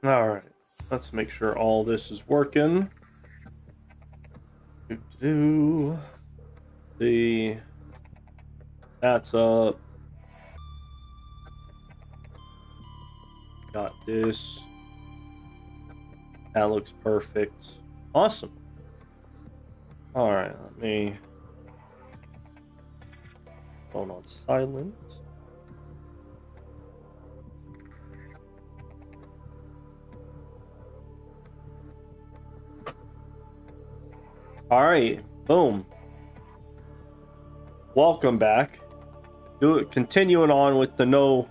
All right, let's make sure all this is working. Do see that's up. Got this. That looks perfect. Awesome. All right, let me phone on silent. All right, boom. Welcome back. Continuing on with the no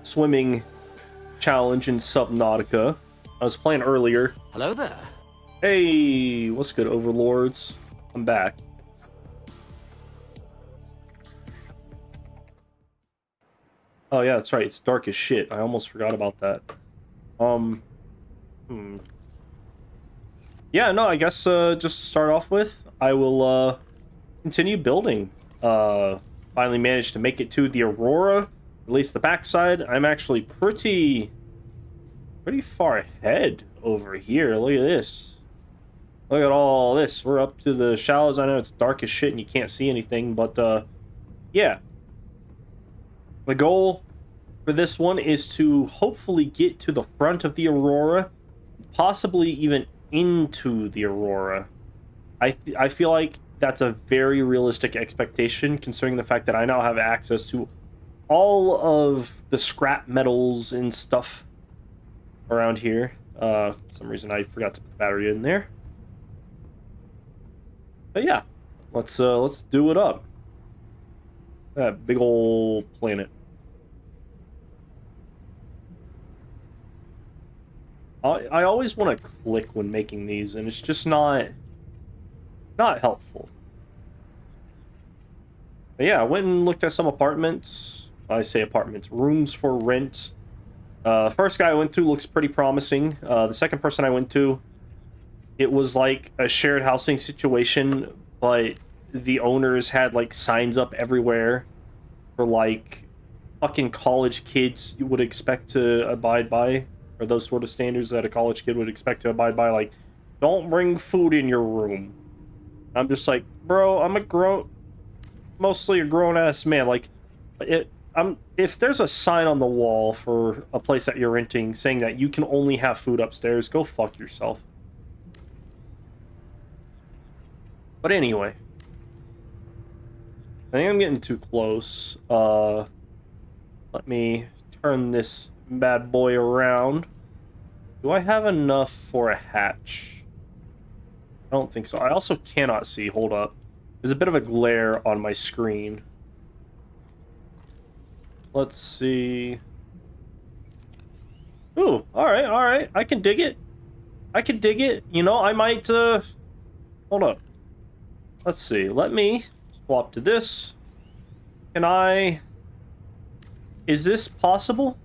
swimming challenge in Subnautica. I was playing earlier. Hello there. Hey, what's good, overlords? I'm back. Oh yeah, that's right. It's dark as shit. I almost forgot about that. Yeah, no, I guess just to start off with, I will continue building. Finally managed to make it to the Aurora, at least the backside. I'm actually pretty far ahead over here. Look at this. Look at all this. We're up to the shallows. I know it's dark as shit and you can't see anything, but yeah. The goal for this one is to hopefully get to the front of the Aurora, possibly even into the Aurora. I feel like that's a very realistic expectation, considering the fact that I now have access to all of the scrap metals and stuff around here. For some reason I forgot to put the battery in there. But yeah, let's do it up. That big old planet. I always want to click when making these, and it's just not helpful. But yeah, I went and looked at some apartments. I say apartments, rooms for rent. First guy I went to looks pretty promising. The second person I went to, it was like a shared housing situation, but the owners had like signs up everywhere for like fucking college kids you would expect to abide by, or those sort of standards that a college kid would expect to abide by, like don't bring food in your room. I'm just like, bro, I'm mostly a grown-ass man. Like, if there's a sign on the wall for a place that you're renting saying that you can only have food upstairs, go fuck yourself. But anyway, I think I'm getting too close. Let me turn this bad boy around. Do I have enough for a hatch? I don't think so. I also cannot see. Hold up. There's a bit of a glare on my screen. Let's see. Ooh, alright, alright. I can dig it. I can dig it. You know, I might, hold up. Let's see. Let me swap to this. Can I... Is this possible?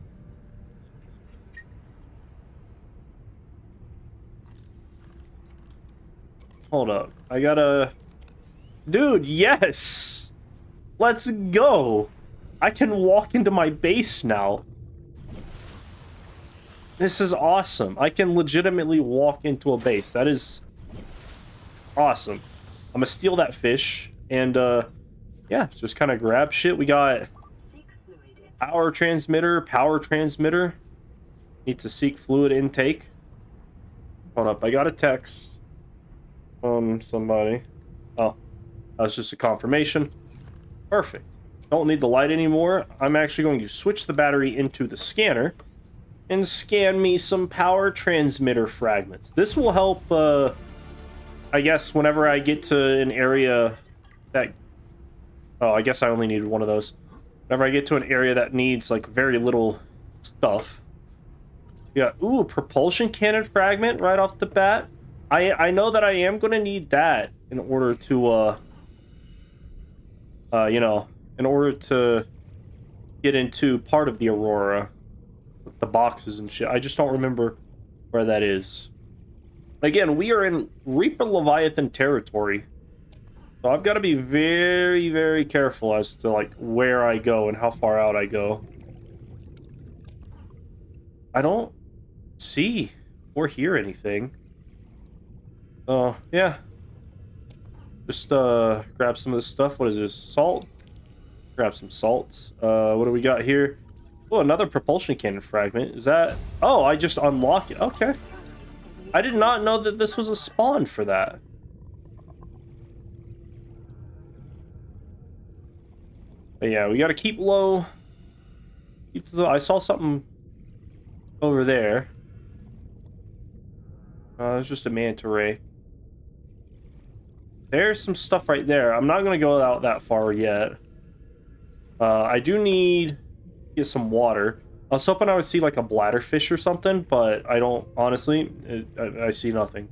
Hold up. I gotta... Dude, yes! Let's go! I can walk into my base now. This is awesome. I can legitimately walk into a base. That is awesome. I'm gonna steal that fish and yeah, just kind of grab shit. We got power transmitter. Need to seek fluid intake. Hold up, I got a text from somebody. Oh, that was just a confirmation. Perfect. Don't need the light anymore. I'm actually going to switch the battery into the scanner and scan me some power transmitter fragments. This will help, I guess, whenever I get to an area that... Oh, I guess I only needed one of those. Whenever I get to an area that needs, like, very little stuff. Yeah, ooh, propulsion cannon fragment right off the bat. I know that I am going to need that in order to, you know, in order to get into part of the Aurora. With the boxes and shit. I just don't remember where that is. Again, we are in Reaper Leviathan territory. So I've got to be very, very careful as to, like, where I go and how far out I go. I don't see or hear anything. Oh, yeah. Just grab some of this stuff. What is this? Salt? Grab some salt. What do we got here? Oh, another propulsion cannon fragment. Is that... Oh, I just unlocked it. Okay. I did not know that this was a spawn for that. But yeah, we gotta keep low. Keep to the... I saw something over there. It's just a manta ray. There's some stuff right there. I'm not gonna go out that far yet. I do need to get some water. I was hoping I would see like a bladderfish or something, but I don't, honestly. I see nothing.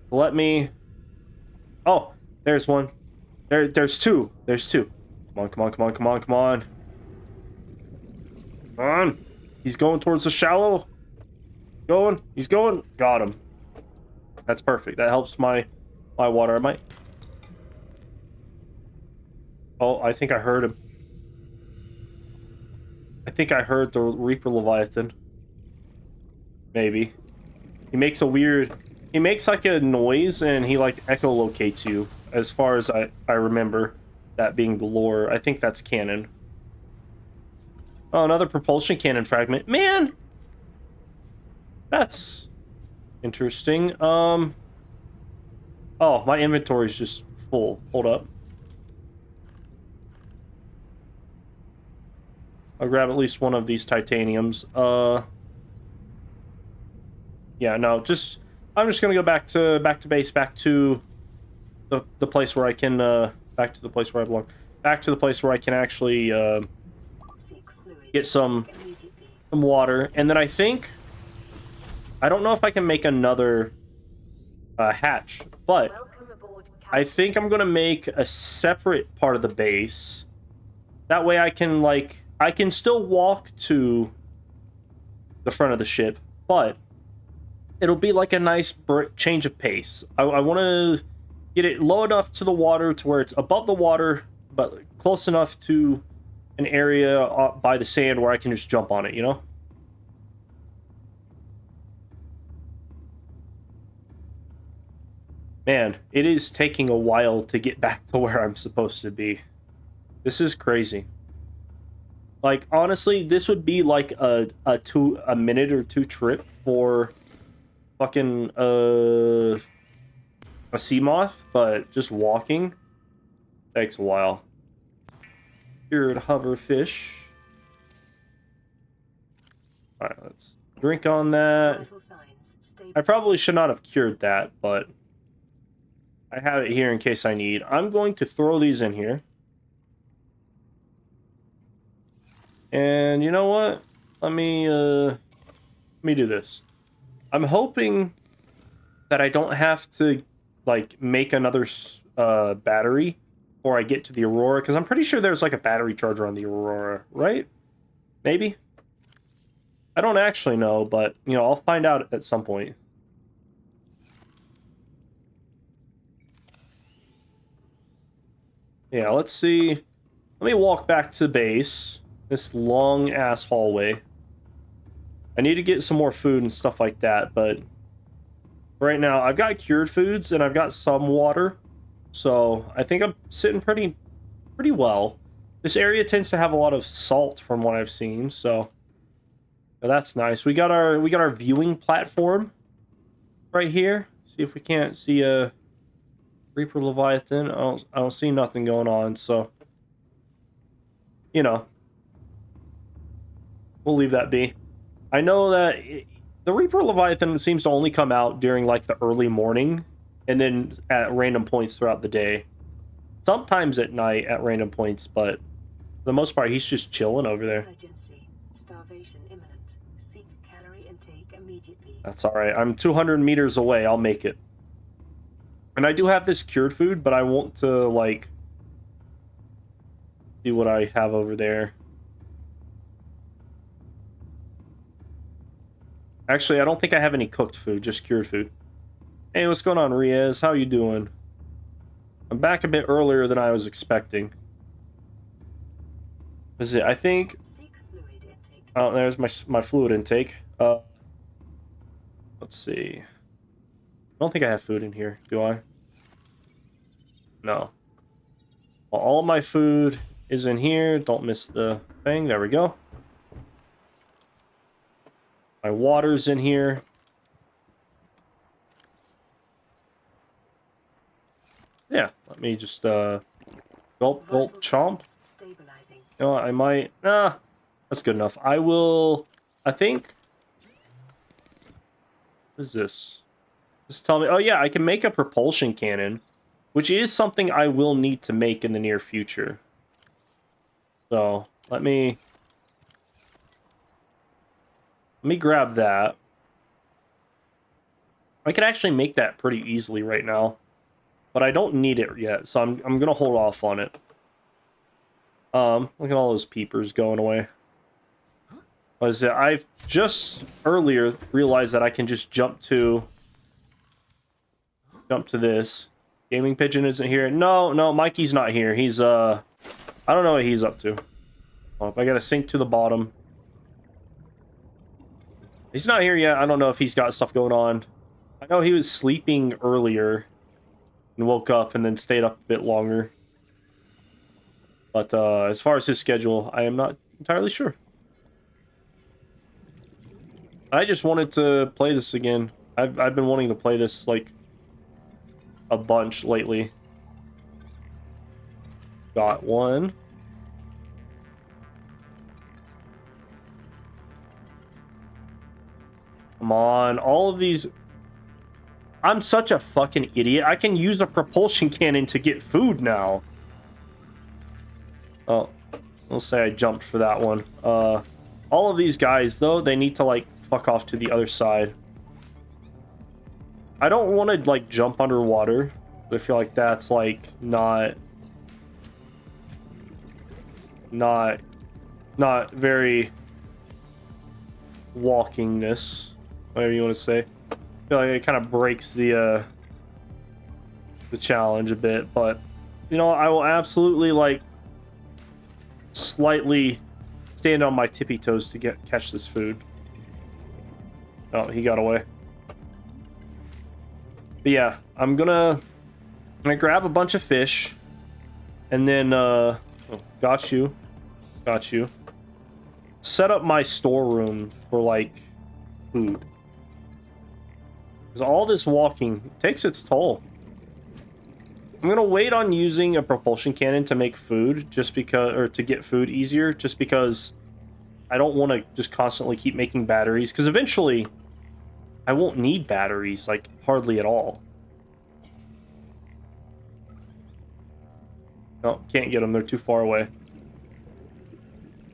Let me... Oh, there's one. There's two. There's two. Come on, come on, come on, come on, come on. Come on. He's going towards the shallow. Going. He's going. Got him. That's perfect. That helps my water. I might... Oh, I think I heard him. I think I heard the Reaper Leviathan. Maybe. He makes a weird... He makes like a noise and he like echolocates you. As far as I remember that being the lore. I think that's canon. Oh, another propulsion cannon fragment. Man! That's interesting. Oh, my inventory's just full. Hold up. I'll grab at least one of these titaniums. Yeah, no, just... I'm just gonna go back to base, back to the place where I can, back to the place where I belong. Back to the place where I can actually, get some water. And then I think... I don't know if I can make another, hatch, but I think I'm gonna make a separate part of the base. That way I can, like... I can still walk to the front of the ship, but it'll be like a nice change of pace. I want to get it low enough to the water to where it's above the water, but close enough to an area by the sand where I can just jump on it, you know? Man, it is taking a while to get back to where I'm supposed to be. This is crazy. Like, honestly, this would be like a minute or two trip for fucking a sea moth, but just walking takes a while. Cured hoverfish. Alright, let's drink on that. I probably should not have cured that, but I have it here in case I need. I'm going to throw these in here. And you know what? Let me do this. I'm hoping that I don't have to like make another battery before I get to the Aurora, because I'm pretty sure there's like a battery charger on the Aurora, right? Maybe? I don't actually know, but you know, I'll find out at some point. Yeah, let's see. Let me walk back to base. This long-ass hallway. I need to get some more food and stuff like that, but right now I've got cured foods and I've got some water, so I think I'm sitting pretty well. This area tends to have a lot of salt from what I've seen, so that's nice. We got our viewing platform right here. See if we can't see a Reaper Leviathan. I don't see nothing going on, so you know. We'll leave that be. I know that the Reaper Leviathan seems to only come out during, like, the early morning, and then at random points throughout the day. Sometimes at night at random points, but for the most part, he's just chilling over there. Starvation imminent. Seek calorie intake immediately. That's alright. I'm 200 meters away. I'll make it. And I do have this cured food, but I want to, like, see what I have over there. Actually, I don't think I have any cooked food, just cured food. Hey, what's going on, Riaz? How you doing? I'm back a bit earlier than I was expecting. Is it? I think... Oh, there's my fluid intake. Let's see. I don't think I have food in here, do I? No. Well, all my food is in here. Don't miss the thing. There we go. My water's in here. Yeah, let me just gulp, gulp, chomp. Stabilizing. You know what, I might... Nah, that's good enough. I will... I think... What is this? Just tell me... Oh yeah, I can make a propulsion cannon, which is something I will need to make in the near future. So, let me grab that. I can actually make that pretty easily right now, but I don't need it yet, so I'm gonna hold off on it. Look at all those peepers going away. Was it? I've just earlier realized that I can just jump to this. Gaming Pigeon isn't here. No, Mikey's not here. He's I don't know what he's up to. Oh, I gotta sink to the bottom. He's not here yet. I don't know if he's got stuff going on. I know he was sleeping earlier and woke up and then stayed up a bit longer. But as far as his schedule, I am not entirely sure. I just wanted to play this again. I've been wanting to play this like a bunch lately. Got one. Come on, all of these... I'm such a fucking idiot. I can use a propulsion cannon to get food now. Oh, we'll say I jumped for that one. All of these guys, though, they need to, like, fuck off to the other side. I don't want to, like, jump underwater. I feel like that's, like, not very walkingness, whatever you want to say. I feel like it kind of breaks the challenge a bit, but you know, I will absolutely like slightly stand on my tippy toes to catch this food. Oh, he got away. But yeah, I'm gonna grab a bunch of fish, and then oh, got you. Set up my storeroom for like food. Because all this walking takes its toll. I'm gonna wait on using a propulsion cannon to make food, just because, or to get food easier, just because I don't want to just constantly keep making batteries. Because eventually, I won't need batteries, like hardly at all. No, can't get them. They're too far away.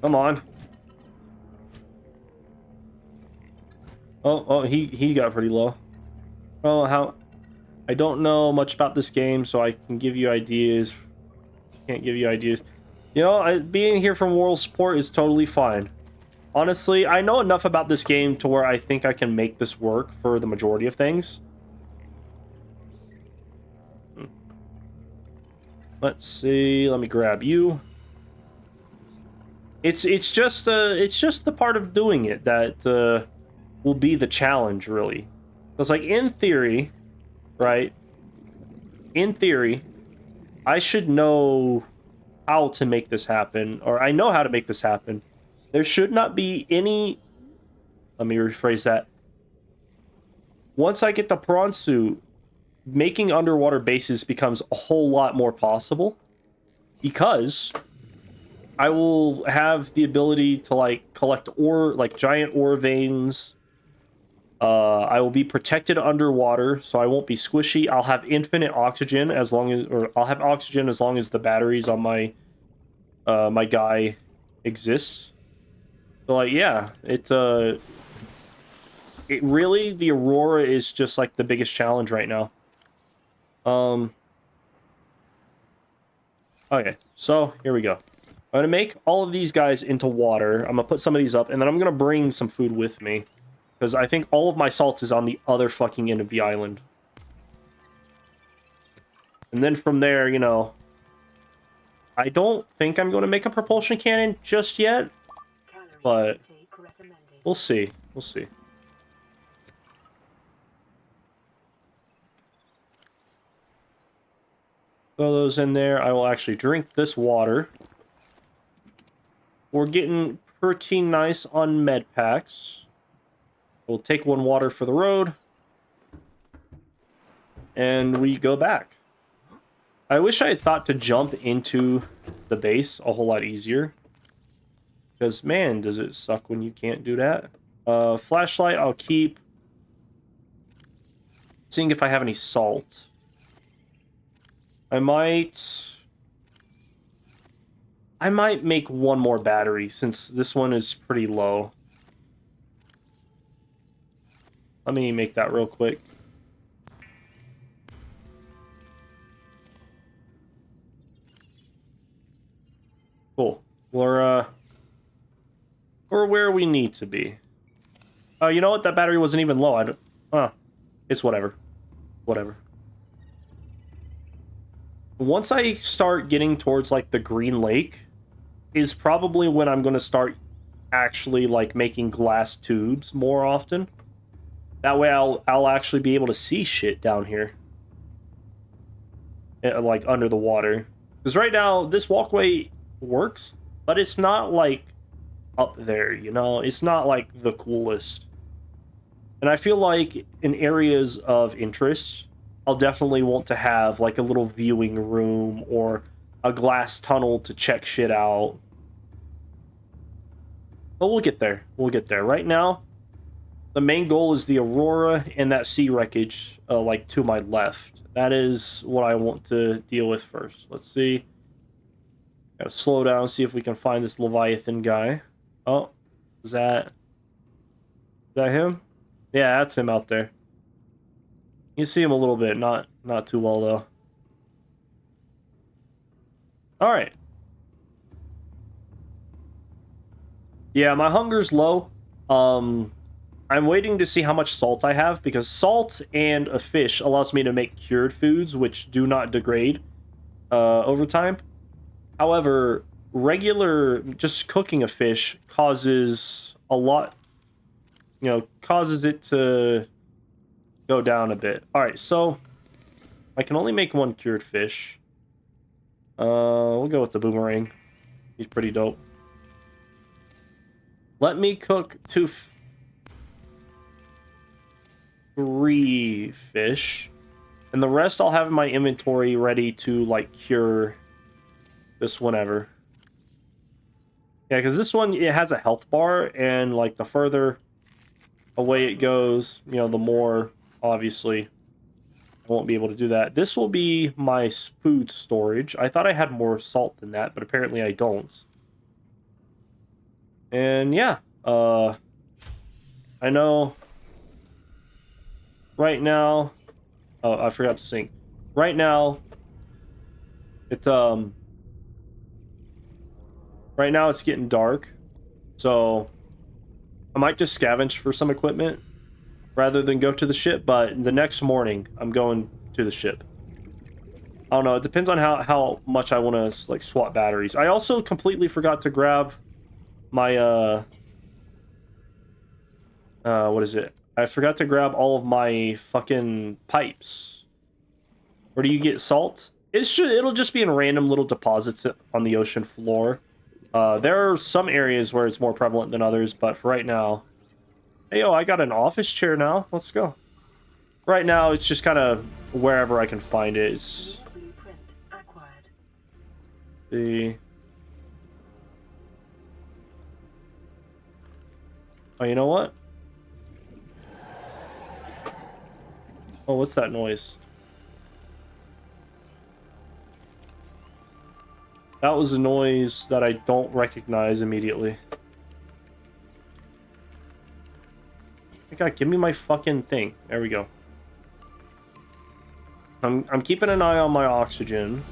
Come on. Oh, he got pretty low. Well, how... I don't know much about this game, so I can give you ideas. Can't give you ideas. You know, being here for moral support is totally fine. Honestly, I know enough about this game to where I think I can make this work for the majority of things. Let's see. Let me grab you. It's just the part of doing it that will be the challenge, really. Because, like, in theory, right? In theory, I should know how to make this happen, or I know how to make this happen. There should not be any... Let me rephrase that. Once I get the prawn suit, making underwater bases becomes a whole lot more possible, because I will have the ability to, like, collect ore, like giant ore veins. I will be protected underwater, so I won't be squishy. I'll have infinite oxygen as long as, or I'll have oxygen as long as the batteries on my my guy exists. So, like, yeah, it really, the Aurora is just like the biggest challenge right now. Okay, so here we go. I'm gonna make all of these guys into water. I'm gonna put some of these up, and then I'm gonna bring some food with me. Because I think all of my salt is on the other fucking end of the island. And then from there, you know... I don't think I'm going to make a propulsion cannon just yet. But we'll see. We'll see. Throw those in there. I will actually drink this water. We're getting pretty nice on med packs. We'll take one water for the road. And we go back. I wish I had thought to jump into the base a whole lot easier. Because, man, does it suck when you can't do that. Flashlight, I'll keep. Seeing if I have any salt. I might make one more battery, since this one is pretty low. Let me make that real quick. Cool. We're where we need to be. You know what? That battery wasn't even low. It's whatever. Whatever. Once I start getting towards, like, the Green Lake is probably when I'm going to start actually, like, making glass tubes more often. That way I'll actually be able to see shit down here. Like, under the water. Because right now, this walkway works, but it's not, like, up there, you know? It's not, like, the coolest. And I feel like in areas of interest, I'll definitely want to have, like, a little viewing room or a glass tunnel to check shit out. But we'll get there. We'll get there. Right now, the main goal is the Aurora and that sea wreckage, like, to my left. That is what I want to deal with first. Let's see. Gotta slow down, see if we can find this Leviathan guy. Oh, is that him? Yeah, that's him out there. You see him a little bit, not too well though. All right. Yeah, my hunger's low. I'm waiting to see how much salt I have, because salt and a fish allows me to make cured foods, which do not degrade over time. However, regular just cooking a fish causes a lot, you know, causes it to go down a bit. All right, so I can only make one cured fish. We'll go with the boomerang. He's pretty dope. Let me cook 3 fish, and the rest I'll have in my inventory ready to, like, cure this whenever. Yeah, because this one, it has a health bar, and, like, the further away it goes, you know, the more, obviously, I won't be able to do that. This will be my food storage. I thought I had more salt than that, but apparently I don't. And yeah, I know right now, oh, I forgot to sing. Right now, right now it's getting dark, so I might just scavenge for some equipment rather than go to the ship, but the next morning I'm going to the ship. I don't know, it depends on how much I want to, like, swap batteries. I also completely forgot to grab my what is it? I forgot to grab all of my fucking pipes. Where do you get salt? It'll just be in random little deposits on the ocean floor. There are some areas where it's more prevalent than others, but for right now... Hey, yo, I got an office chair now. Let's go. Right now, it's just kind of wherever I can find it. The... Oh, you know what? Oh, what's that noise? That was a noise that I don't recognize immediately. God, give me my fucking thing. There we go. I'm keeping an eye on my oxygen.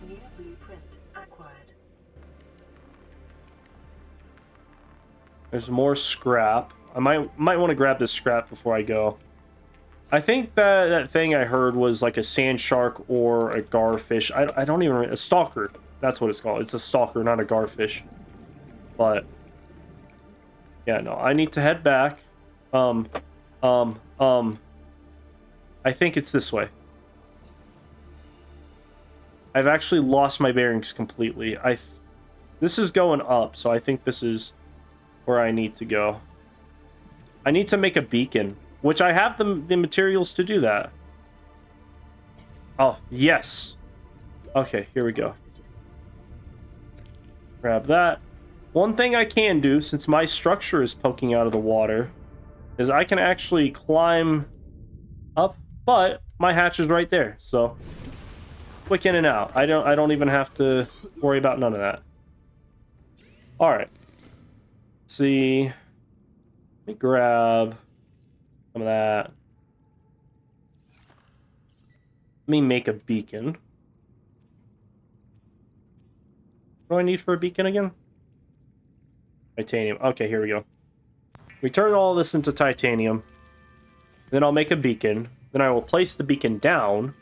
New blueprint acquired. There's more scrap. I might want to grab this scrap before I go. I think that thing I heard was like a sand shark or a garfish. I don't even... A stalker. That's what it's called. It's a stalker, not a garfish. But... yeah, no. I need to head back. I think it's this way. I've actually lost my bearings completely. This is going up, so I think this is where I need to go. I need to make a beacon, which I have the materials to do that. Oh, yes. Okay, here we go. Grab that. One thing I can do, since my structure is poking out of the water, is I can actually climb up, but my hatch is right there, so quick in and out. I don't even have to worry about none of that. All right. Let's see. Let me grab some of that. Let me make a beacon. What do I need for a beacon again? Titanium. Okay, here we go. We turn all this into titanium. Then I'll make a beacon. Then I will place the beacon down.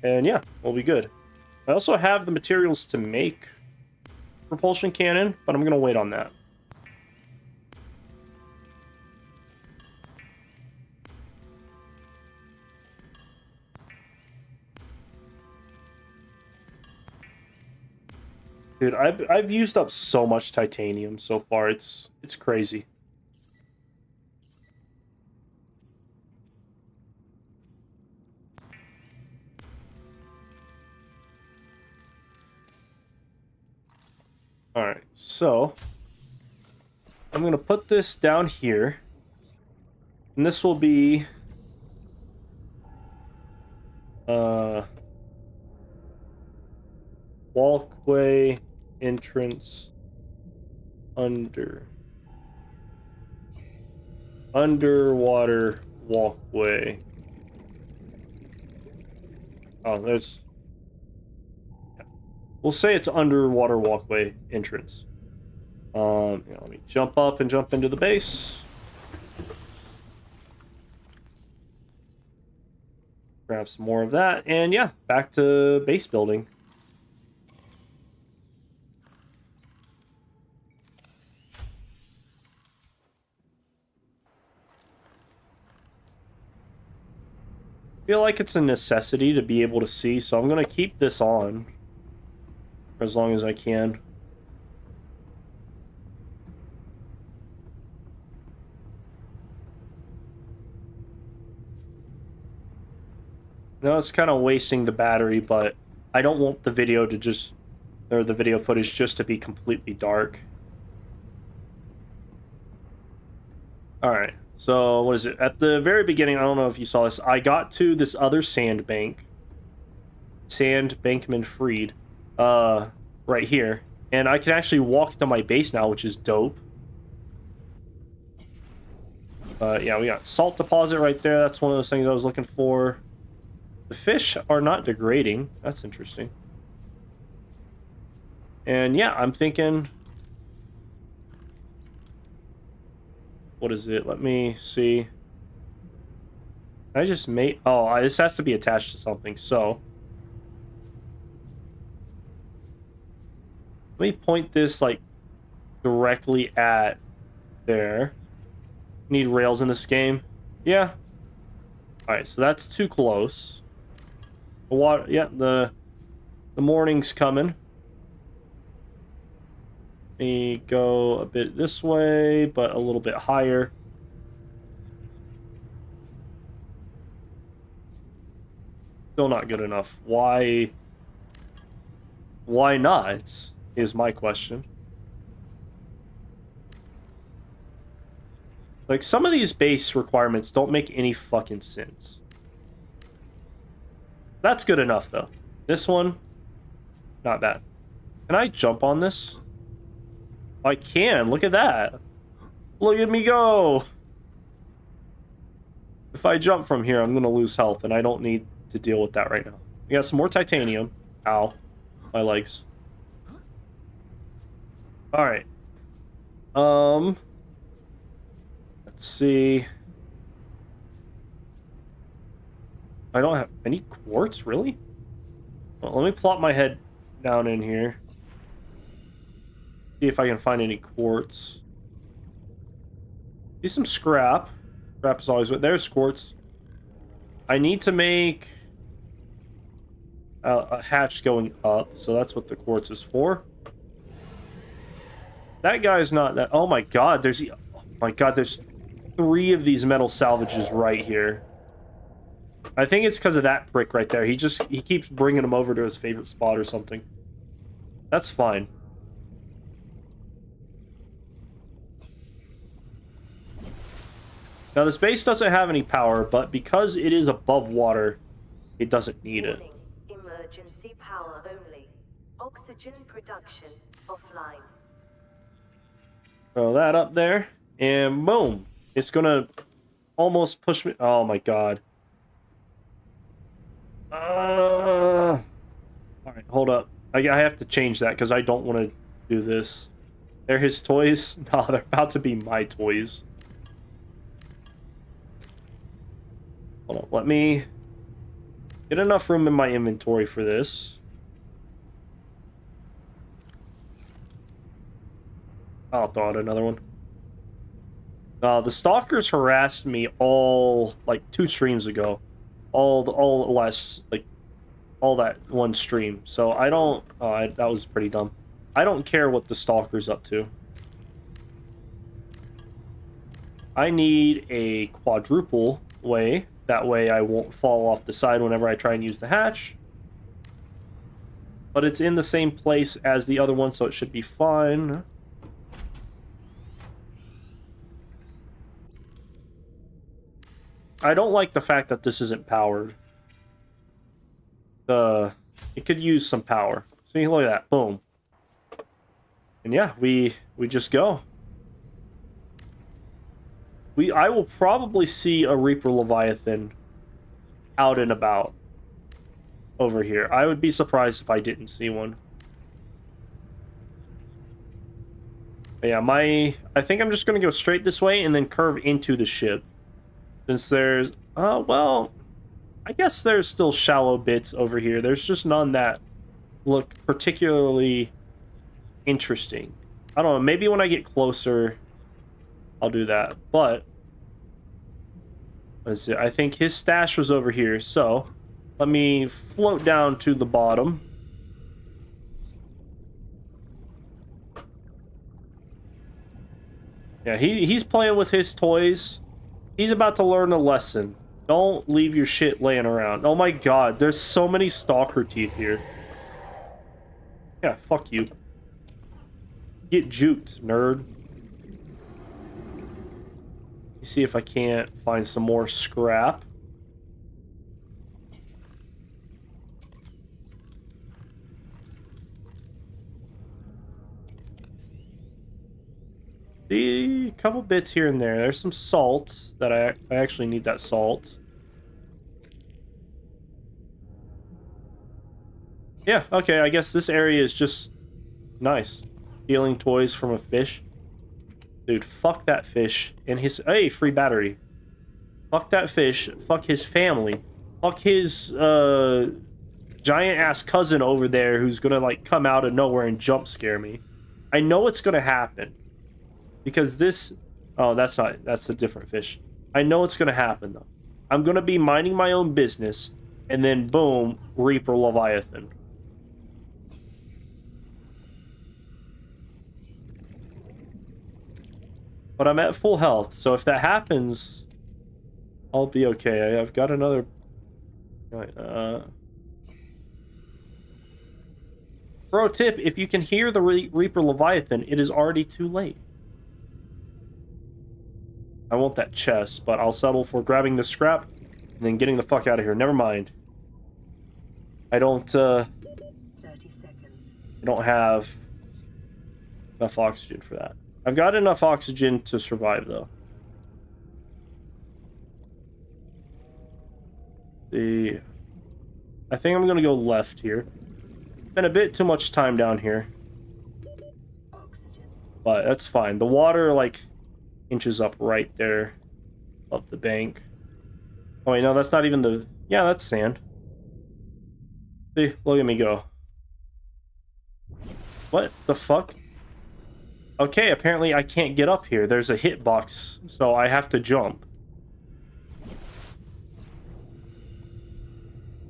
And yeah, we'll be good. I also have the materials to make propulsion cannon, but I'm going to wait on that. Dude, I've used up so much titanium so far. It's crazy. All right, so I'm gonna put this down here, and this will be walkway entrance underwater walkway. Oh, there's, we'll say it's underwater walkway entrance. Let me jump up and jump into the base. Grab some more of that, and yeah, back to base building. I feel like it's a necessity to be able to see, so I'm going to keep this on for as long as I can. No, it's kind of wasting the battery, but I don't want the video to just, or the video footage just to be completely dark. Alright, so what is it? At the very beginning, I don't know if you saw this, I got to this other sandbank. Sand Bankman Freed. Right here. And I can actually walk to my base now, which is dope. Yeah, we got salt deposit right there. That's one of those things I was looking for. The fish are not degrading. That's interesting. And yeah, I'm thinking... What is it? Let me see. I just made... Oh, this has to be attached to something, so... Let me point this, like, directly at there. Need rails in this game? Yeah. Alright, so that's too close. The water... Yeah, the morning's coming. Let me go a bit this way, but a little bit higher. Still not good enough. Why not, is my question. Like, some of these base requirements don't make any fucking sense. That's good enough, though. This one, not bad. Can I jump on this? I can. Look at that. Look at me go. If I jump from here, I'm going to lose health, and I don't need to deal with that right now. We got some more titanium. Ow. My legs. Alright. Let's see. I don't have any quartz, really? Well, let me plop my head down in here. See if I can find any quartz. See some scrap. Scrap is always... There's quartz. I need to make... a hatch going up, so that's what the quartz is for. That guy's not that... Oh my god, there's... Oh my god, there's 3 of these metal salvages right here. I think it's because of that prick right there. He keeps bringing them over to his favorite spot or something. That's fine. Now, this base doesn't have any power, but because it is above water, it doesn't need it. Emergency power only. Oxygen production offline. Throw that up there, and boom. It's gonna almost push me... Oh my god. Alright, hold up. I have to change that, because I don't want to do this. They're his toys? No, they're about to be my toys. Hold on, let me get enough room in my inventory for this. I'll throw out another one. The stalkers harassed me all, like, 2 streams ago. All that one stream. So I don't... that was pretty dumb. I don't care what the stalker's up to. I need a quadruple way. That way I won't fall off the side whenever I try and use the hatch. But it's in the same place as the other one, so it should be fine. I don't like the fact that this isn't powered. It could use some power. See, look at that. Boom. And yeah, we just go. I will probably see a Reaper Leviathan out and about over here. I would be surprised if I didn't see one. But yeah, I think I'm just going to go straight this way and then curve into the ship. Since there's... well... I guess there's still shallow bits over here. There's just none that look particularly interesting. I don't know. Maybe when I get closer, I'll do that. But let's see. I think his stash was over here. So let me float down to the bottom. Yeah, he's playing with his toys. He's about to learn a lesson. Don't leave your shit laying around. Oh my god, there's so many stalker teeth here. Yeah, fuck you. Get juked, nerd. Let me see if I can't find some more scrap. See, a couple bits here and there. There's some salt that I actually need that salt. Yeah, okay, I guess this area is just nice. Stealing toys from a fish. Dude, fuck that fish and his... Hey, free battery. Fuck that fish. Fuck his family. Fuck his, giant-ass cousin over there who's gonna, like, come out of nowhere and jump scare me. I know it's gonna happen. Because this... Oh, that's not... That's a different fish. I know it's gonna happen, though. I'm gonna be minding my own business, and then, boom, Reaper Leviathan. But I'm at full health, so if that happens, I'll be okay. I've got another... Pro tip, if you can hear the Reaper Leviathan, it is already too late. I want that chest, but I'll settle for grabbing the scrap and then getting the fuck out of here. Never mind. I don't, 30 seconds. I don't have enough oxygen for that. I've got enough oxygen to survive, though. I think I'm gonna go left here. Been a bit too much time down here. Oxygen. But that's fine. The water, like, inches up right there of the bank. Oh, wait, no, that's not even the... Yeah, that's sand. See, look at me go. What the fuck? Okay, apparently I can't get up here. There's a hitbox, so I have to jump.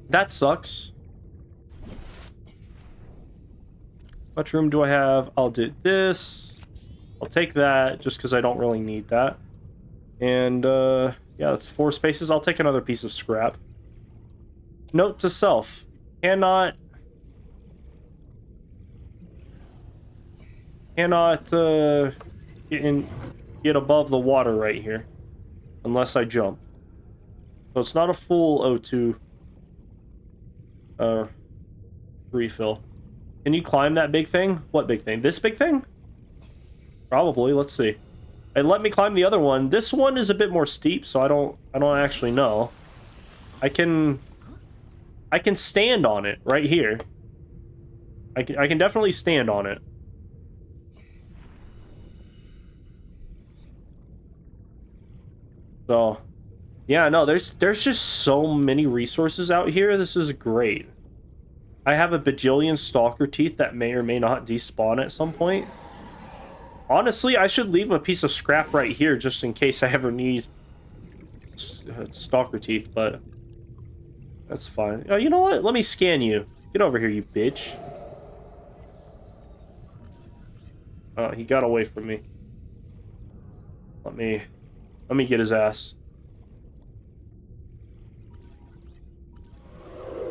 That sucks. much room do I have? I'll do this. I'll take that just because I don't really need that. And yeah, that's 4 spaces. I'll take another piece of scrap. Note to self: cannot get above the water right here unless I jump. So it's not a full O2 refill. Can you climb that big thing? What big thing? This big thing? Probably. Let's see. And let me climb the other one. This one is a bit more steep, so I don't actually know. I can stand on it right here. I can definitely stand on it. So, yeah, no, there's just so many resources out here. This is great. I have a bajillion stalker teeth that may or may not despawn at some point. Honestly, I should leave a piece of scrap right here just in case I ever need stalker teeth, but that's fine. Oh, you know what? Let me scan you. Get over here, you bitch. Oh, he got away from me. Let me get his ass.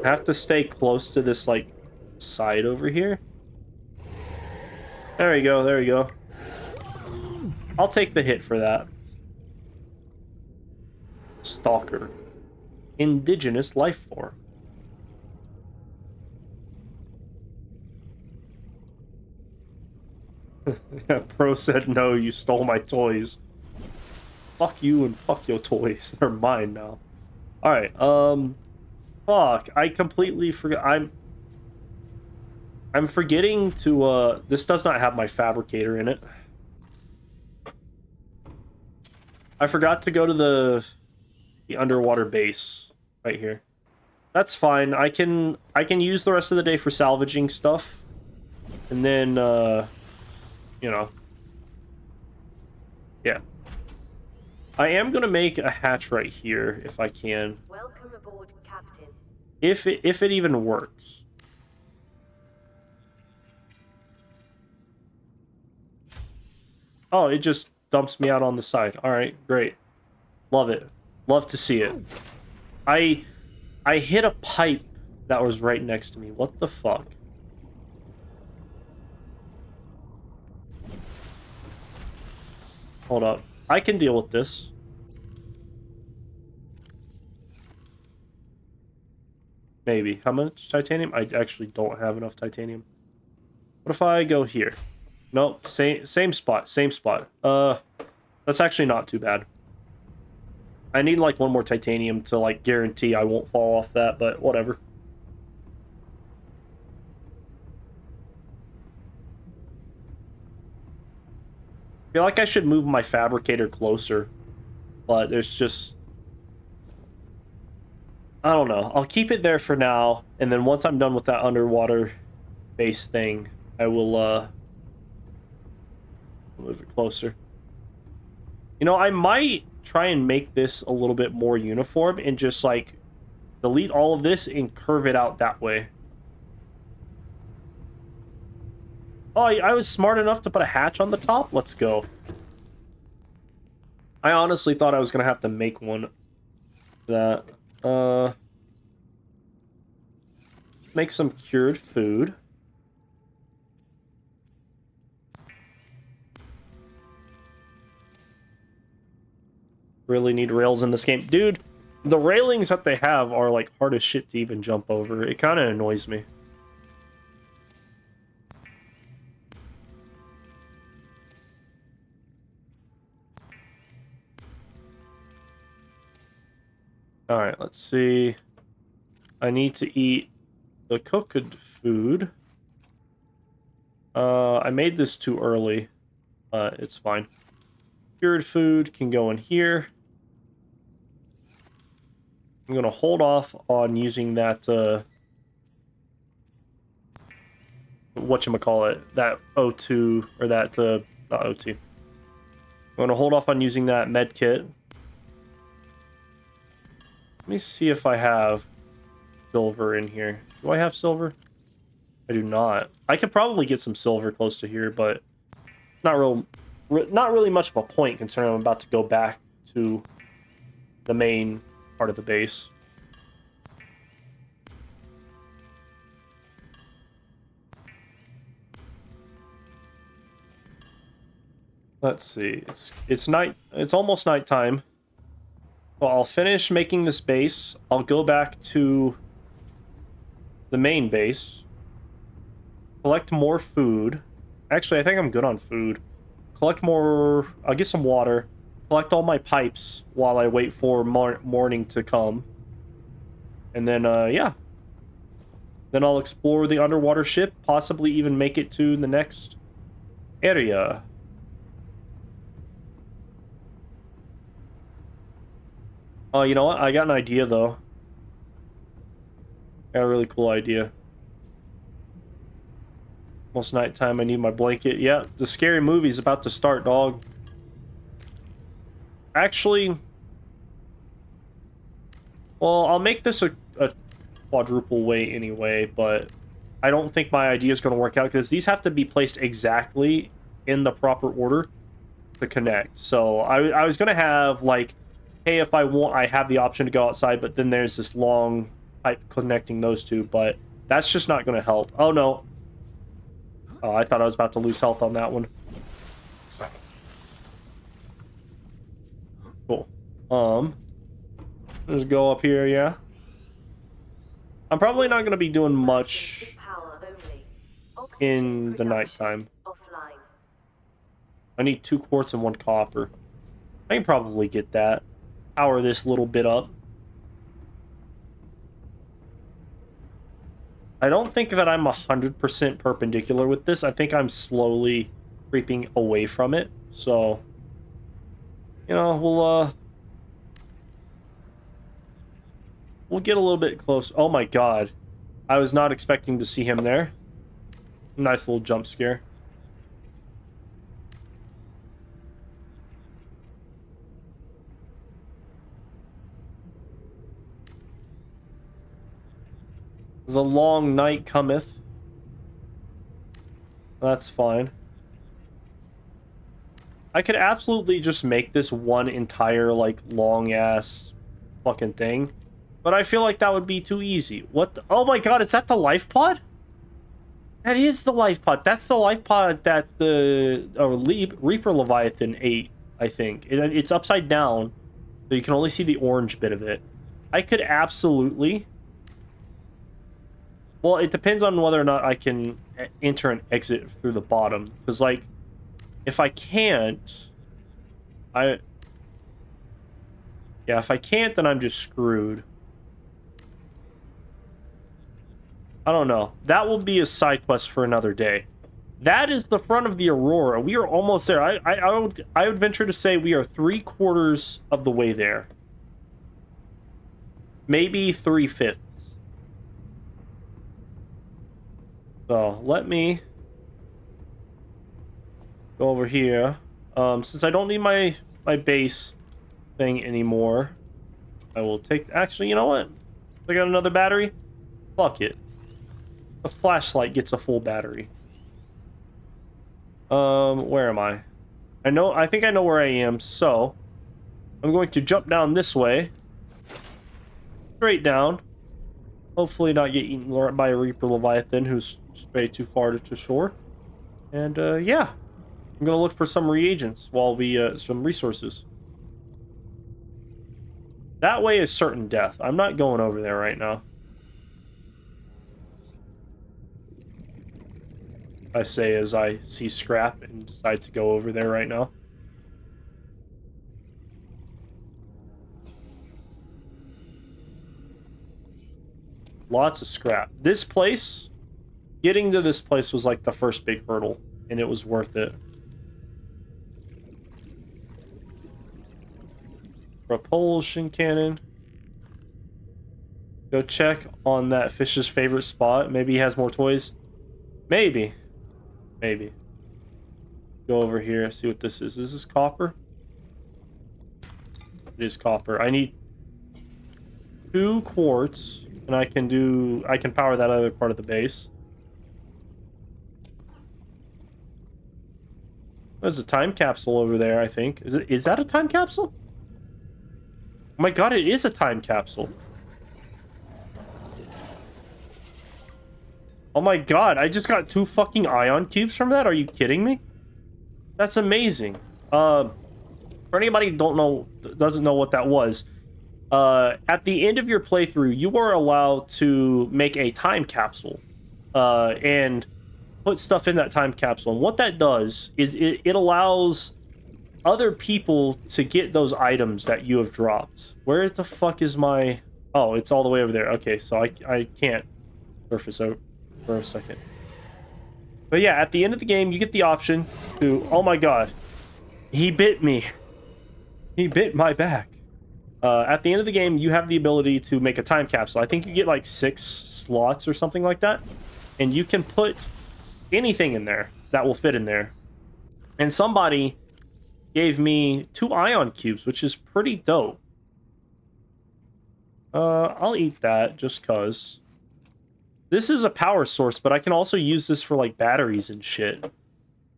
I have to stay close to this, like, side over here. There we go, there we go. I'll take the hit for that. Stalker. Indigenous life form. Pro said no, you stole my toys. Fuck you and fuck your toys. They're mine now. Alright, fuck, I completely forgot. I'm forgetting to, this does not have my fabricator in it. I forgot to go to the underwater base right here. That's fine. I can use the rest of the day for salvaging stuff. And then, you know. Yeah. I am going to make a hatch right here if I can. Welcome aboard, Captain. If it even works. Oh, it just dumps me out on the side. All right, great. Love it. Love to see it. I hit a pipe that was right next to me. What the fuck? Hold up. I can deal with this. Maybe. How much titanium? I actually don't have enough titanium. What if I go here? Nope, same spot, same spot. That's actually not too bad. I need like one more titanium to like guarantee I won't fall off that, but whatever. I feel like I should move my fabricator closer, but there's just... I don't know. I'll keep it there for now, and then once I'm done with that underwater base thing, I will move it closer. You know, I might try and make this a little bit more uniform and just like delete all of this and curve it out that way. Oh, I was smart enough to put a hatch on the top? Let's go. I honestly thought I was gonna have to make one for that. Make some cured food. Really need rails in this game. Dude, the railings that they have are like hard as shit to even jump over. It kind of annoys me. Alright, let's see. I need to eat the cooked food. I made this too early. It's fine. Cured food can go in here. I'm gonna hold off on using that, whatchamacallit, that O2, or that, not O2. I'm gonna hold off on using that med kit. Let me see if I have silver in here. Do I have silver? I do not. I could probably get some silver close to here, but not really much of a point considering I'm about to go back to the main part of the base. Let's see. It's night. It's almost nighttime. Well, I'll finish making this base. I'll go back to the main base. Collect more food. Actually, I think I'm good on food. Collect more... I'll get some water. Collect all my pipes while I wait for morning to come. And then, yeah. Then I'll explore the underwater ship. Possibly even make it to the next area. Oh, you know what? I got an idea, though. Got a really cool idea. Almost nighttime. I need my blanket. Yeah, the scary movie's about to start, dog. Actually, well, I'll make this a quadruple way anyway, but I don't think my idea is going to work out because these have to be placed exactly in the proper order to connect. So I was going to have, like, hey, if I want, I have the option to go outside, but then there's this long pipe connecting those two, but that's just not going to help. Oh, no. Oh, I thought I was about to lose health on that one. Cool. Just go up here, yeah. I'm probably not going to be doing much in the nighttime. I need 2 quartz and 1 copper. I can probably get that. Power this little bit up. I don't think that I'm 100% perpendicular with this. I think I'm slowly creeping away from it. So, you know, we'll get a little bit close. Oh my god. I was not expecting to see him there. Nice little jump scare. The long night cometh. That's fine. I could absolutely just make this one entire, like, long-ass fucking thing. But I feel like that would be too easy. What the... Oh my god, is that the life pod? That is the life pod. That's the life pod that the Reaper Leviathan ate, I think. It's upside down, so you can only see the orange bit of it. I could absolutely... Well, it depends on whether or not I can enter and exit through the bottom. Because, like, if I can't... Yeah, if I can't, then I'm just screwed. I don't know. That will be a side quest for another day. That is the front of the Aurora. We are almost there. I would venture to say we are 3/4 of the way there. Maybe 3/5. So, let me go over here. Since I don't need my base thing anymore, I will take... Actually, you know what? I got another battery. Fuck it. The flashlight gets a full battery. Where am I? I think I know where I am, so I'm going to jump down this way. Straight down. Hopefully not get eaten by a Reaper Leviathan who's strayed too far to shore. And, yeah. I'm gonna look for some reagents while we, some resources. That way is certain death. I'm not going over there right now. I say as I see scrap and decide to go over there right now. Lots of scrap. This place, getting to this place was like the first big hurdle, and it was worth it. Propulsion cannon. Go check on that fish's favorite spot. Maybe he has more toys. Maybe. Maybe. Go over here, see what this is. Is this copper? It is copper. I need 2 quartz, and I can power that other part of the base. There's a time capsule over there, I think. Is that a time capsule? Oh my god, it is a time capsule. Oh my god, I just got 2 fucking ion cubes from that? Are you kidding me? That's amazing. For anybody who doesn't know what that was, at the end of your playthrough, you are allowed to make a time capsule and put stuff in that time capsule. And what that does is it allows other people to get those items that you have dropped. Where the fuck is my... Oh, it's all the way over there. Okay, so I can't surface over for a second. But yeah, at the end of the game, you get the option to... Oh my god. He bit me. He bit my back. At the end of the game, you have the ability to make a time capsule. I think you get like 6 slots or something like that. And you can put anything in there that will fit in there. And somebody gave me 2 ion cubes, which is pretty dope. I'll eat that just cuz. This is a power source, but I can also use this for like batteries and shit.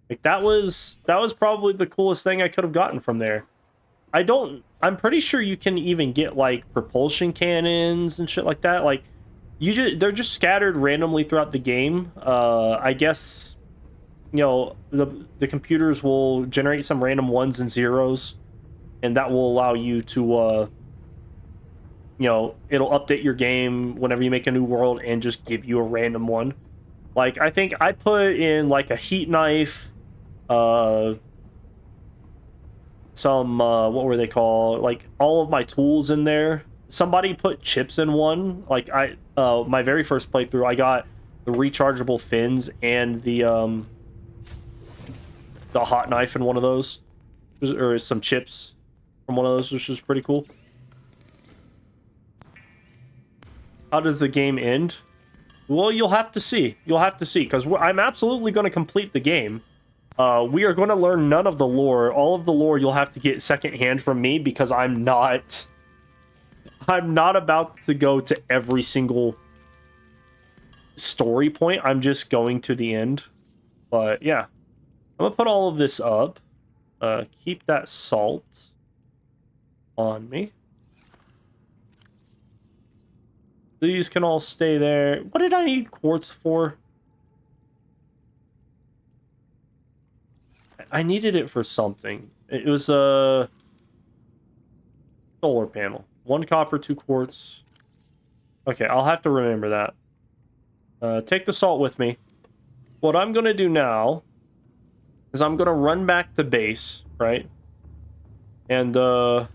Like that was probably the coolest thing I could have gotten from there. I'm pretty sure you can even get like propulsion cannons and shit like that. Like they're just scattered randomly throughout the game. I guess, you know, the computers will generate some random 1s and 0s, and that will allow you to you know, it'll update your game whenever you make a new world and just give you a random one. Like, I think I put in, like, a heat knife, some, what were they called? Like, all of my tools in there. Somebody put chips in one. Like, my very first playthrough, I got the rechargeable fins and the hot knife in one of those. Or some chips from one of those, which was pretty cool. How does the game end? Well, you'll have to see. You'll have to see, because I'm absolutely going to complete the game. We are going to learn none of the lore. All of the lore you'll have to get secondhand from me, because I'm not about to go to every single story point. I'm just going to the end. But yeah, I'm going to put all of this up. Keep that salt on me. These can all stay there. What did I need quartz for? I needed it for something. It was a solar panel. 1 copper, 2 quartz. Okay, I'll have to remember that. Take the salt with me. What I'm going to do now is I'm going to run back to base, right? And grab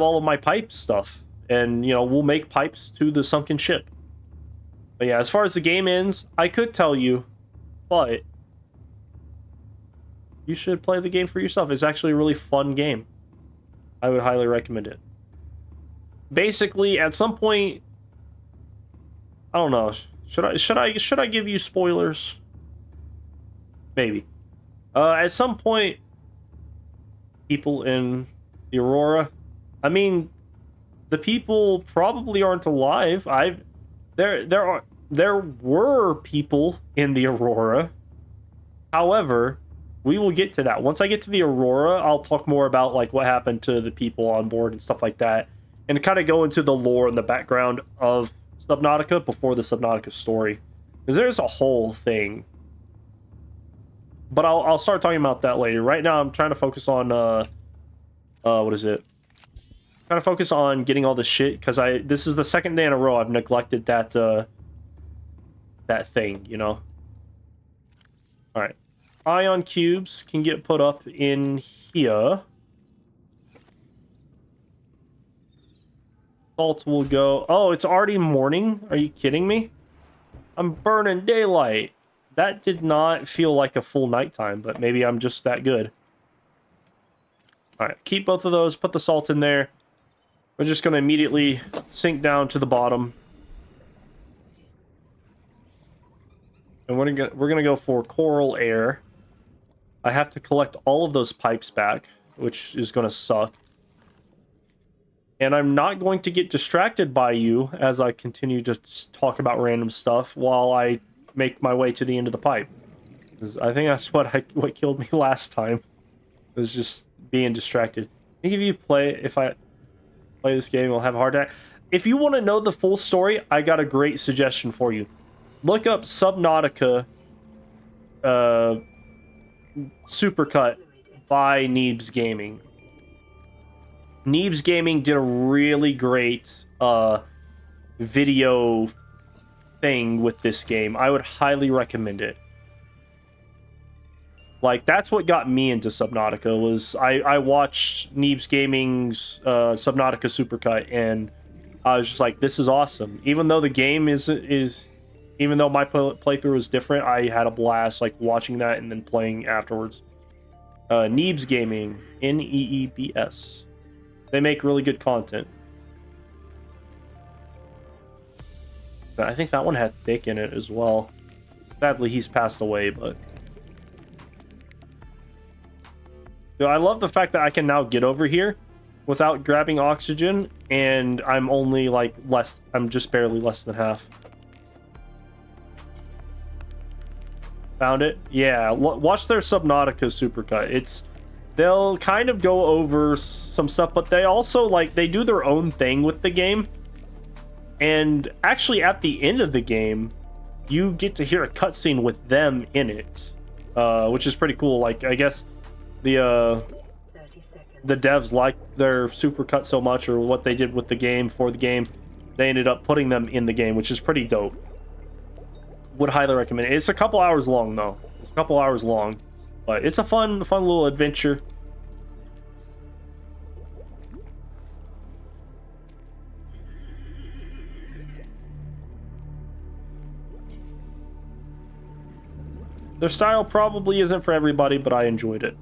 all of my pipe stuff. And, you know, we'll make pipes to the sunken ship. But yeah, as far as the game ends, I could tell you, but you should play the game for yourself. It's actually a really fun game. I would highly recommend it. Basically, at some point, I don't know. Should I give you spoilers? Maybe. At some point, people in the Aurora, I mean, the people probably aren't alive. There were people in the Aurora. However, we will get to that. Once I get to the Aurora, I'll talk more about like what happened to the people on board and stuff like that, and kind of go into the lore and the background of Subnautica before the Subnautica story, because there's a whole thing. But I'll start talking about that later. Right now, I'm trying to focus on what is it? Trying to focus on getting all this shit, because this is the 2nd day in a row I've neglected that that thing, you know. All right, ion cubes can get put up in here. Salt will go. Oh, it's already morning. Are you kidding me? I'm burning daylight. That did not feel like a full nighttime, but maybe I'm just that good. All right, keep both of those. Put the salt in there. We're just going to immediately sink down to the bottom. And we're going to go for coral air. I have to collect all of those pipes back, which is going to suck. And I'm not going to get distracted by you as I continue to talk about random stuff while I make my way to the end of the pipe. 'Cause I think that's what killed me last time. It was just being distracted. I think if I play this game, I'll have a heart attack. If you want to know the full story, I got a great suggestion for you. Look up Subnautica Supercut by Neebs Gaming. Neebs Gaming did a really great video thing with this game. I would highly recommend it. Like, that's what got me into Subnautica, was I watched Neebs Gaming's Subnautica Supercut, and I was just like, this is awesome. Even though the game even though my playthrough is different, I had a blast, like, watching that and then playing afterwards. Neebs Gaming, Neebs. They make really good content. But I think that one had Thick in it as well. Sadly, he's passed away, but... I love the fact that I can now get over here without grabbing oxygen, and I'm only like I'm just barely less than half. Found it? Yeah, watch their Subnautica Supercut. They'll kind of go over some stuff, but they also, like, they do their own thing with the game. And actually at the end of the game, you get to hear a cutscene with them in it, which is pretty cool. Like, I guess the devs liked their Supercut so much, or what they did with the game for the game, they ended up putting them in the game, which is pretty dope. Would highly recommend it. It's a couple hours long, though. It's a couple hours long, but it's a fun little adventure. Their style probably isn't for everybody, but I enjoyed it.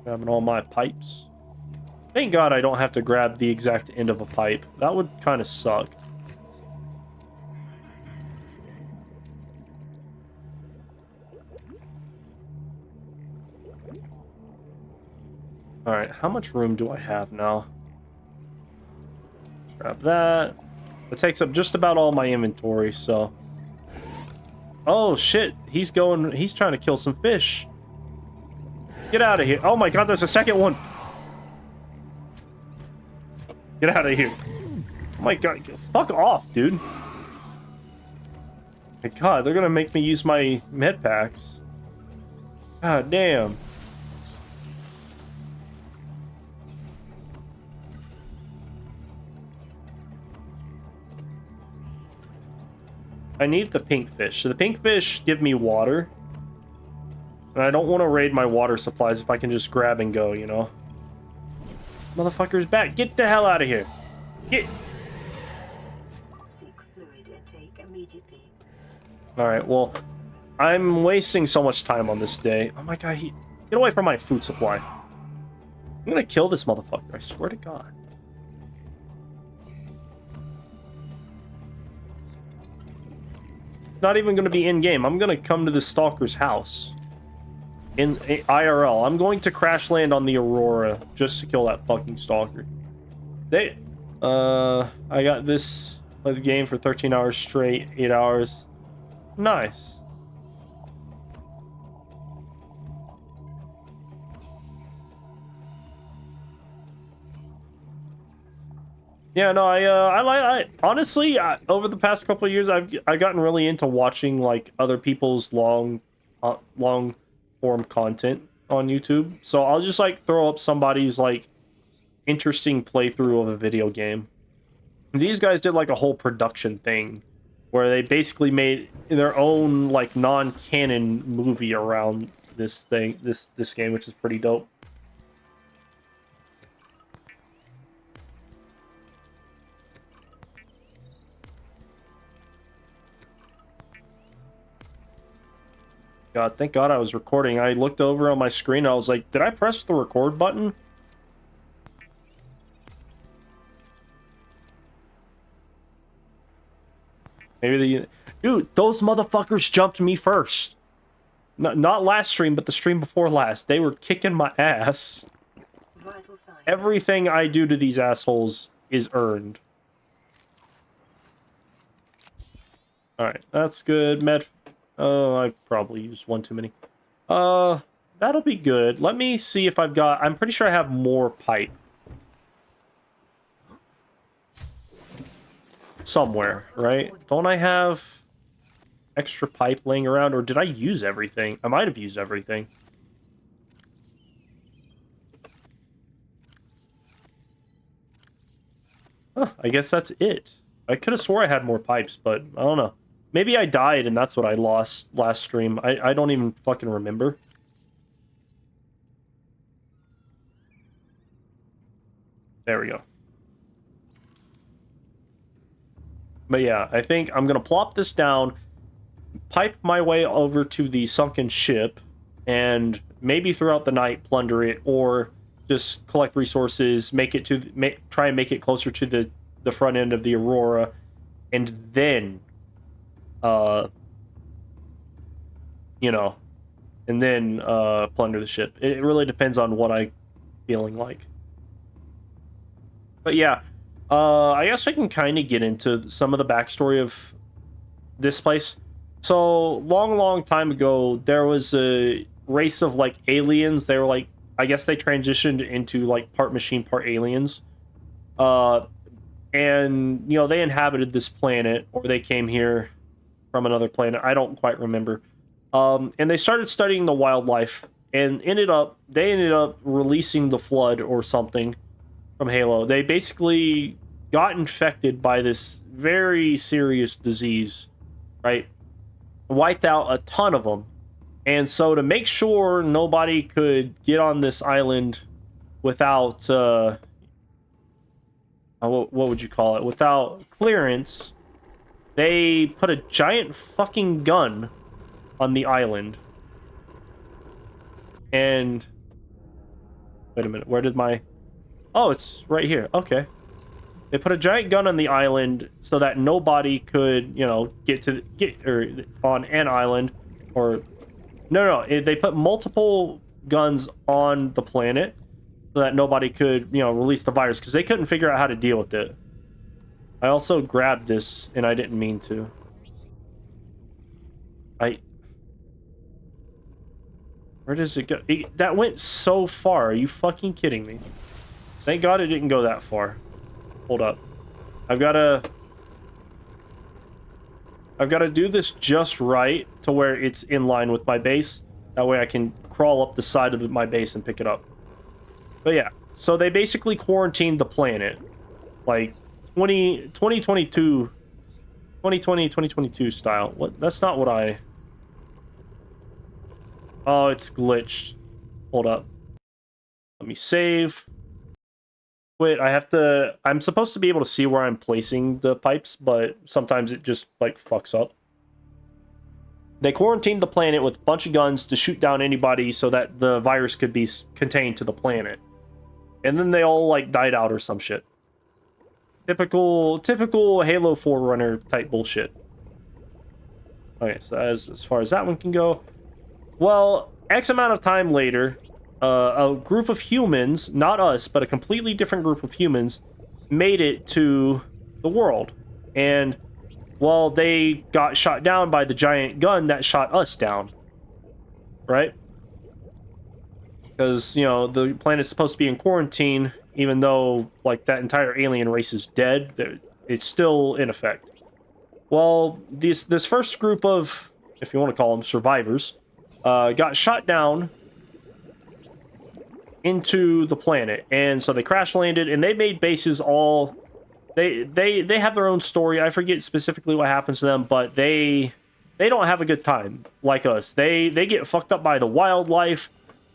Grabbing all my pipes. Thank God I don't have to grab the exact end of a pipe. That would kind of suck. Alright, how much room do I have now? Grab that. That takes up just about all my inventory, so... Oh, shit. He's trying to kill some fish. Get out of here. Oh my God, there's a second one. Get out of here. Oh my God, fuck off, dude. My God, they're gonna make me use my med packs. God damn. I need the pink fish. So the pink fish give me water. And I don't want to raid my water supplies if I can just grab and go, you know? Motherfucker's back. Get the hell out of here. Get. Seek fluid intake immediately. Alright, well, I'm wasting so much time on this day. Oh my God, get away from my food supply. I'm gonna kill this motherfucker, I swear to God. Not even gonna be in-game. I'm gonna come to the stalker's house. In IRL. I'm going to crash land on the Aurora just to kill that fucking stalker. I got this, play the game for 13 hours straight, 8 hours. Nice. Yeah, no, I honestly, over the past couple of years, I've gotten really into watching, like, other people's long form content on YouTube. So I'll just, like, throw up somebody's, like, interesting playthrough of a video game. And these guys did, like, a whole production thing where they basically made their own, like, non-canon movie around this thing, this game, which is pretty dope. God, thank God I was recording. I looked over on my screen, I was like, did I press the record button? Maybe dude, those motherfuckers jumped me first. Not last stream, but the stream before last. They were kicking my ass. Vital signs. Everything I do to these assholes is earned. Alright, that's good. Oh, I probably used one too many. That'll be good. Let me see if I've got... I'm pretty sure I have more pipe. Somewhere, right? Don't I have extra pipe laying around? Or did I use everything? I might have used everything. Huh, I guess that's it. I could have swore I had more pipes, but I don't know. Maybe I died and that's what I lost last stream. I don't even fucking remember. There we go. But yeah, I think I'm going to plop this down, pipe my way over to the sunken ship, and maybe throughout the night plunder it, or just collect resources, make it to try and make it closer to the front end of the Aurora, and then you know, and then plunder the ship. It really depends on what I'm feeling like. But yeah, I guess I can kind of get into some of the backstory of this place. So, long time ago, there was a race of, like, aliens. They were, like, I guess they transitioned into, like, part machine, part aliens. And, you know, they inhabited this planet, or they came here from another planet. I don't quite remember. And they started studying the wildlife, and they ended up releasing the flood or something from Halo. They basically got infected by this very serious disease, right? Wiped out a ton of them. And so to make sure nobody could get on this island without, what would you call it? Without clearance, they put a giant fucking gun on the island. And, wait a minute, where did my... Oh, it's right here. Okay. They put a giant gun on the island so that nobody could, you know, get on an island, or no, they put multiple guns on the planet so that nobody could, you know, release the virus because they couldn't figure out how to deal with it. I also grabbed this and I didn't mean to. Where does it go? That went so far. Are you fucking kidding me? Thank God it didn't go that far. Hold up. I've got to do this just right to where it's in line with my base. That way I can crawl up the side of my base and pick it up. But yeah, so they basically quarantined the planet. Like 2022 style. What? That's not what I... Oh, it's glitched. Hold up. Let me save. Wait, I'm supposed to be able to see where I'm placing the pipes, but sometimes it just, like, fucks up. They quarantined the planet with a bunch of guns to shoot down anybody so that the virus could be contained to the planet. And then they all, like, died out or some shit. Typical Halo Forerunner type bullshit. Okay, so as far as that one can go. Well, X amount of time later... a group of humans, not us, but a completely different group of humans, made it to the world. And, well, they got shot down by the giant gun that shot us down. Right? Because, you know, the planet's supposed to be in quarantine, even though, like, that entire alien race is dead. It's still in effect. Well, this first group of, if you want to call them survivors, got shot down into the planet, and so they crash landed, and they made bases all... They have their own story. I forget specifically what happens to them, but they don't have a good time like us. They get fucked up by the wildlife.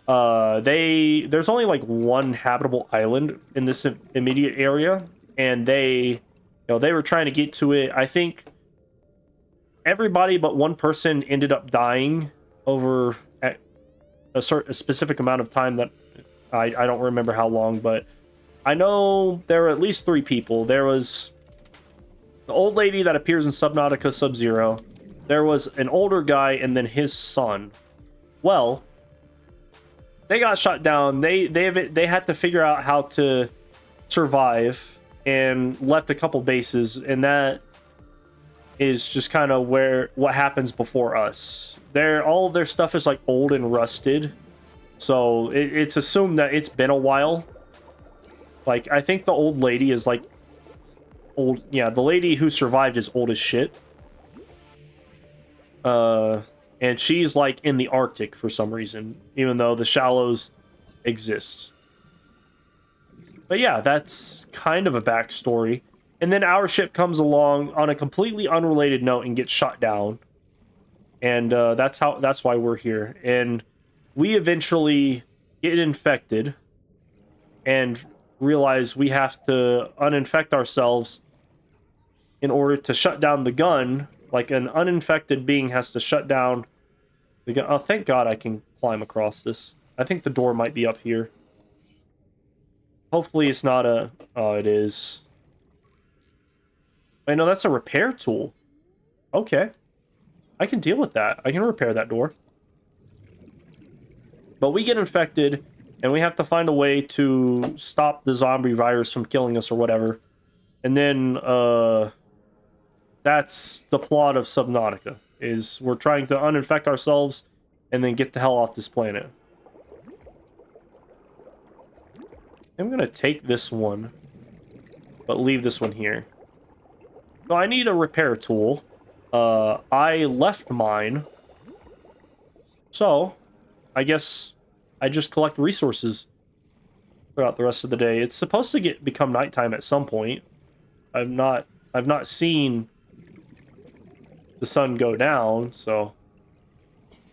There's only like one habitable island in this immediate area, and they were trying to get to it. I think everybody but one person ended up dying over a specific amount of time that I don't remember how long, but I know there were at least 3 people. There was the old lady that appears in Subnautica Sub-Zero. There was an older guy, and then his son. Well, they got shot down. They had to figure out how to survive and left a couple bases, and that is just kind of what happens before us. All of their stuff is like old and rusted, so it's assumed that it's been a while. Like, I think the old lady is like old. Yeah, the lady who survived is old as shit. And she's like in the Arctic for some reason, even though the shallows exist. But yeah, that's kind of a backstory. And then our ship comes along on a completely unrelated note and gets shot down. And that's why we're here. And we eventually get infected and realize we have to uninfect ourselves in order to shut down the gun. Like, an uninfected being has to shut down the gun. Oh, thank God I can climb across this. I think the door might be up here. Hopefully it's not a... Oh, it is. Wait, no, that's a repair tool. Okay. I can deal with that. I can repair that door. But we get infected, and we have to find a way to stop the zombie virus from killing us or whatever. And then, that's the plot of Subnautica, is we're trying to uninfect ourselves and then get the hell off this planet. I'm gonna take this one, but leave this one here. So I need a repair tool. I left mine. So, I guess I just collect resources throughout the rest of the day. It's supposed to become nighttime at some point. I've not seen the sun go down, so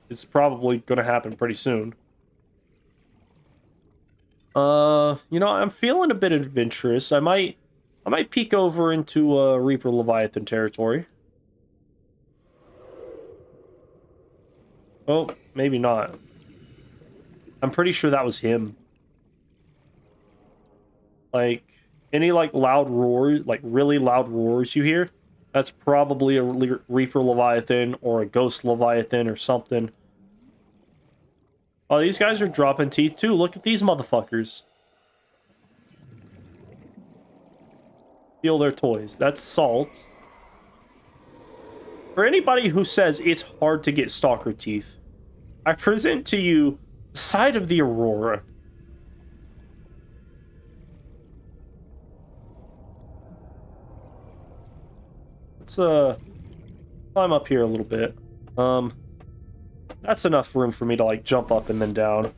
it's probably going to happen pretty soon. You know, I'm feeling a bit adventurous. I might peek over into Reaper Leviathan territory. Oh, maybe not. I'm pretty sure that was him. Like, any like loud roars, like really loud roars you hear, that's probably a Reaper Leviathan or a Ghost Leviathan or something. Oh, these guys are dropping teeth too. Look at these motherfuckers. Steal their toys. That's salt. For anybody who says it's hard to get stalker teeth, I present to you the side of the Aurora. Let's climb up here a little bit. That's enough room for me to like jump up and then down.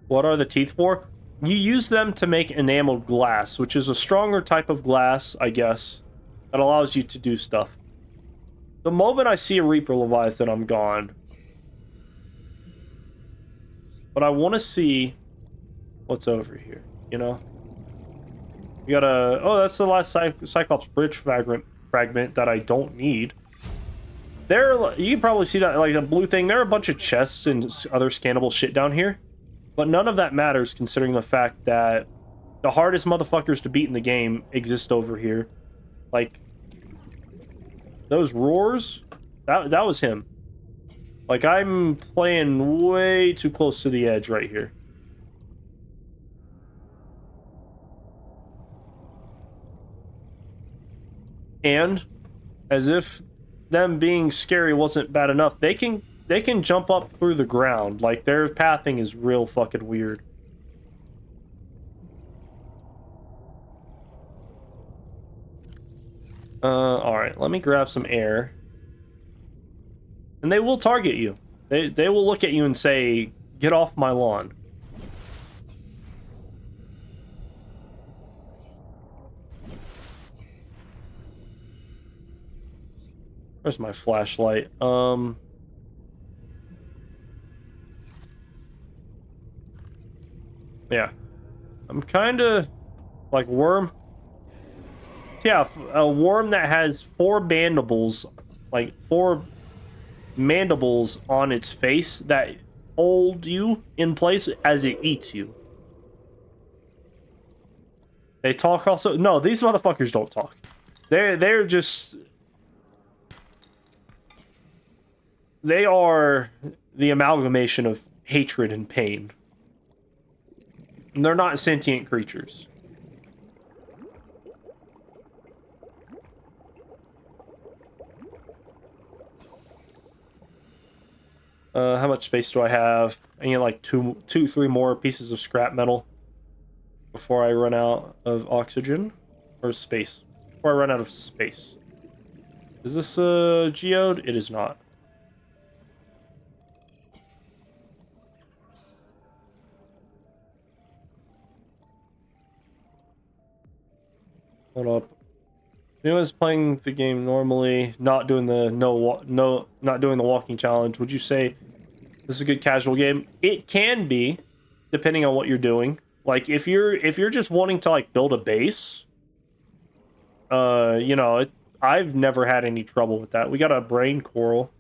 What are the teeth for? You use them to make enameled glass, which is a stronger type of glass, I guess, that allows you to do stuff. The moment I see a Reaper Leviathan, I'm gone. But I want to see what's over here, you know? We got a... Oh, that's the last Cyclops Bridge fragment that I don't need. There, you can probably see that, like, a blue thing. There are a bunch of chests and other scannable shit down here. But none of that matters, considering the fact that the hardest motherfuckers to beat in the game exist over here. Like, those roars, that was him. Like, I'm playing way too close to the edge right here. And, as if them being scary wasn't bad enough, they can jump up through the ground. Like, their pathing is real fucking weird. Alright, let me grab some air. And they will target you. They will look at you and say, "Get off my lawn." Where's my flashlight? Yeah. I'm kinda like worm. Yeah, a worm that has four mandibles on its face that hold you in place as it eats you. They talk also. No, these motherfuckers don't talk. They're just... They are the amalgamation of hatred and pain. And they're not sentient creatures. How much space do I have? I need like three more pieces of scrap metal before I run out of oxygen or space. Before I run out of space. Is this a geode? It is not. Hold up. Anyone's playing the game normally, not doing the not doing the walking challenge. Would you say this is a good casual game? It can be, depending on what you're doing. Like if you're just wanting to like build a base, you know, I've never had any trouble with that. We got a brain coral.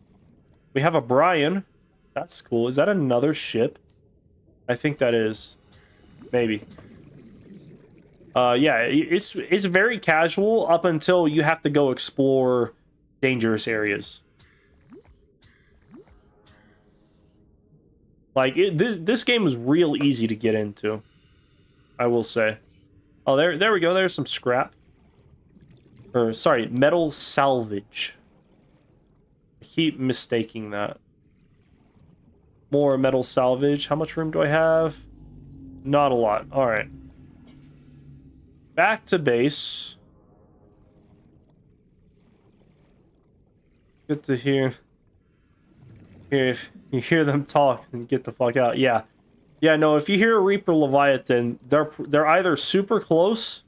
We have a Brian. That's cool. Is that another ship? I think that is. Maybe. Yeah, it's very casual up until you have to go explore dangerous areas. Like this game is real easy to get into, I will say. Oh, there we go. There's some scrap. Or sorry, metal salvage. I keep mistaking that. More metal salvage. How much room do I have? Not a lot. All right. Back to base. Good to hear. If you hear them talk, then get the fuck out. Yeah. Yeah, no, if you hear a Reaper Leviathan, they're either super close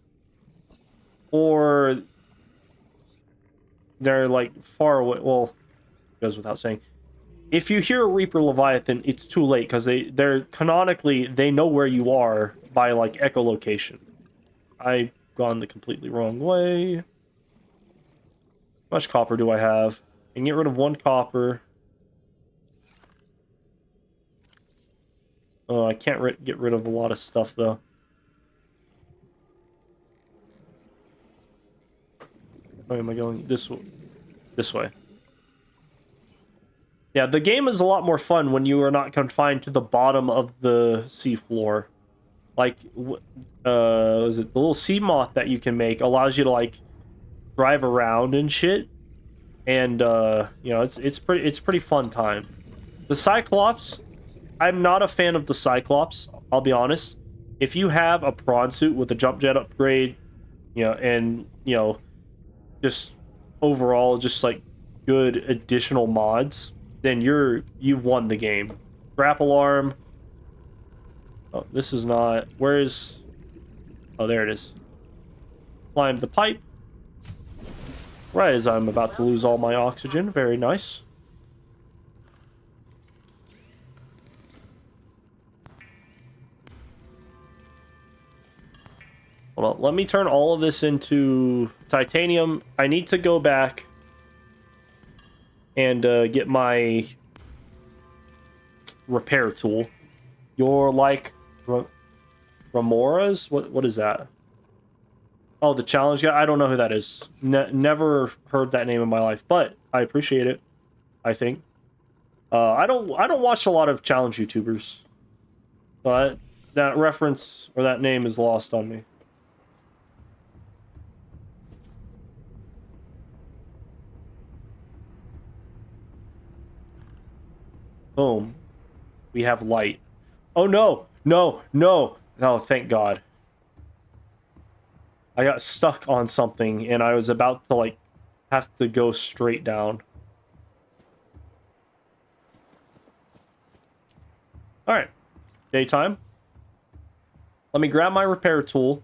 or they're like far away. Well, it goes without saying. If you hear a Reaper Leviathan, it's too late because they're canonically they know where you are by like echolocation. I've gone the completely wrong way. How much copper do I have? I can get rid of one copper. Oh, I can't get rid of a lot of stuff though. Why am I going this way? This way. Yeah, the game is a lot more fun when you are not confined to the bottom of the seafloor. Like, is it the little sea moth that you can make allows you to like drive around and shit, and you know it's pretty fun time. The Cyclops, I'm not a fan of the Cyclops. I'll be honest. If you have a prawn suit with a jump jet upgrade, you know, and you know, just overall just like good additional mods, then you've won the game. Grapple arm. Oh, this is not... Where is... Oh, there it is. Climb the pipe. Right as I'm about to lose all my oxygen. Very nice. Hold on. Let me turn all of this into titanium. I need to go back and get my repair tool. You're like... Ramoras? What is that? Oh, the challenge guy? I don't know who that is. Never heard that name in my life, but I appreciate it, I think. I don't watch a lot of challenge YouTubers. But that reference or that name is lost on me. Boom. We have light. Oh no! No! No! Oh, thank God. I got stuck on something and I was about to like have to go straight down. Alright. Daytime. Let me grab my repair tool.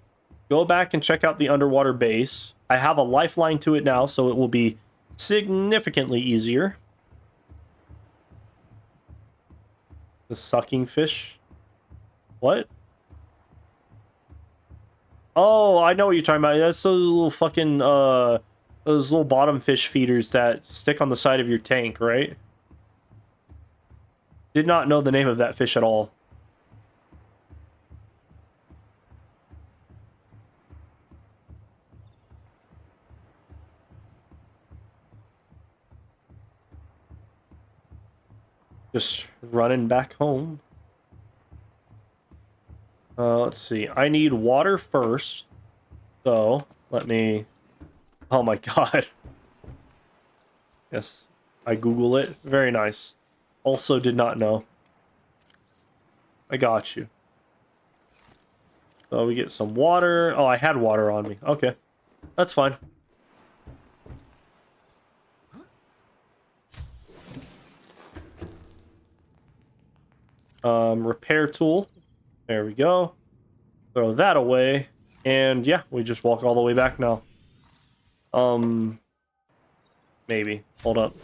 Go back and check out the underwater base. I have a lifeline to it now, so it will be significantly easier. The sucking fish. What? Oh, I know what you're talking about. That's those little fucking, those little bottom fish feeders that stick on the side of your tank, right? Did not know the name of that fish at all. Just running back home. Let's see. I need water first. So, let me... Oh my god. Yes, I Google it. Very nice. Also did not know. I got you. So we get some water. Oh, I had water on me. Okay. That's fine. Repair tool. There we go. Throw that away. And yeah, we just walk all the way back now. Maybe. Hold up.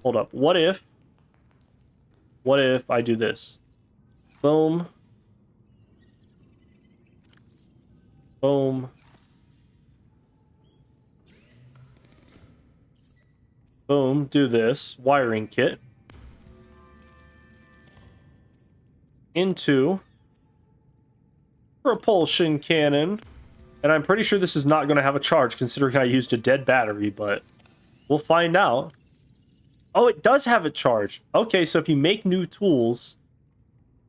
Hold up. What if I do this? Boom. Boom. Boom. Do this. Wiring kit. Into propulsion cannon. And I'm pretty sure this is not going to have a charge considering I used a dead battery, but we'll find out. Oh, it does have a charge. Okay, so if you make new tools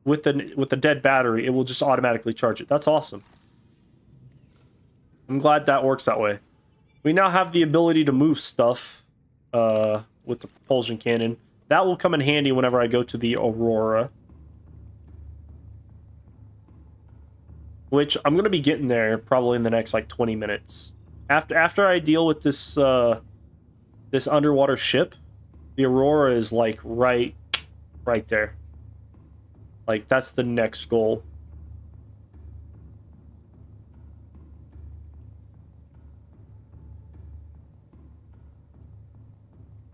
with the dead battery, it will just automatically charge it. That's awesome. I'm glad that works that way. We now have the ability to move stuff with the propulsion cannon. That will come in handy whenever I go to the Aurora. Which I'm going to be getting there probably in the next like 20 minutes. After I deal with this this underwater ship, the Aurora is like right there. Like that's the next goal.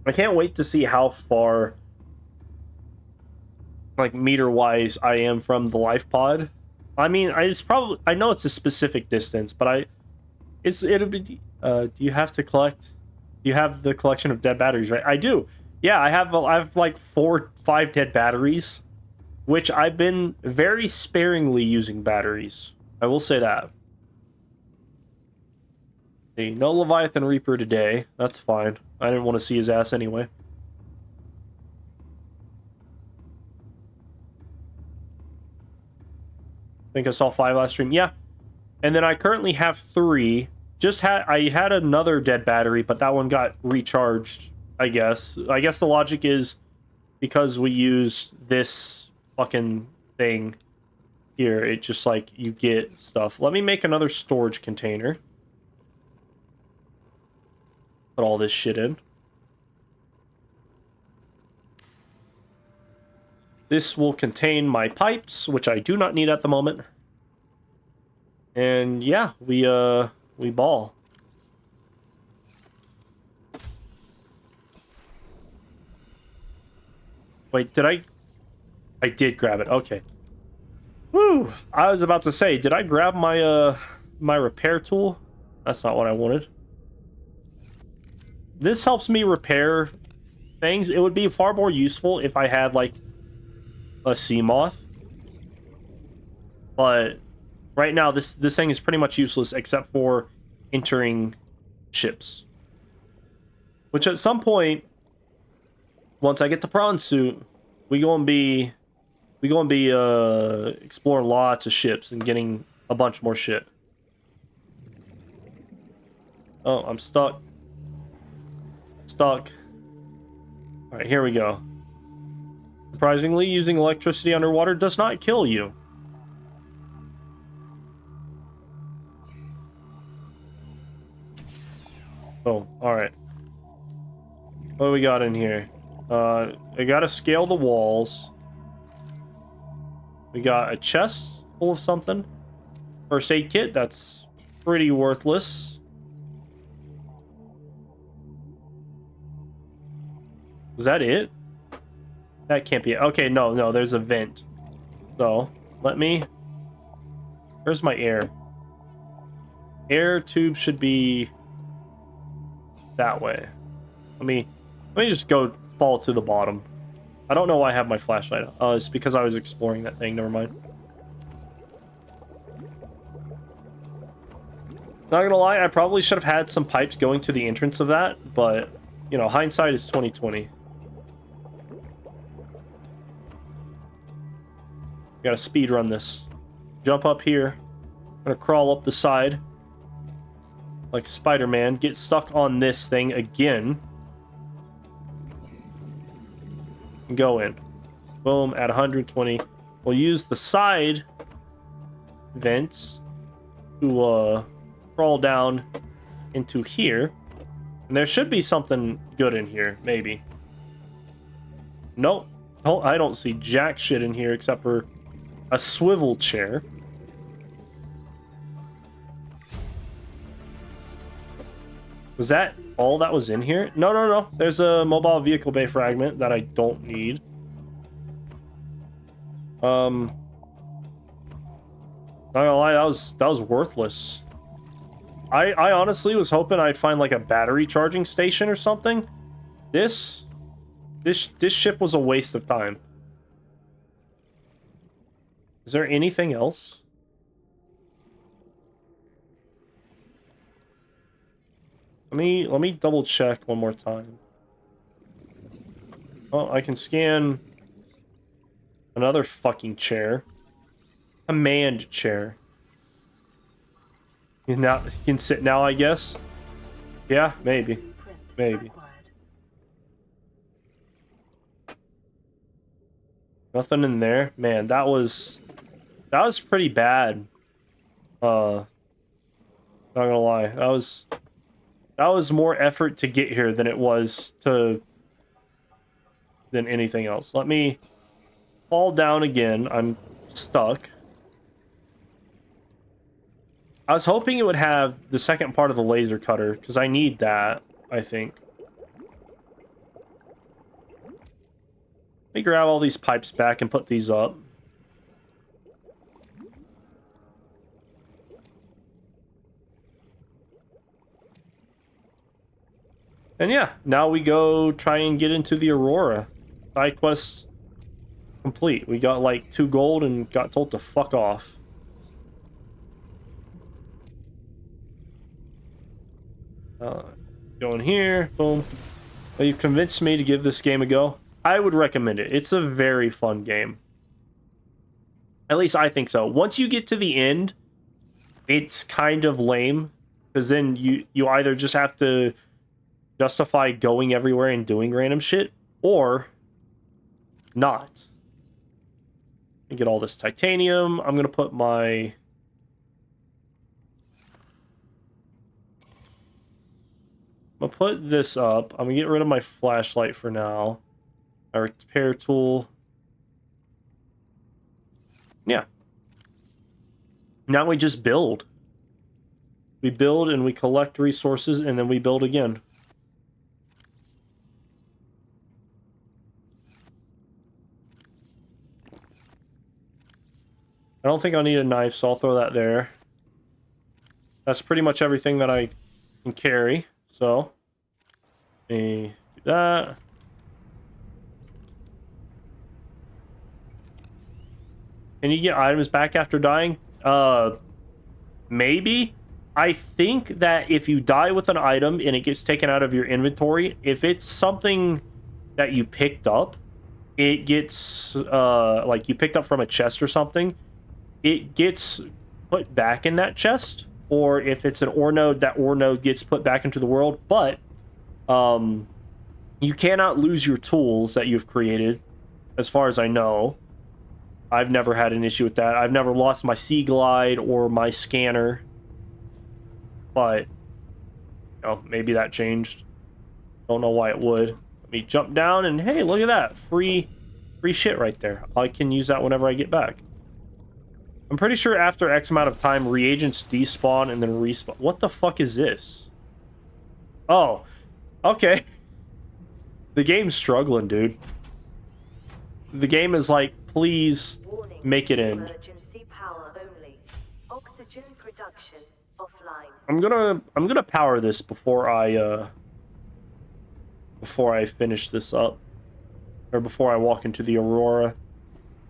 I can't wait to see how far like meter-wise I am from the life pod. I mean, it's probably... I know it's a specific distance, but it'll be... do you have to collect... You have the collection of dead batteries, right? I do. Yeah, I have like 4-5 dead batteries, which I've been very sparingly using batteries. I will say that. See, no Leviathan Reaper today. That's fine. I didn't want to see his ass anyway. I think I saw 5 last stream. Yeah. And then I currently have 3. I had another dead battery, but that one got recharged, I guess. I guess the logic is because we used this fucking thing here, it just like you get stuff. Let me make another storage container. Put all this shit in. This will contain my pipes, which I do not need at the moment. And yeah, we ball. Wait, did I did grab it. Okay. Woo! I was about to say, did I grab my my repair tool? That's not what I wanted. This helps me repair things. It would be far more useful if I had like a sea moth, but right now this thing is pretty much useless except for entering ships, which at some point, once I get the prawn suit, we gonna be exploring lots of ships and getting a bunch more shit. Oh, I'm stuck. All right, here we go. Surprisingly, using electricity underwater does not kill you. Oh, alright. What do we got in here? I gotta scale the walls. We got a chest full of something. First aid kit, that's pretty worthless. Is that it? That can't be it. Okay, no, there's a vent. So, let me... Where's my air? Air tube should be... that way. Let me just go fall to the bottom. I don't know why I have my flashlight. Oh, it's because I was exploring that thing. Never mind. Not gonna lie, I probably should have had some pipes going to the entrance of that, but, you know, hindsight is 20/20. Gotta speed run this. Jump up here. Gonna crawl up the side. Like Spider-Man. Get stuck on this thing again. And go in. Boom, at 120. We'll use the side vents to crawl down into here. And there should be something good in here, maybe. Nope. Oh, I don't see jack shit in here except for a swivel chair. Was that all that was in here? No, no, no. There's a mobile vehicle bay fragment that I don't need. Not gonna lie, that was worthless. I honestly was hoping I'd find like a battery charging station or something. This ship was a waste of time. Is there anything else? Let me double check one more time. Oh, I can scan another fucking chair. Command chair. You can sit now, I guess. Yeah, maybe. Maybe. Nothing in there. Man, that was pretty bad. Not gonna lie. That was more effort to get here than it was than anything else. Let me fall down again. I'm stuck. I was hoping it would have the second part of the laser cutter, because I need that, I think. Let me grab all these pipes back and put these up. And yeah, now we go try and get into the Aurora. Side quest complete. We got like 2 gold and got told to fuck off. Going here, boom. Well, you've convinced me to give this game a go. I would recommend it. It's a very fun game. At least I think so. Once you get to the end, it's kind of lame, because then you either just have to justify going everywhere and doing random shit, or not. And get all this titanium. I'm gonna put my... I'm gonna put this up. I'm gonna get rid of my flashlight for now. My repair tool. Yeah. Now we just build. We build and we collect resources, and then we build again. I don't think I'll need a knife, so I'll throw that there. That's pretty much everything that I can carry, so... Let me do that. Can you get items back after dying? Maybe. I think that if you die with an item and it gets taken out of your inventory, if it's something that you picked up, it gets, like you picked up from a chest or something, it gets put back in that chest. Or if it's an ore node, that ore node gets put back into the world. But you cannot lose your tools that you've created, as far as I know. I've never had an issue with that. I've never lost my Sea Glide or my scanner. But, you know, maybe that changed. Don't know why it would. Let me jump down and hey, look at that. Free shit right there. I can use that whenever I get back. I'm pretty sure after X amount of time, reagents despawn and then respawn. What the fuck is this? Oh, okay. The game's struggling, dude. The game is like, please make it end. Emergency power only. Oxygen production offline. I'm gonna power this before I finish this up, or before I walk into the Aurora.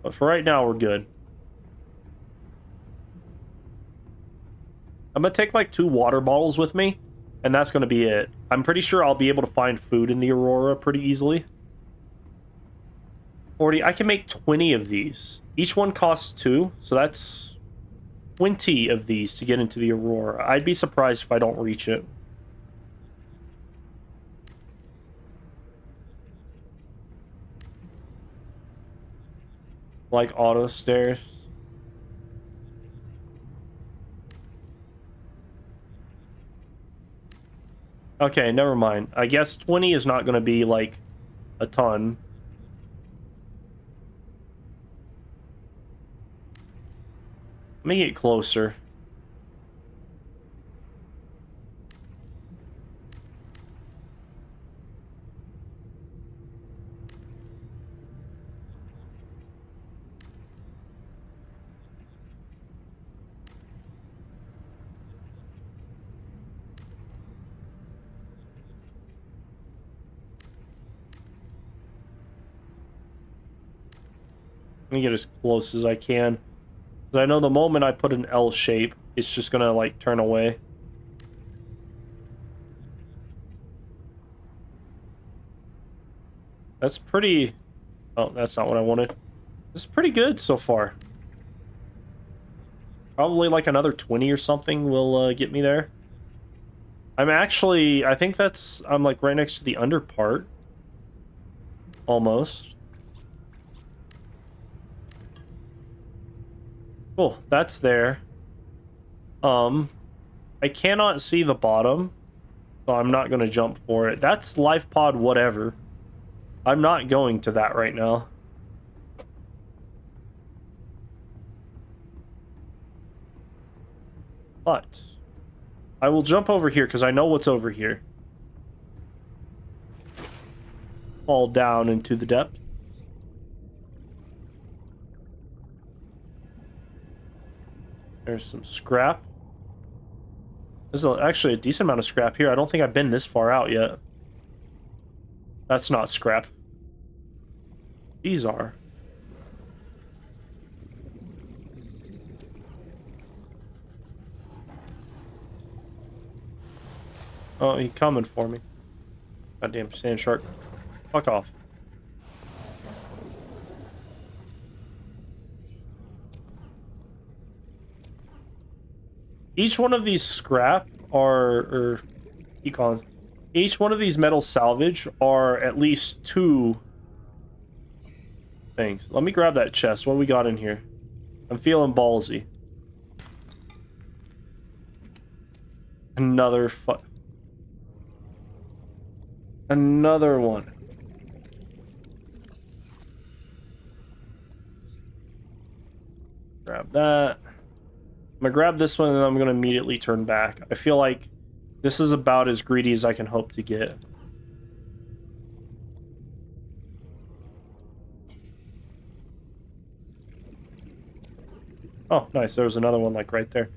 But for right now, we're good. I'm gonna take like 2 water bottles with me, and that's gonna be it. I'm pretty sure I'll be able to find food in the Aurora pretty easily. 40. I can make 20 of these. Each one costs 2, so that's 20 of these to get into the Aurora. I'd be surprised if I don't reach it. Like auto stairs. Okay, never mind. I guess 20 is not going to be, like, a ton. Let me get closer. Let me get as close as I can. Because I know the moment I put an L shape, it's just gonna, like, turn away. That's pretty... Oh, that's not what I wanted. This is pretty good so far. Probably, like, another 20 or something will get me there. I'm actually... I think that's... I'm, like, right next to the under part. Almost. Cool, that's there. I cannot see the bottom, so I'm not going to jump for it. That's life pod whatever. I'm not going to that right now. But I will jump over here because I know what's over here. Fall down into the depth. There's some scrap. There's actually a decent amount of scrap here. I don't think I've been this far out yet. That's not scrap. These are. Oh, he's coming for me. Goddamn sand shark. Fuck off. Each one of these scrap or econs, each one of these metal salvage are at least 2 things. Let me grab that chest. What we got in here? I'm feeling ballsy. Another Another one. Grab that. I'm gonna grab this one and then I'm gonna immediately turn back. I feel like this is about as greedy as I can hope to get. Oh, nice. There was another one like right there.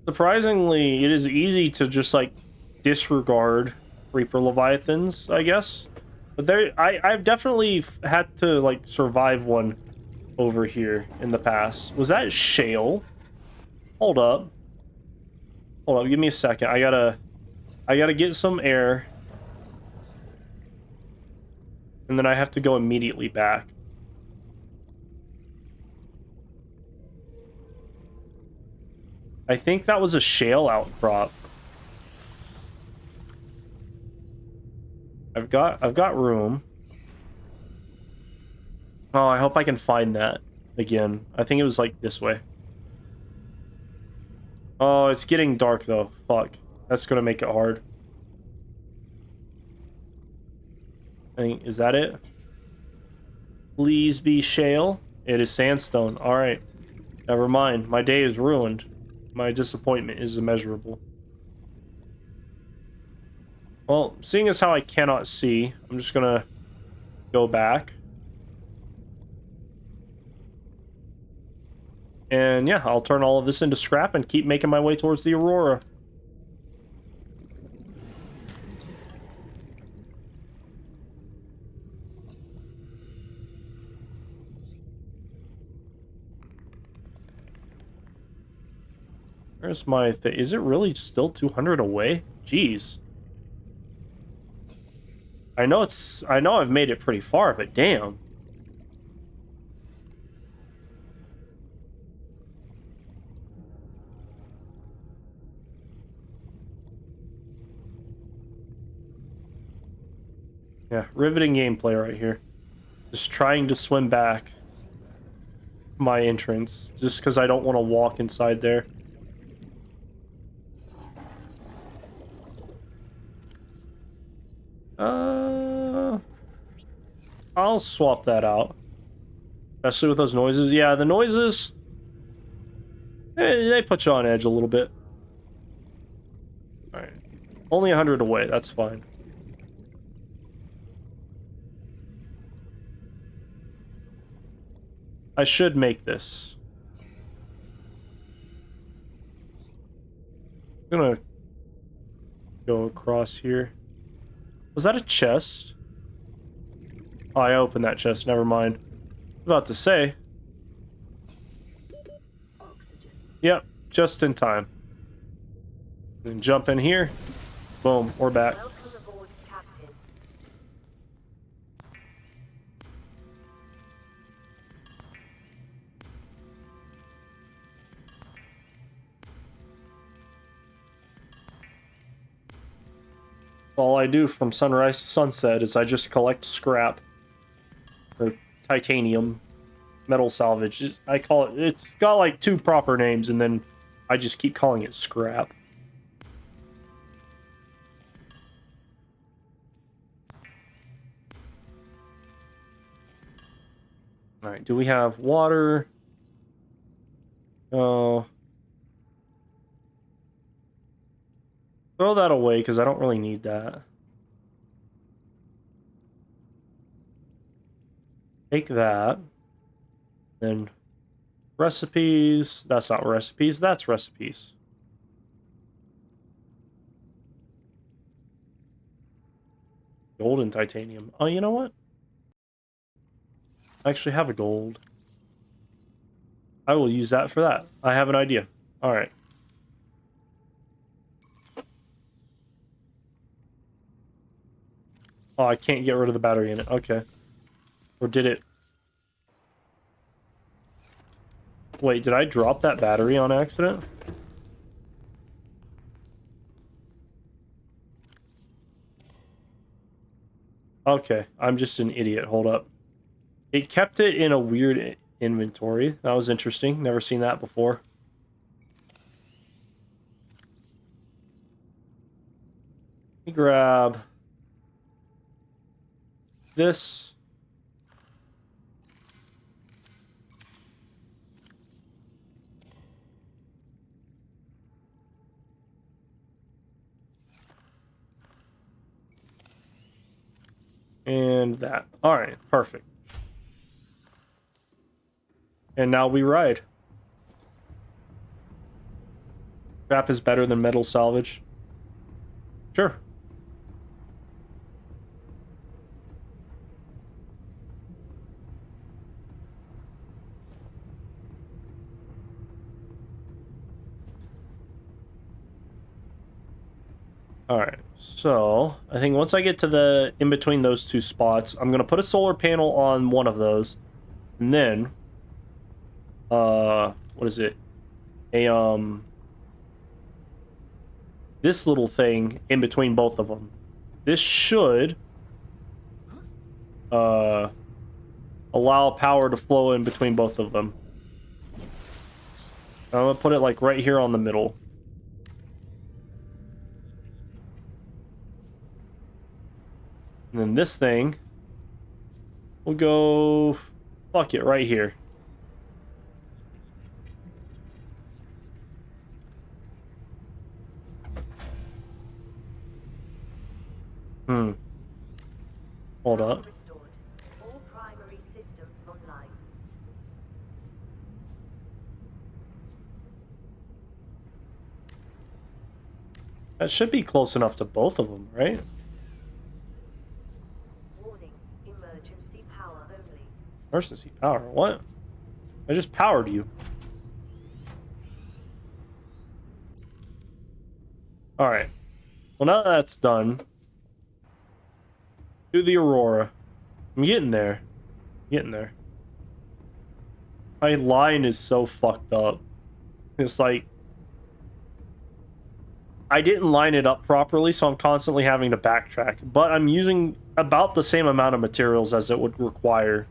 Surprisingly, it is easy to just like disregard Reaper Leviathans, I guess. But I've definitely had to like survive one over here in the past. Was that shale? Hold up. Hold up, give me a second. I gotta get some air. And then I have to go immediately back. I think that was a shale outcrop. I've got room. Oh, I hope I can find that again. I think it was like this way. Oh, it's getting dark though. Fuck. That's gonna make it hard. Is that it? Please be shale. It is sandstone. Alright. Never mind. My day is ruined. My disappointment is immeasurable. Well, seeing as how I cannot see, I'm just gonna go back. And yeah, I'll turn all of this into scrap and keep making my way towards the Aurora. Where's my thing? Is it really still 200 away? Jeez. I know I've made it pretty far, but damn. Yeah, riveting gameplay right here. Just trying to swim back my entrance just because I don't want to walk inside there. I'll swap that out. Especially with those noises. Yeah, the noises, they put you on edge a little bit. All right. Only 100 away. That's fine. I should make this. I'm gonna go across here. Was that a chest? Oh, I opened that chest. Never mind. I was about to say. Oxygen. Yep, just in time. And jump in here. Boom, we're back. Welcome aboard, Captain. All I do from sunrise to sunset is I just collect scrap. Or titanium. Metal salvage. I call it... It's got like 2 proper names, and then I just keep calling it scrap. Alright, do we have water? Oh. Throw that away, because I don't really need that. Take that. Then recipes. That's not recipes, that's recipes. Gold and titanium. Oh, you know what? I actually have a gold. I will use that for that. I have an idea. Alright. Oh, I can't get rid of the battery in it. Okay. Or did it? Wait, did I drop that battery on accident? Okay, I'm just an idiot. Hold up. It kept it in a weird inventory. That was interesting. Never seen that before. Let me grab this. And that. Alright, perfect. And now we ride. Scrap is better than metal salvage. Sure. Alright, so I think once I get to the in between those 2 spots, I'm gonna put a solar panel on one of those, and then what is it? This little thing in between both of them. This should allow power to flow in between both of them. I'm gonna put it like right here on the middle. And then this thing will go, fuck it, right here. Hold up. Restored. All primary systems online. That should be close enough to both of them, right? Warning. Emergency power only. Emergency power? What? I just powered you. Alright. Well, now that that's done, To the Aurora. I'm getting there. Getting there. My line is so fucked up. It's like, I didn't line it up properly, so I'm constantly having to backtrack. But I'm using about the same amount of materials as it would require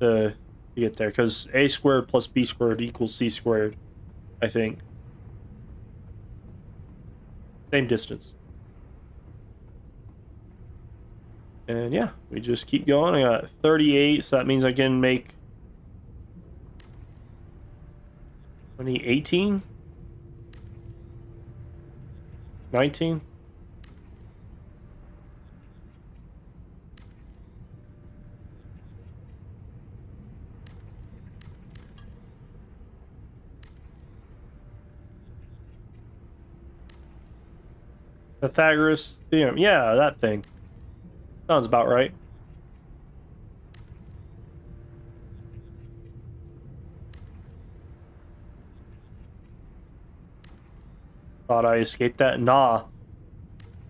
to get there. Because a squared plus b squared equals c squared, I think. Same distance. And yeah, we just keep going. I got 38, so that means I can make 2018? 19? Pythagoras theorem. Yeah, that thing. Sounds about right. Thought I escaped that? Nah.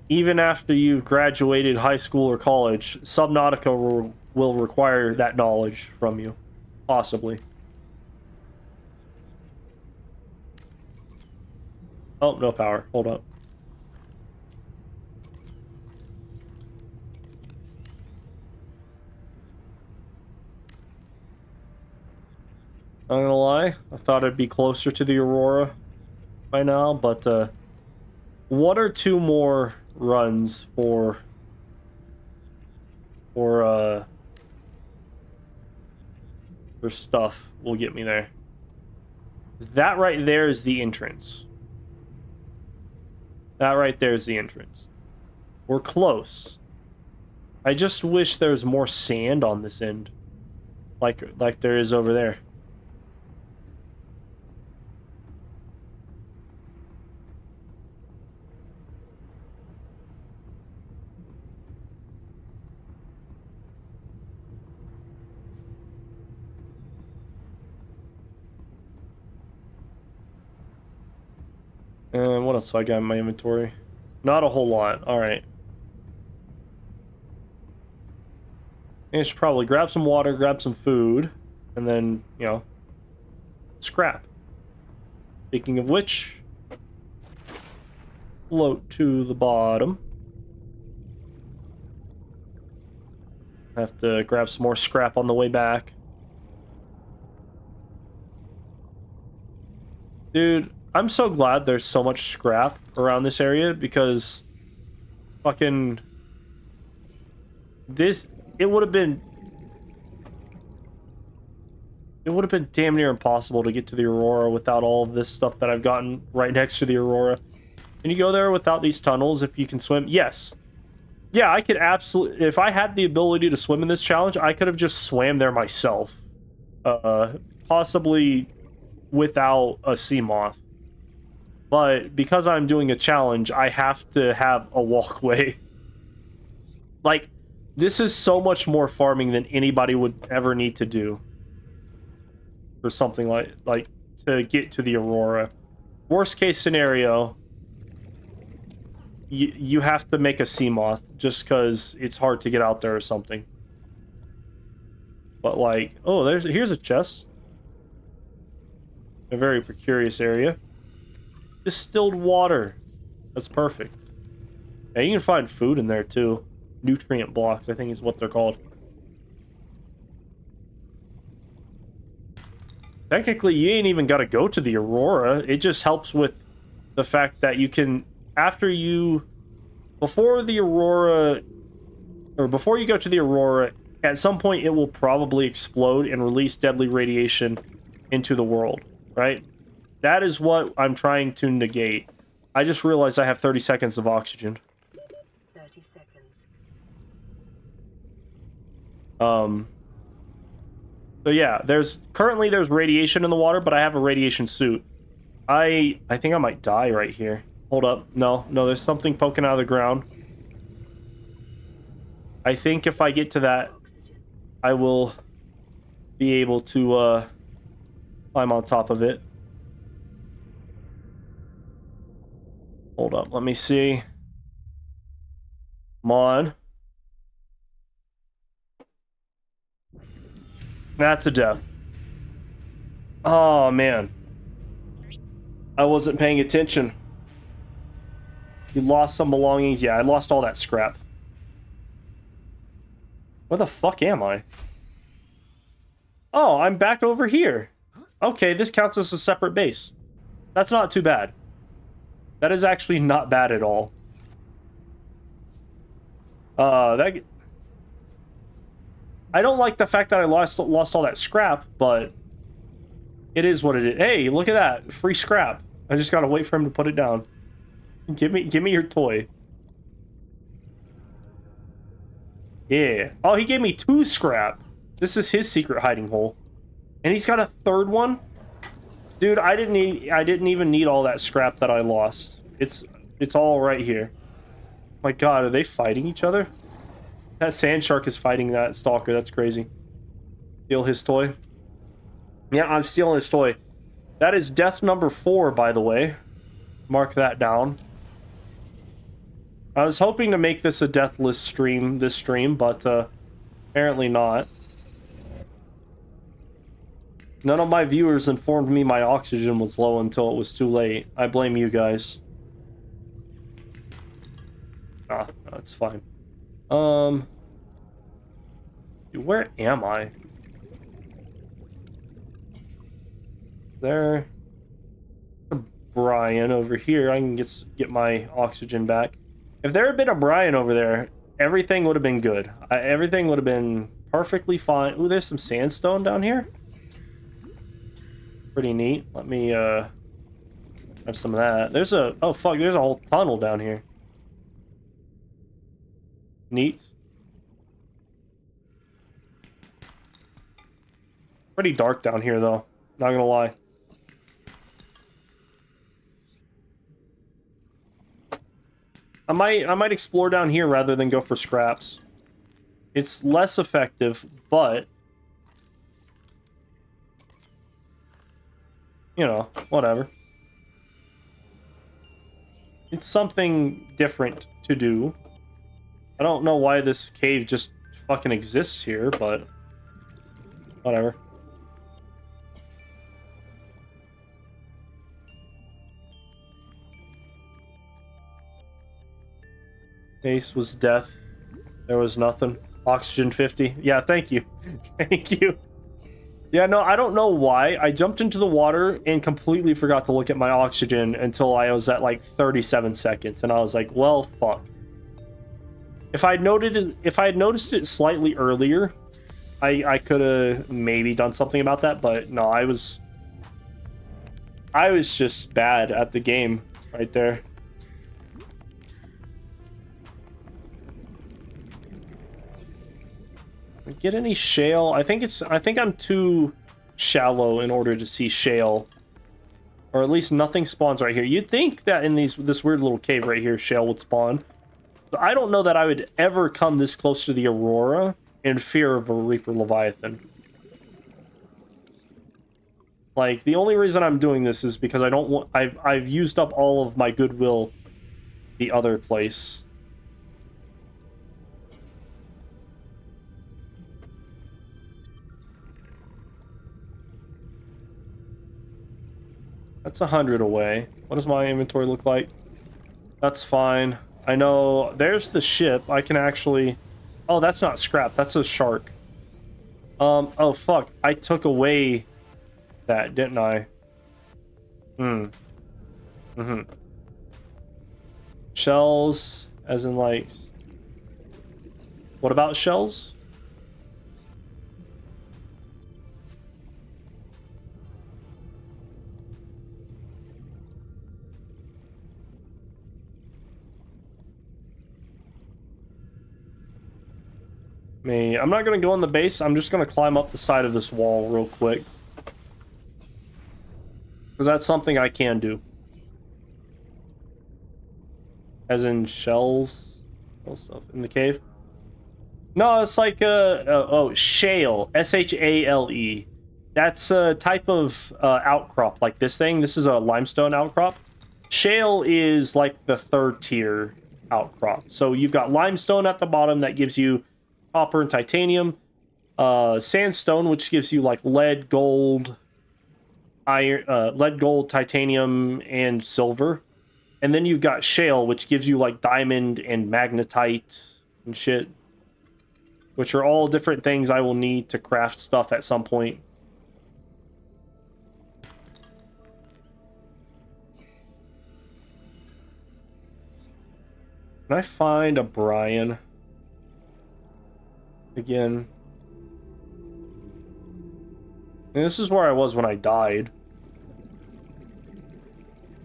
Even after you've graduated high school or college, Subnautica will require that knowledge from you. Possibly. Oh, no power. Hold up. Not gonna lie, I thought I'd be closer to the Aurora by now, but one or two more runs for stuff will get me there. That right there is the entrance. That right there is the entrance. We're close. I just wish there's more sand on this end, like there is over there. And what else do I got in my inventory? Not a whole lot. Alright. I should probably grab some water, grab some food, and then, you know, scrap. Speaking of which, float to the bottom. Have to grab some more scrap on the way back. Dude, I'm so glad there's so much scrap around this area because fucking this, it would have been damn near impossible to get to the Aurora without all of this stuff that I've gotten right next to the Aurora. Can you go there without these tunnels if you can swim? Yes. Yeah, I could absolutely, if I had the ability to swim in this challenge, I could have just swam there myself. Possibly without a sea moth. But because I'm doing a challenge, I have to have a walkway. Like, this is so much more farming than anybody would ever need to do. For something like to get to the Aurora. Worst case scenario, you have to make a sea moth just because it's hard to get out there or something. But like, oh, here's a chest. A very precarious area. Distilled water. That's perfect. Yeah, you can find food in there too. Nutrient blocks, I think is what they're called. Technically, you ain't even got to go to the Aurora. It just helps with the fact that you can, before the Aurora, or before you go to the Aurora, at some point it will probably explode and release deadly radiation into the world, right? That is what I'm trying to negate. I just realized I have 30 seconds of oxygen. 30 seconds. So yeah, there's radiation in the water, but I have a radiation suit. I think I might die right here. Hold up. No, there's something poking out of the ground. I think if I get to that, I will be able to climb on top of it. Hold up, let me see. Come on. That's a death. Oh, man. I wasn't paying attention. You lost some belongings? Yeah, I lost all that scrap. Where the fuck am I? Oh, I'm back over here. Okay, this counts as a separate base. That's not too bad. That is actually not bad at all. I don't like the fact that I lost all that scrap, but it is what it is. Hey, look at that. Free scrap. I just gotta wait for him to put it down. Give me your toy. Yeah. Oh, he gave me 2 scrap. This is his secret hiding hole. And he's got a 3rd one? Dude, I didn't even need all that scrap that I lost. It's all right here. My god, are they fighting each other? That sand shark is fighting that stalker. That's crazy. Steal his toy. Yeah, I'm stealing his toy. That is death number 4, by the way. Mark that down. I was hoping to make this a deathless stream, but apparently not. None of my viewers informed me my oxygen was low until it was too late. I blame you guys. Ah, that's fine. Where am I? There. Brian over here. I can get my oxygen back. If there had been a Brian over there, everything would have been good. Everything would have been perfectly fine. Ooh, there's some sandstone down here. Pretty neat. Let me have some of that. There's a oh fuck, there's a whole tunnel down here. Neat. Pretty dark down here though, not gonna lie. I might explore down here rather than go for scraps. It's less effective, but you know, whatever. It's something different to do. I don't know why this cave just fucking exists here, but whatever. Base was death. There was nothing. Oxygen 50. Yeah, thank you. Thank you. Yeah, no, I don't know why. I jumped into the water and completely forgot to look at my oxygen until I was at like 37 seconds. And I was like, well, fuck. If I had noticed it slightly earlier, I could have maybe done something about that. But no, I was just bad at the game right there. Get any shale? I think I'm too shallow in order to see shale. Or at least nothing spawns right here. You'd think that in this weird little cave right here, shale would spawn. But I don't know that I would ever come this close to the Aurora in fear of a Reaper Leviathan. Like, the only reason I'm doing this is because I don't want... I've used up all of my goodwill the other place. That's 100 away. What does my inventory look like? That's fine. I know there's the ship. I can actually... Oh, that's not scrap. That's a shark. Oh, fuck. I took away that, didn't I? Shells, as in, like... What about shells? I'm not going to go on the base. I'm just going to climb up the side of this wall real quick. Because that's something I can do. As in shells? Stuff in the cave? No, it's like shale. S-H-A-L-E. That's a type of outcrop like this thing. This is a limestone outcrop. Shale is like the 3rd tier outcrop. So you've got limestone at the bottom that gives you copper and titanium. Sandstone, which gives you like lead, gold, iron, lead, gold, titanium, and silver. And then you've got shale, which gives you like diamond and magnetite and shit, which are all different things I will need to craft stuff at some point. Can I find a Brian again? And this is where I was when I died.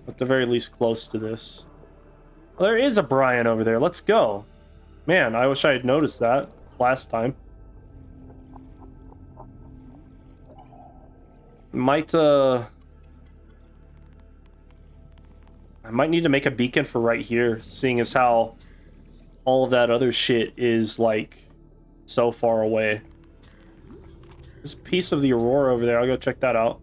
At the very least, close to this. Well, there is a Brian over there. Let's go. Man, I wish I had noticed that last time. I might need to make a beacon for right here, seeing as how all of that other shit is, like, so far away. There's a piece of the Aurora over there. I'll go check that out.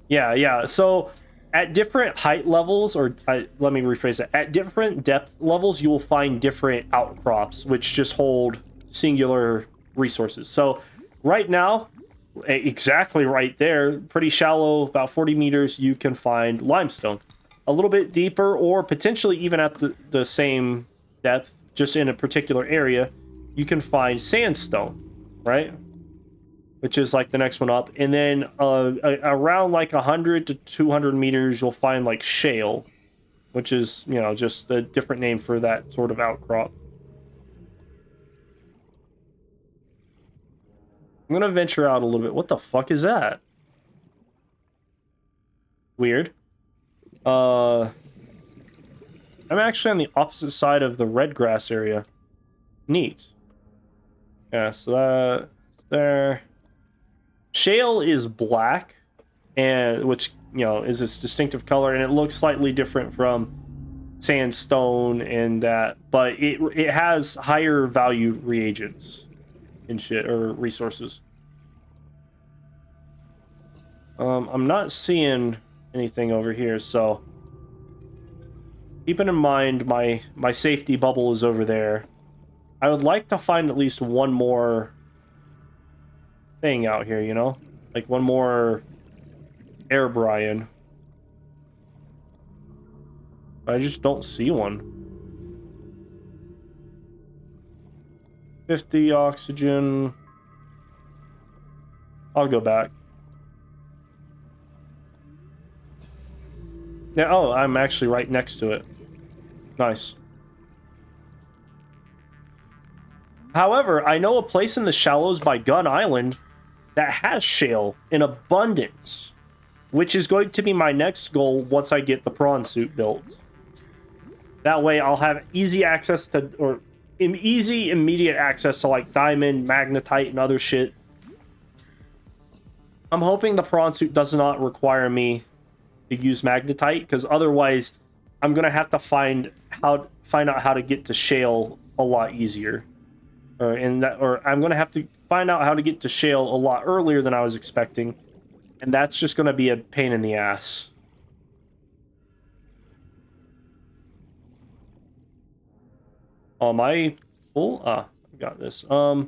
Yeah. So, at different height levels, let me rephrase it. At different depth levels, you will find different outcrops, which just hold singular resources. So, right now, exactly right there, pretty shallow, about 40 meters, you can find limestone. A little bit deeper, or potentially even at the same depth, just in a particular area, you can find sandstone, right? Which is like the next one up. And then around like 100 to 200 meters, you'll find like shale, which is, you know, just a different name for that sort of outcrop. I'm gonna venture out a little bit. What the fuck is that? Weird. I'm actually on the opposite side of the red grass area. Neat. Yeah, so that there. Shale is black, and which, you know, is its distinctive color, and it looks slightly different from sandstone and that, but it has higher value reagents and shit, or resources. I'm not seeing anything over here, so keeping in mind my safety bubble is over there. I would like to find at least one more thing out here, you know? Like one more Air Brian. I just don't see one. 50 oxygen. I'll go back. Yeah, oh, I'm actually right next to it. Nice. However, I know a place in the shallows by Gun Island that has shale in abundance, which is going to be my next goal once I get the prawn suit built. That way I'll have easy access to, or easy, immediate access to like diamond, magnetite, and other shit. I'm hoping the prawn suit does not require me to use magnetite, because otherwise I'm gonna have to find out how to get to shale a lot easier, or I'm gonna have to find out how to get to shale a lot earlier than I was expecting, and that's just gonna be a pain in the ass. Am I full? I got this. I'll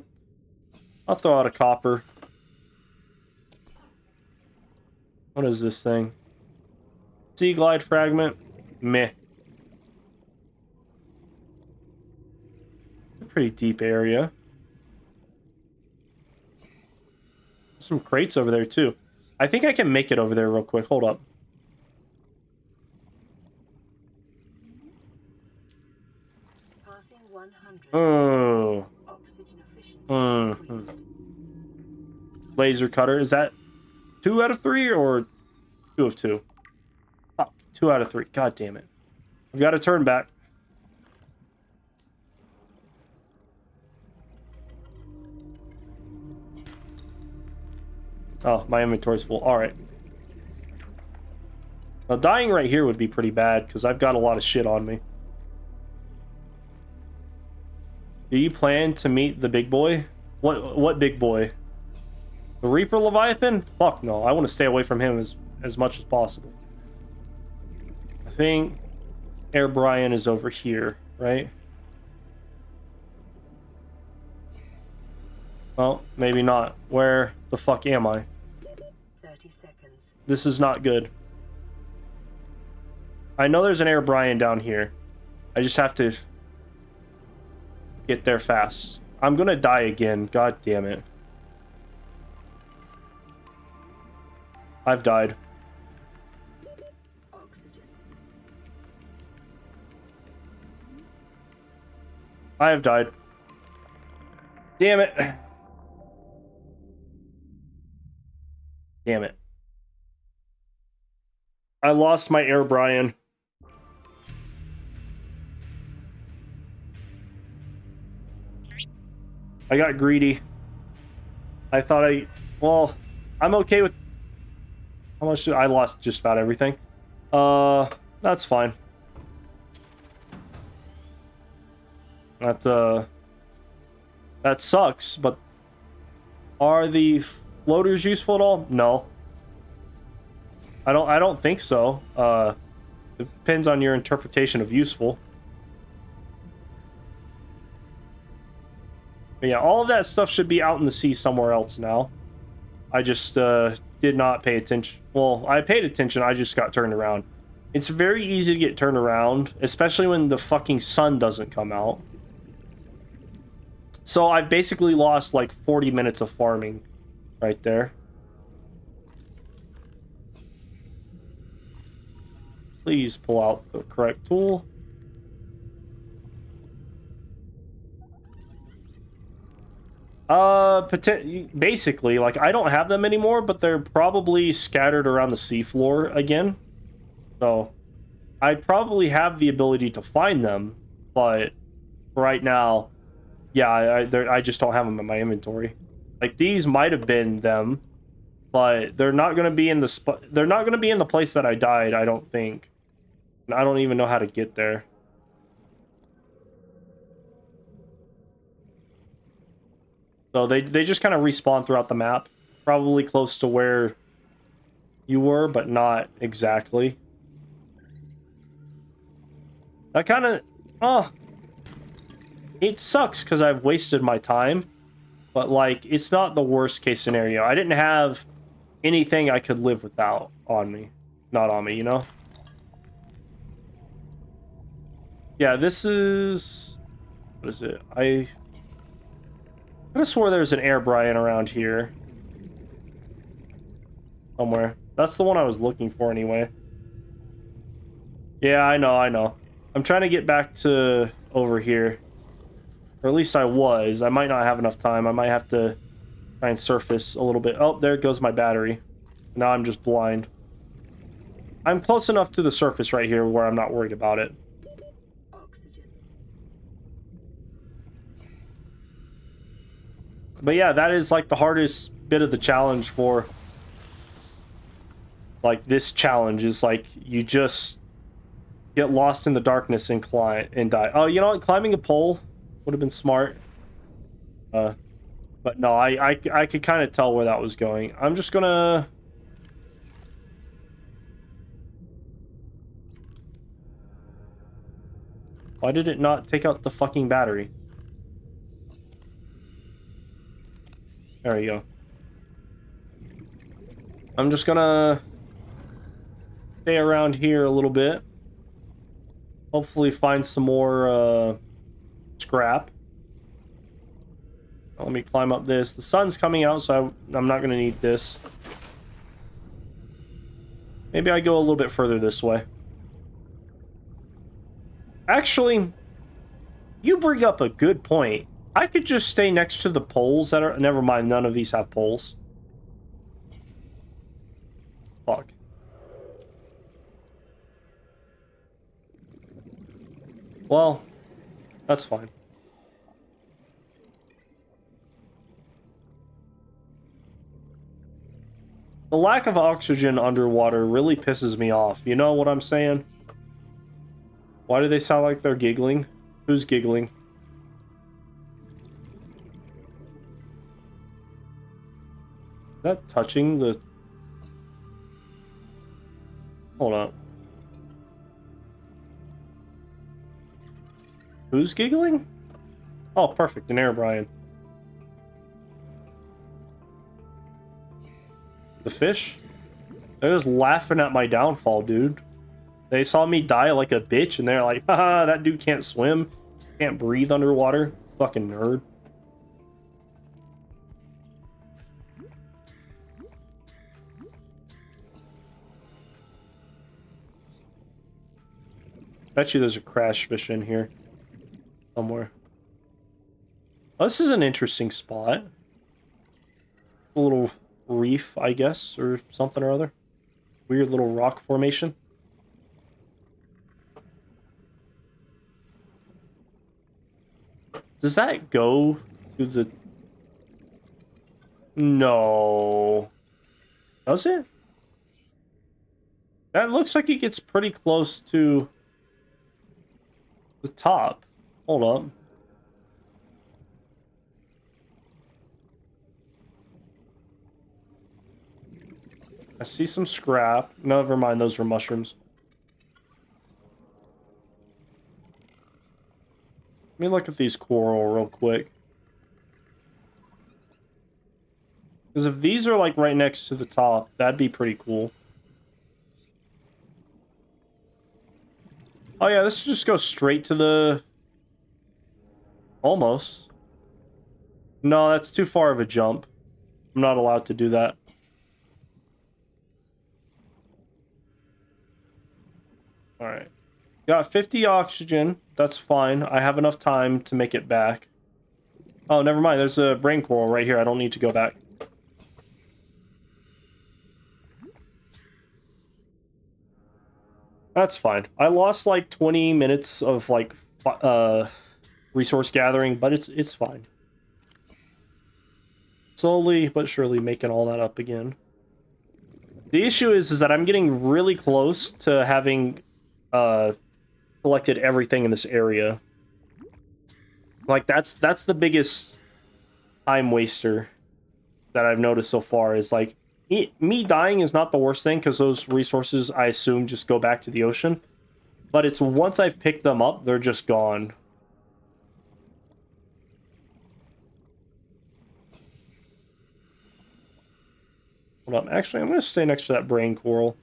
throw out a copper. What is this thing? Sea glide fragment. Meh. A pretty deep area. Some crates over there too. I think I can make it over there real quick. Hold up. Passing 100. Oh. Oxygen efficiency increased. Laser cutter. Is that 2 out of 3 or 2 of 2? Fuck. 2 out of 3. God damn it. I've got to turn back. Oh, my inventory's full. Alright. Now, dying right here would be pretty bad, because I've got a lot of shit on me. Do you plan to meet the big boy? What big boy? The Reaper Leviathan? Fuck no. I want to stay away from him as much as possible. I think Air Brian is over here, right? Well, maybe not. Where the fuck am I? 30 seconds. This is not good. I know there's an Air Brian down here. I just have to get there fast. I'm gonna die again. God damn it. I've died. Oxygen. I have died. Damn it. Damn it. I lost my Air Brian. I got greedy. I thought well, I'm okay with how much I lost just about everything. That's fine. That sucks, but are the floaters useful at all? No. I don't think so. Depends on your interpretation of useful. But yeah, all of that stuff should be out in the sea somewhere else now. I just did not pay attention. Well, I paid attention, I just got turned around. It's very easy to get turned around, especially when the fucking sun doesn't come out. So I've basically lost like 40 minutes of farming right there. Please pull out the correct tool. Basically, like, I don't have them anymore, but they're probably scattered around the seafloor again. So, I probably have the ability to find them, but right now, yeah, I just don't have them in my inventory. Like, these might have been them, but they're not going to be in the they're not going to be in the place that I died, I don't think. And I don't even know how to get there. So they just kind of respawn throughout the map. Probably close to where you were, but not exactly. That kind of... Oh. It sucks because I've wasted my time. But, like, it's not the worst case scenario. I didn't have anything I could live without on me. Not on me, you know? Yeah, this is... What is it? I could have swore there's an Air Brian around here. Somewhere. That's the one I was looking for anyway. Yeah, I know. I'm trying to get back to over here. Or at least I was. I might not have enough time. I might have to try and surface a little bit. Oh, there goes my battery. Now I'm just blind. I'm close enough to the surface right here where I'm not worried about it. Oxygen. But yeah, that is like the hardest bit of the challenge for... Like, this challenge is like, you just get lost in the darkness and climb and die. Oh, you know what? Climbing a pole would have been smart. But no, I could kind of tell where that was going. I'm just gonna... Why did it not take out the fucking battery? There we go. I'm just gonna stay around here a little bit. Hopefully find some more scrap. Let me climb up this. The sun's coming out, so I'm not gonna need this. Maybe I go a little bit further this way. Actually, you bring up a good point. I could just stay next to the poles that are... Never mind, none of these have poles. Fuck. Well, that's fine. The lack of oxygen underwater really pisses me off. You know what I'm saying? Why do they sound like they're giggling? Who's giggling? Is that touching the... Hold up. Who's giggling? Oh, perfect. An Air Brian. The fish? They're just laughing at my downfall, dude. They saw me die like a bitch, and they're like, haha, that dude can't swim. Can't breathe underwater. Fucking nerd. Bet you there's a crash fish in here somewhere. Oh, this is an interesting spot. A little reef, I guess, or something or other. Weird little rock formation. Does that go to the... No. Does it? That looks like it gets pretty close to the top. Hold up. I see some scrap. Never mind, those were mushrooms. Let me look at these coral real quick. Because if these are like right next to the top, that'd be pretty cool. Oh yeah, this just goes straight to the... Almost. No, that's too far of a jump. I'm not allowed to do that. Alright. Got 50 oxygen. That's fine. I have enough time to make it back. Oh, never mind. There's a brain coral right here. I don't need to go back. That's fine. I lost like 20 minutes of like resource gathering, but it's fine. Slowly but surely making all that up again. The issue is that I'm getting really close to having collected everything in this area. Like that's the biggest time waster that I've noticed so far is like me dying is not the worst thing because those resources I assume just go back to the ocean. But it's once I've picked them up, they're just gone. Hold on, actually I'm gonna stay next to that brain coral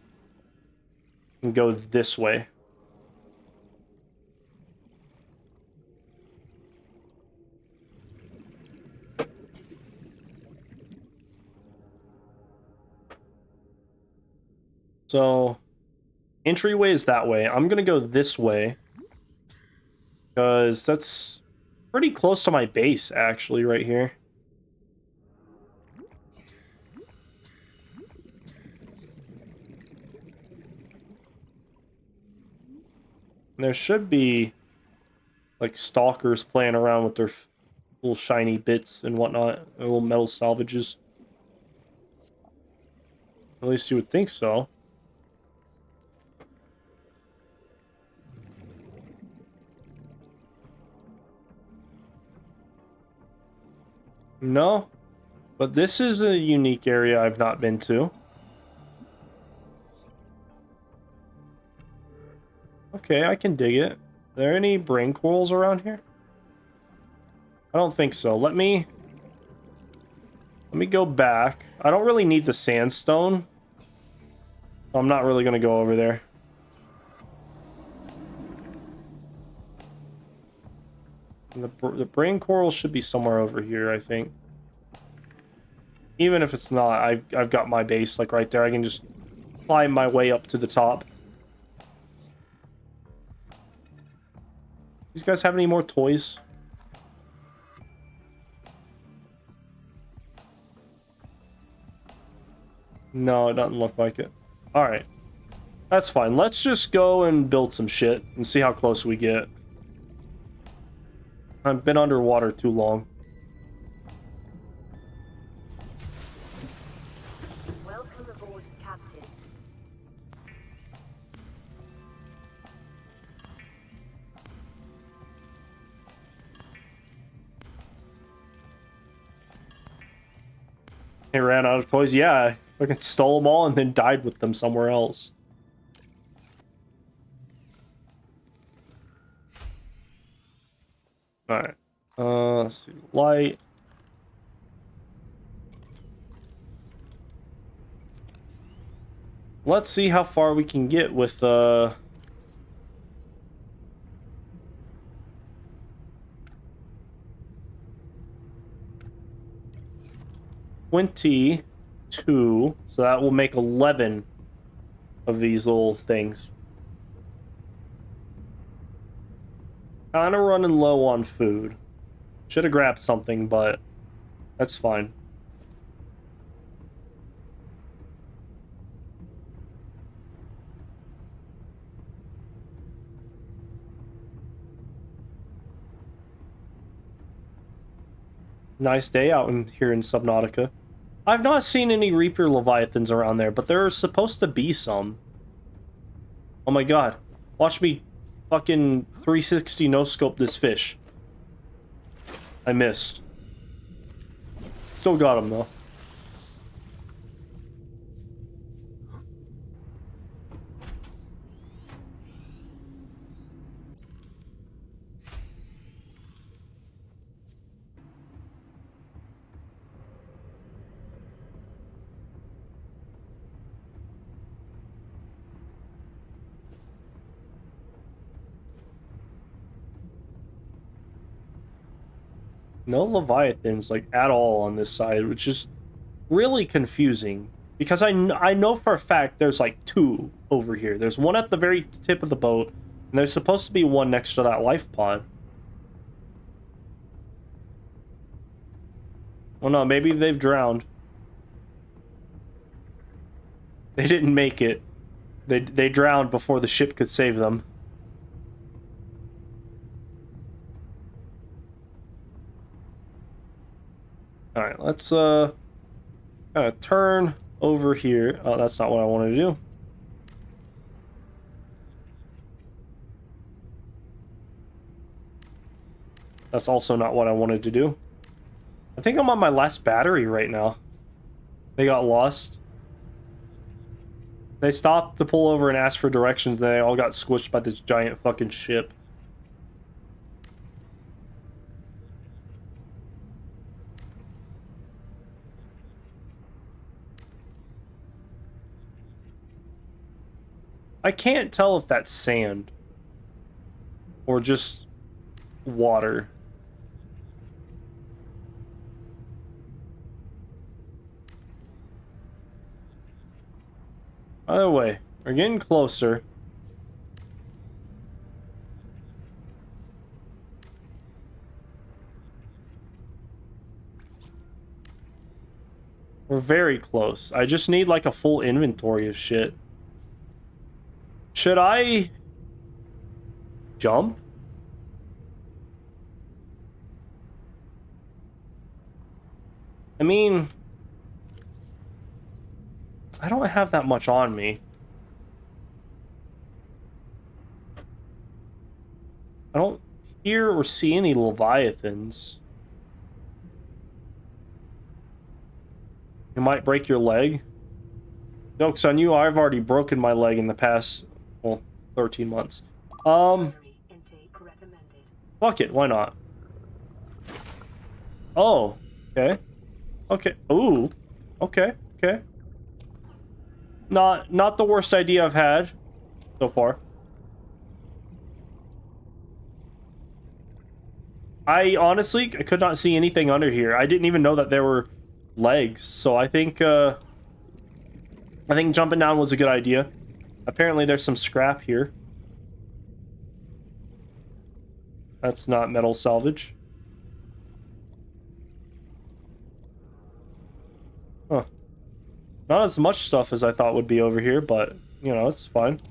and go this way. So, entryway is that way. I'm gonna go this way. Because that's pretty close to my base, actually, right here. There should be, like, stalkers playing around with their little shiny bits and whatnot. Their little metal salvages. At least you would think so. No, but this is a unique area I've not been to. Okay, I can dig it. Are there any brain corals around here? I don't think so. Let me go back. I don't really need the sandstone. I'm not really going to go over there. And the brain coral should be somewhere over here, I think. Even if it's not, I've got my base like right there. I can just climb my way up to the top. These guys have any more toys? No, it doesn't look like it. Alright. That's fine. Let's just go and build some shit and see how close we get. I've been underwater too long. Welcome aboard, Captain. They ran out of toys? Yeah, I fucking stole them all and then died with them somewhere else. Alright. Let's see. Light. Let's see how far we can get with 22, so that will make 11 of these little things. Kind of running low on food. Should have grabbed something, but that's fine. Nice day out in here in Subnautica. I've not seen any Reaper Leviathans around there, but there are supposed to be some. Oh my god. Watch me fucking 360 no-scope this fish. I missed. Still got him, though. No Leviathans, like, at all on this side, which is really confusing. Because I know for a fact there's, like, 2 over here. There's one at the very tip of the boat, and there's supposed to be one next to that life pod. Well, no, maybe they've drowned. They didn't make it. They drowned before the ship could save them. Alright, let's kind of turn over here. Oh, that's not what I wanted to do. That's also not what I wanted to do. I think I'm on my last battery right now. They got lost. They stopped to pull over and ask for directions, and they all got squished by this giant fucking ship. I can't tell if that's sand or just water. Either way, we're getting closer. We're very close. I just need like a full inventory of shit. Should I jump? I mean, I don't have that much on me. I don't hear or see any Leviathans. You might break your leg. Joke's on you, I've already broken my leg in the past, well, 13 months. Fuck it, why not? Oh, okay. Okay, ooh. Okay, okay. Not the worst idea I've had so far. I could not see anything under here. I didn't even know that there were legs, so I think jumping down was a good idea. Apparently there's some scrap here. That's not metal salvage. Huh. Not as much stuff as I thought would be over here, but, you know, it's fine.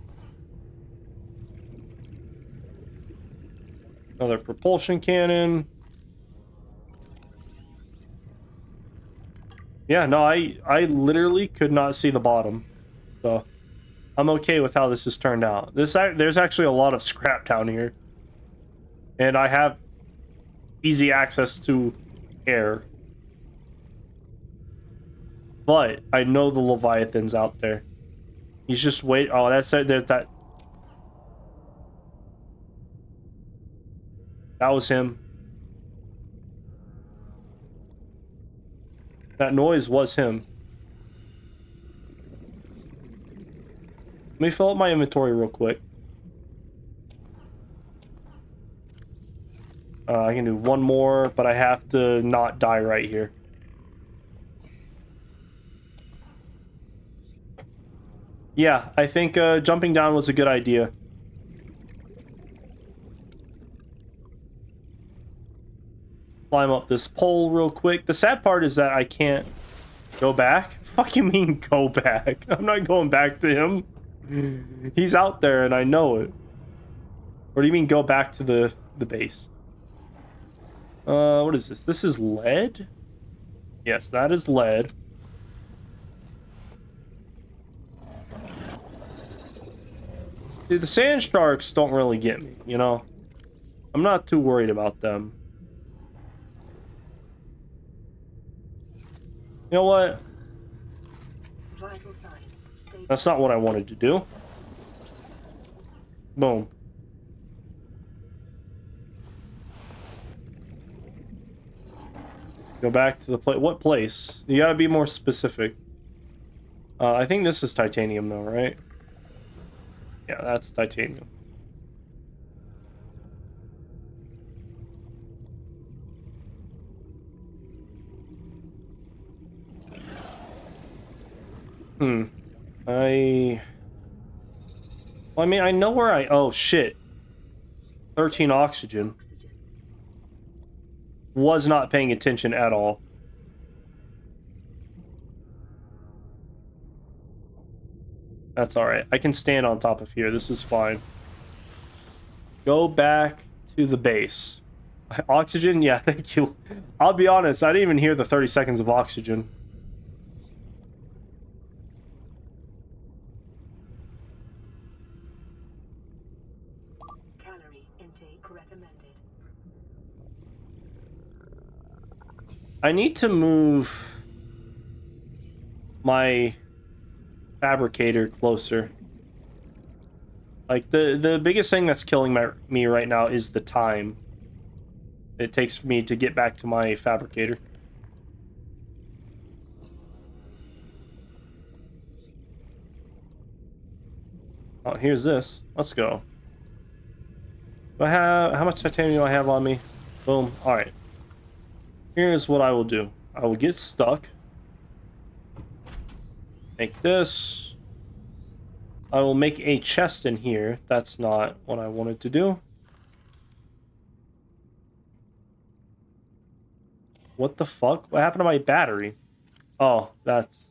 Another propulsion cannon. Yeah, no, I literally could not see the bottom. So, I'm okay with how this has turned out. There's actually a lot of scrap down here. And I have easy access to air. But I know the Leviathan's out there. He's just wait. Oh, that's it. There's that. That was him. That noise was him. Let me fill up my inventory real quick. I can do one more, but I have to not die right here. Yeah, I think jumping down was a good idea. Climb up this pole real quick. The sad part is that I can't go back. Fuck you mean go back? I'm not going back to him. He's out there and I know it. Or do you mean go back to the base? What is this? This is lead? Yes, that is lead. Dude, the sand sharks don't really get me, you know? I'm not too worried about them. You know what? Vital signs stable. That's not what I wanted to do. Boom. Go back to the place. What place? You gotta be more specific. I think this is titanium though, right? Yeah, that's titanium. Well, I mean, I know where oh, shit. 13 oxygen. Was not paying attention at all. That's alright. I can stand on top of here. This is fine. Go back to the base. Oxygen? Yeah, thank you. I'll be honest, I didn't even hear the 30 seconds of oxygen. Calorie intake recommended. I need to move my fabricator closer. Like, the biggest thing that's killing me right now is the time it takes for me to get back to my fabricator. Oh, here's this. Let's go. Do I have, how much titanium do I have on me? Boom. Alright. Here's what I will do. I will get stuck. Make this. I will make a chest in here. That's not what I wanted to do. What the fuck? What happened to my battery? Oh, that's...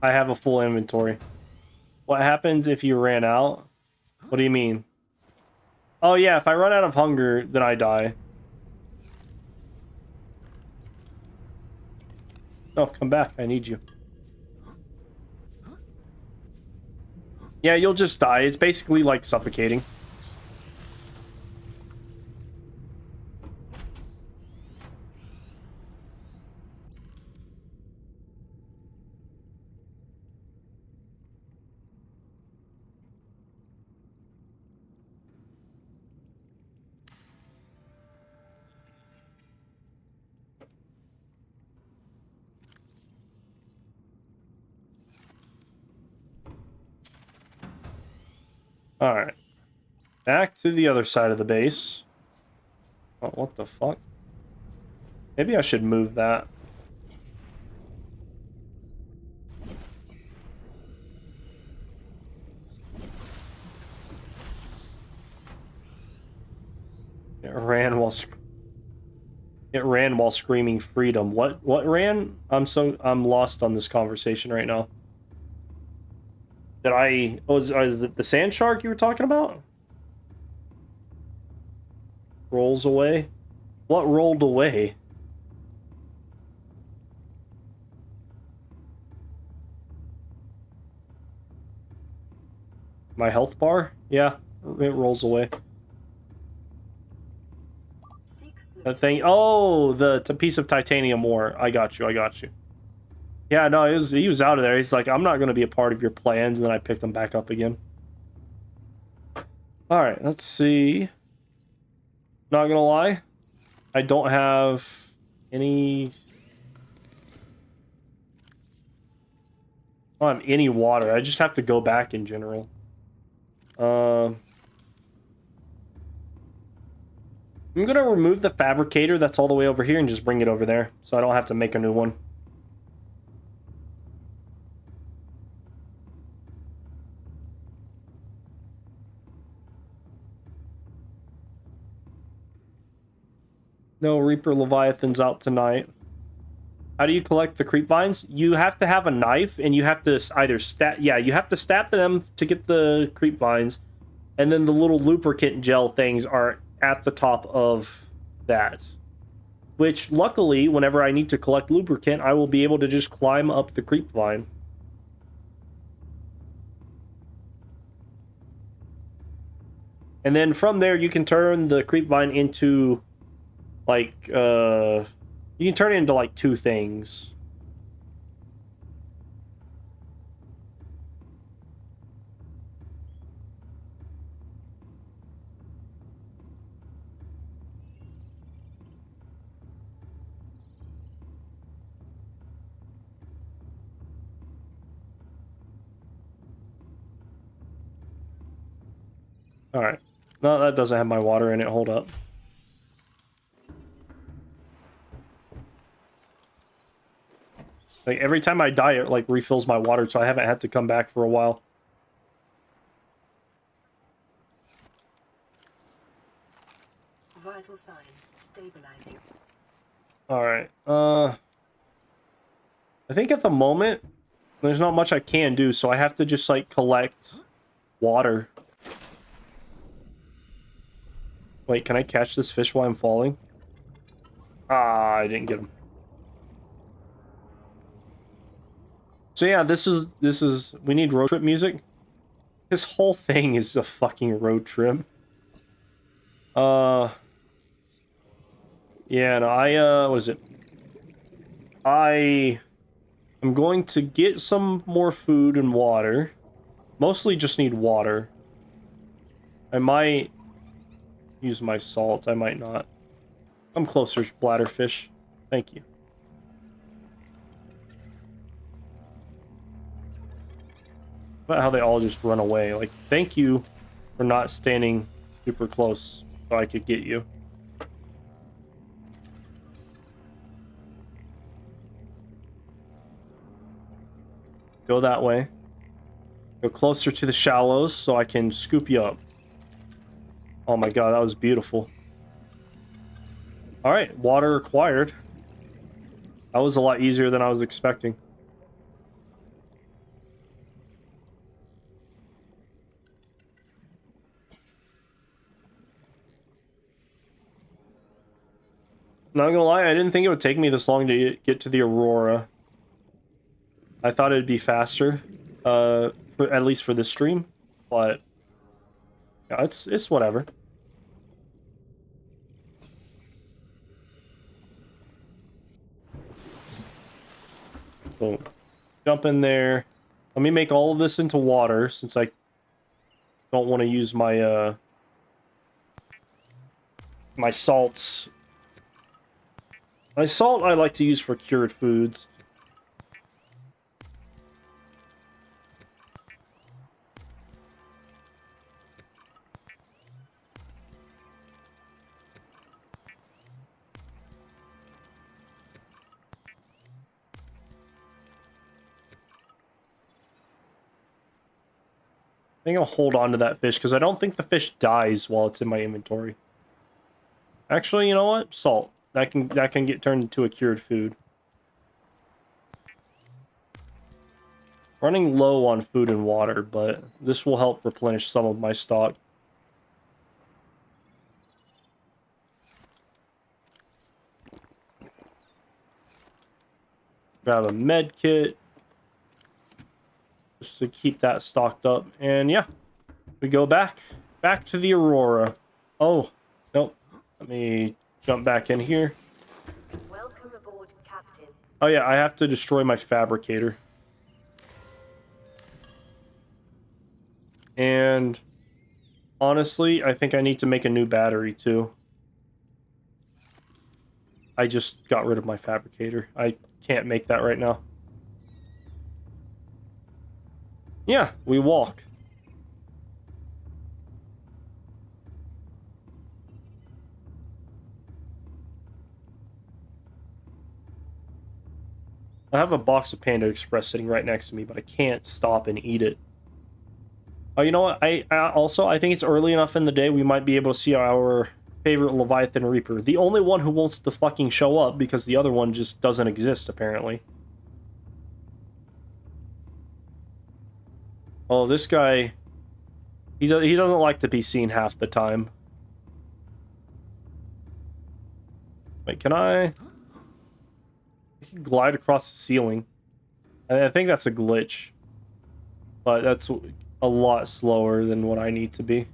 I have a full inventory. What happens if you ran out? What do you mean? Oh yeah, if I run out of hunger, then I die. Oh, come back. I need you. Yeah, you'll just die. It's basically like suffocating. Alright. Back to the other side of the base. Oh, what the fuck? Maybe I should move that. It ran while screaming freedom. What ran? I'm lost on this conversation right now. Is it the sand shark you were talking about? Rolls away? What rolled away? My health bar? Yeah, it rolls away. That thing. Oh, the piece of titanium ore. I got you. Yeah, no, he was out of there. He's like, I'm not going to be a part of your plans. And then I picked him back up again. All right, let's see. Not going to lie. I don't have Any... I don't have any water. I just have to go back in general. I'm gonna remove the fabricator that's all the way over here and just bring it over there, so I don't have to make a new one. No Reaper Leviathan's out tonight. How do you collect the creep vines? You have to have a knife, and you have to either stab... Yeah, you have to stab them to get the creep vines, and then the little lubricant gel things are at the top of that. Which, luckily, whenever I need to collect lubricant, I will be able to just climb up the creep vine. And then from there, you can turn the creep vine into, like, you can turn it into, like, 2 things. Alright. No, that doesn't have my water in it. Hold up. Like, every time I die, it, like, refills my water, so I haven't had to come back for a while. Vital signs stabilizing. Alright, I think at the moment, there's not much I can do, so I have to just, like, collect water. Wait, can I catch this fish while I'm falling? Ah, I didn't get him. So yeah, this is, we need road trip music. This whole thing is a fucking road trip. Yeah, no, what is it? I'm going to get some more food and water. Mostly just need water. I might use my salt, I might not. I'm closer, bladderfish. Thank you. About how they all just run away. Like, thank you for not standing super close so I could get you. Go that way. Go closer to the shallows so I can scoop you up. Oh my god, that was beautiful. Alright, water acquired. That was a lot easier than I was expecting. Not gonna lie, I didn't think it would take me this long to get to the Aurora. I thought it'd be faster, at least for this stream, but yeah, it's whatever. So, jump in there. Let me make all of this into water, since I don't want to use my, my salts. My salt I like to use for cured foods. I think I'll hold on to that fish, because I don't think the fish dies while it's in my inventory. Actually, you know what? Salt. That can get turned into a cured food. Running low on food and water, but this will help replenish some of my stock. Grab a med kit. Just to keep that stocked up. And yeah, we go back to the Aurora. Oh, nope. Let me jump back in here. Welcome aboard, Captain. Oh yeah, I have to destroy my fabricator. And honestly, I think I need to make a new battery too. I just got rid of my fabricator. I can't make that right now. Yeah, we walk. I have a box of Panda Express sitting right next to me, but I can't stop and eat it. Oh, you know what? I also, I think it's early enough in the day we might be able to see our favorite Leviathan Reaper. The only one who wants to fucking show up because the other one just doesn't exist, apparently. Oh, this guy... He doesn't like to be seen half the time. Wait, can I can glide across the ceiling? I think that's a glitch. But that's a lot slower than what I need to be.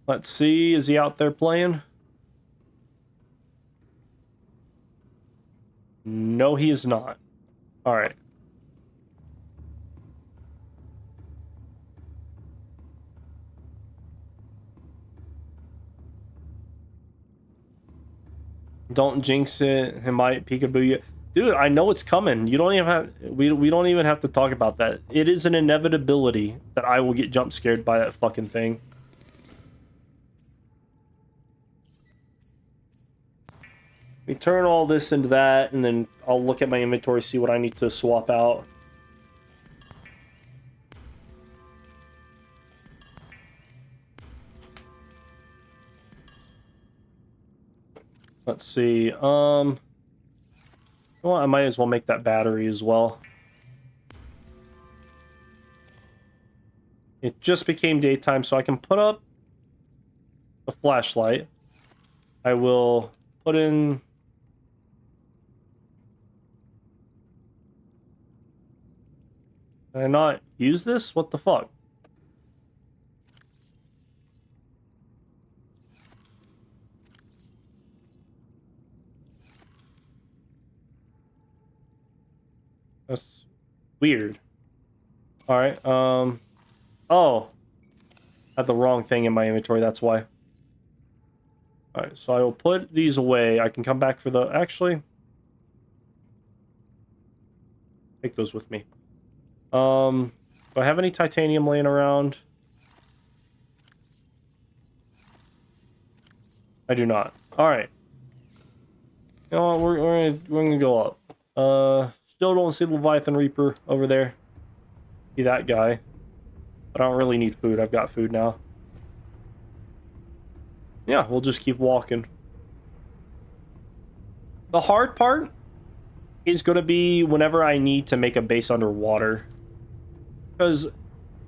Let's see, is he out there playing? No, he is not. Alright. Don't jinx it. It might peekaboo you. Dude, I know it's coming. You don't even have... We don't even have to talk about that. It is an inevitability that I will get jump scared by that fucking thing. We turn all this into that, and then I'll look at my inventory, see what I need to swap out. Let's see. Well, I might as well make that battery as well. It just became daytime, so I can put up the flashlight. I will put in... Can I not use this? What the fuck? That's weird. Alright, oh. I have the wrong thing in my inventory, that's why. Alright, so I will put these away. I can come back for the... Actually... Take those with me. Do I have any titanium laying around? I do not. Alright. You know what, we're gonna go up. Still don't see Leviathan Reaper over there. See that guy. But I don't really need food. I've got food now. Yeah, we'll just keep walking. The hard part is going to be whenever I need to make a base underwater. Because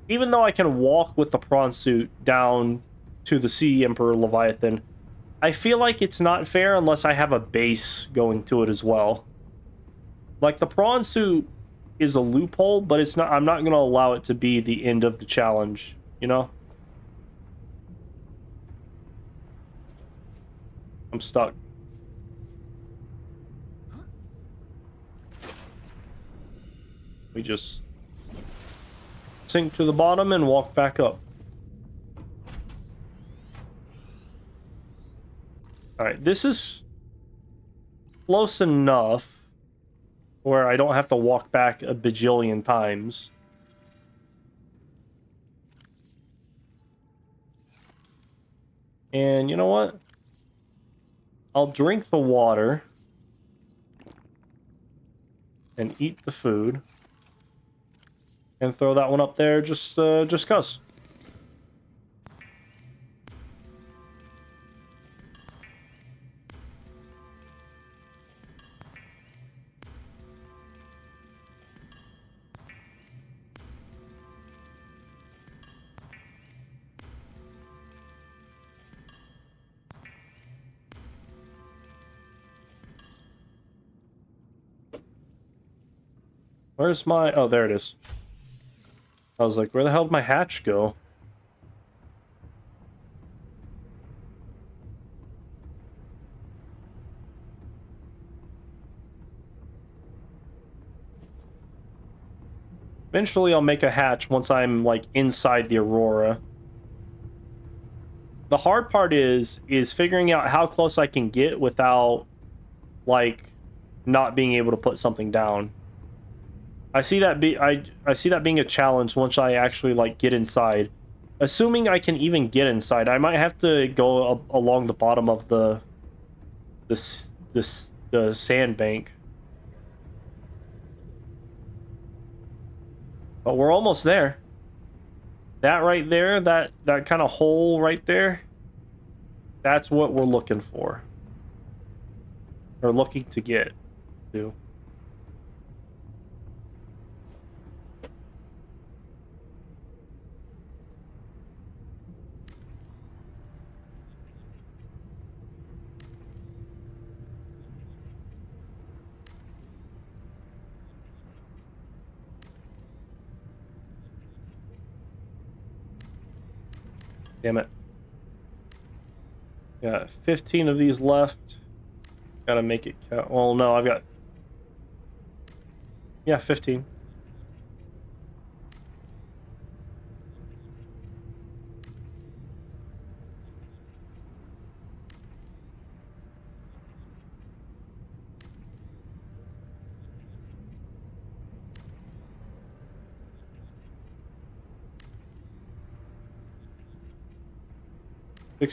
even though I can walk with the prawn suit down to the Sea Emperor Leviathan, I feel like it's not fair unless I have a base going to it as well. Like, the prawn suit is a loophole, but it's not. I'm not going to allow it to be the end of the challenge, you know? I'm stuck. We just sink to the bottom and walk back up. Alright, this is close enough where I don't have to walk back a bajillion times. And you know what? I'll drink the water and eat the food and throw that one up there just cuz. Where's my... Oh, there it is. I was like, where the hell did my hatch go? Eventually I'll make a hatch once I'm, like, inside the Aurora. The hard part is figuring out how close I can get without like not being able to put something down. I see that I see that being a challenge once I actually like get inside. Assuming I can even get inside, I might have to go along the bottom of the sandbank. But we're almost there. That right there, that kind of hole right there, that's what we're looking for. Or looking to get to. Damn it. Got 15 of these left. Gotta make it count. Well, no, I've got... Yeah, 15.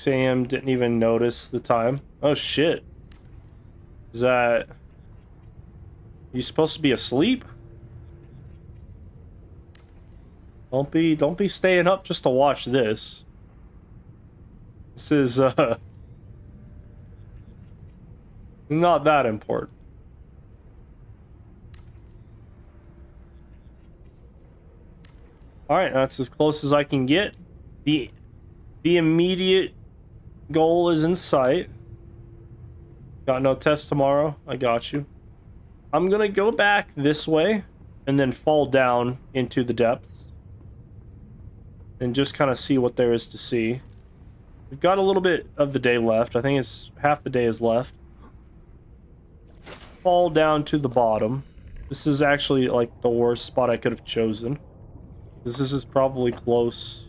AM, didn't even notice the time. Oh shit. Is that... You supposed to be asleep? Don't be staying up just to watch this. This is not that important. Alright, that's as close as I can get. The immediate goal is in sight. Got no test tomorrow. I got you. I'm gonna go back this way and then fall down into the depths and just kind of see what there is to see. We've got a little bit of the day left. I think it's half the day is left. Fall down to the bottom. This is actually like the worst spot I could have chosen, because this is probably close.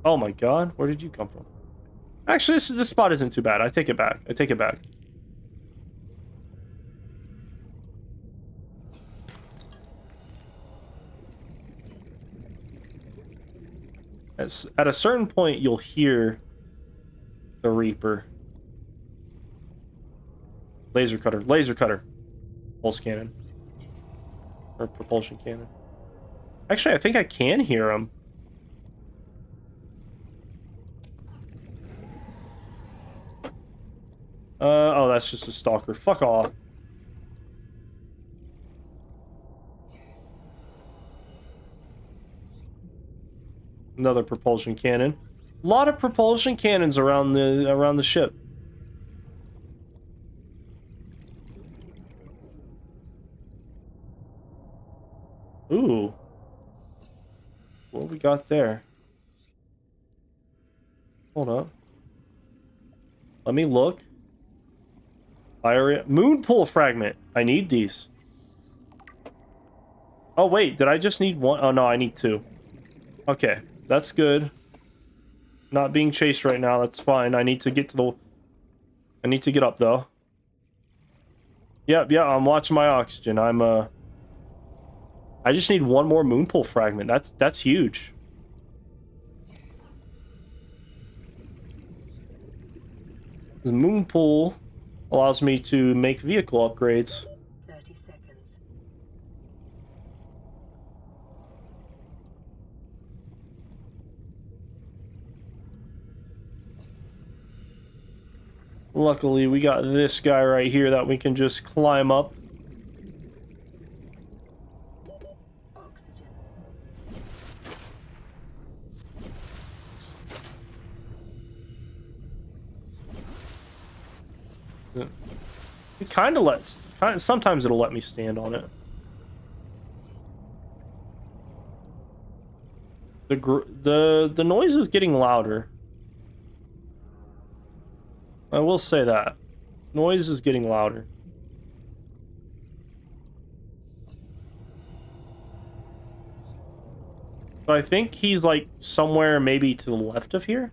Oh my god, where did you come from? Actually, this spot isn't too bad. I take it back. I take it back. At a certain point, you'll hear the Reaper. Laser cutter. Laser cutter. Pulse cannon. Or propulsion cannon. Actually, I think I can hear him. Oh, that's just a stalker. Fuck off. Another propulsion cannon. A lot of propulsion cannons around the ship. Ooh. What we got there? Hold up. Let me look. Fire moon pool fragment. I need these. Oh wait, did I just need one? Oh no, I need two. Okay, that's good. Not being chased right now, that's fine. I need to get to the... I need to get up though. Yep, yeah, I'm watching my oxygen. I just need one more moon pool fragment. That's huge. The moon pool allows me to make vehicle upgrades. 30 seconds. Luckily, we got this guy right here that we can just climb up. Oxygen. It kind of lets... Sometimes it'll let me stand on it. The noise is getting louder. I will say that. Noise is getting louder. So I think he's like somewhere maybe to the left of here.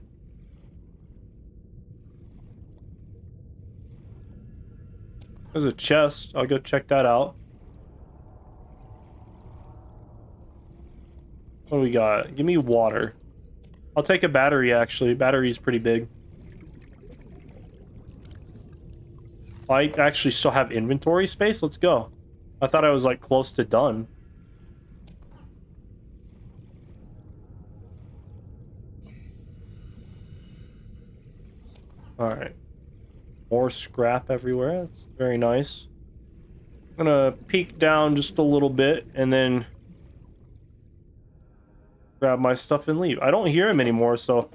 There's a chest. I'll go check that out. What do we got? Give me water. I'll take a battery, actually. Battery's pretty big. I actually still have inventory space. Let's go. I thought I was, like, close to done. Alright. More scrap everywhere. That's very nice. I'm gonna peek down just a little bit and then grab my stuff and leave. I don't hear him anymore, so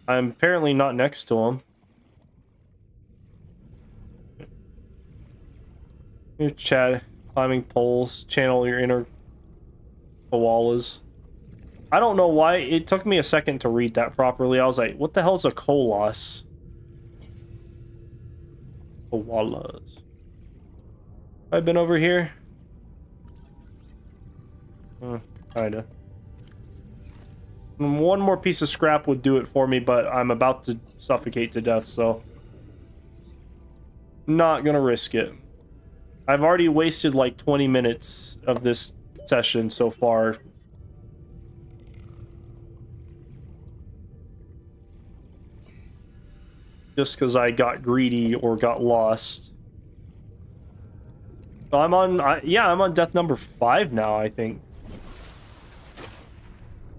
I'm apparently not next to him. Here's Chad climbing poles, channel your inner koalas. I don't know why it took me a second to read that properly. I was like, what the hell's a koalas? Koalas. I've been over here. Kinda. One more piece of scrap would do it for me, but I'm about to suffocate to death, so not gonna risk it. I've already wasted like 20 minutes of this session so far. Just because I got greedy or got lost. So I'm on, yeah, I'm on death number 5 now, I think.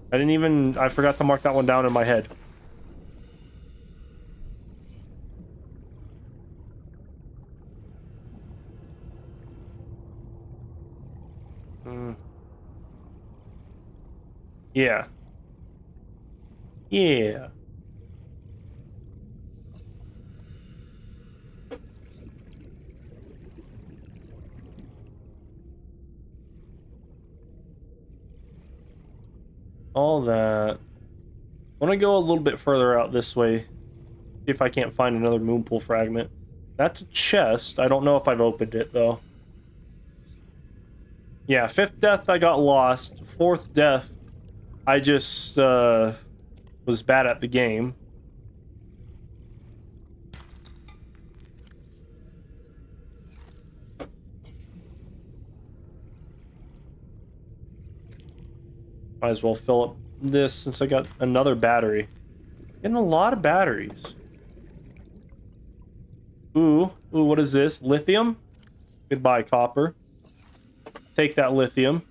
I forgot to mark that one down in my head. Yeah. Yeah. All that. I want to go a little bit further out this way. See if I can't find another moonpool fragment. That's a chest. I don't know if I've opened it, though. Yeah, 5th death, I got lost. 4th death, I just was bad at the game. Might as well fill up this since I got another battery. Getting a lot of batteries. Ooh, what is this? Lithium? Goodbye, copper. Take that lithium.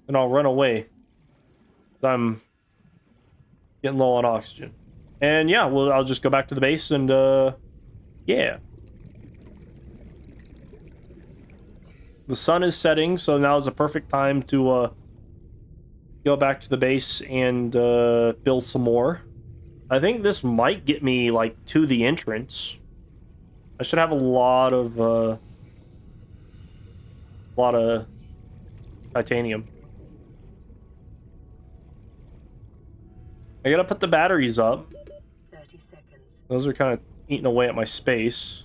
And I'll run away. I'm getting low on oxygen. And yeah, well, I'll just go back to the base and, yeah. The sun is setting, so now is a perfect time to, go back to the base and, build some more. I think this might get me, like, to the entrance. I should have a lot of titanium. I gotta put the batteries up. 30 seconds. Those are kind of eating away at my space.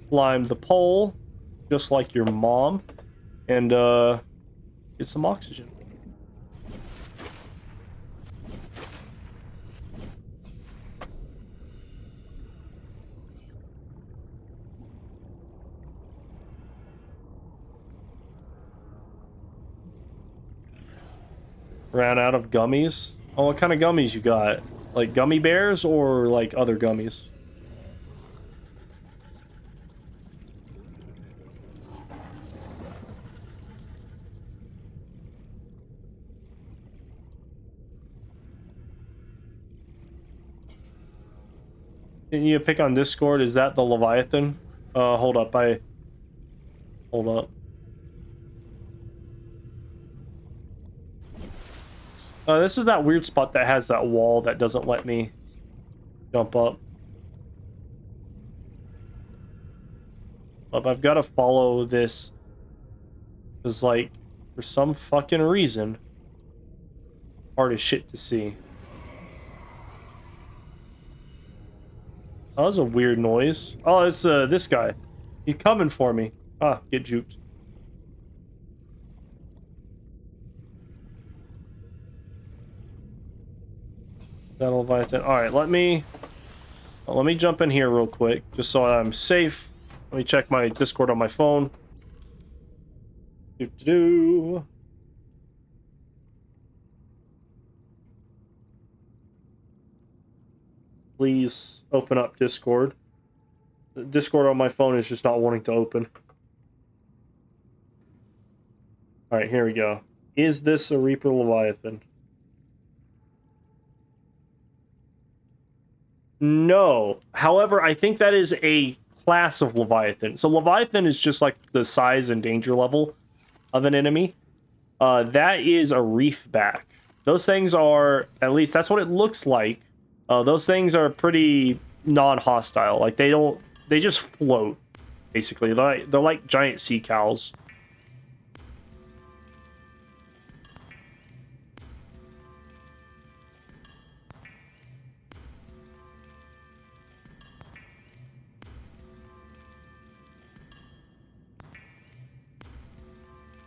Climb the pole, just like your mom, and get some oxygen. Ran out of gummies. Oh, what kind of gummies you got? Like gummy bears or like other gummies? Can you pick on Discord? Is that the Leviathan? Hold up. Hold up. This is that weird spot that has that wall that doesn't let me jump up. But I've got to follow this. Because, like, for some fucking reason, hard as shit to see. Oh, that was a weird noise. Oh, it's this guy. He's coming for me. Ah, get juked. That'll Leviathan. Alright, let me Well, let me jump in here real quick, just so I'm safe. Let me check my Discord on my phone. Do-do-do. Please open up Discord. The Discord on my phone is just not wanting to open. Alright, here we go. Is this a Reaper Leviathan? No. However, I think that is a class of Leviathan. So Leviathan is just like the size and danger level of an enemy. That is a reefback. Those things are, at least that's what it looks like. Those things are pretty non-hostile. Like they just float, basically. They're like giant sea cows.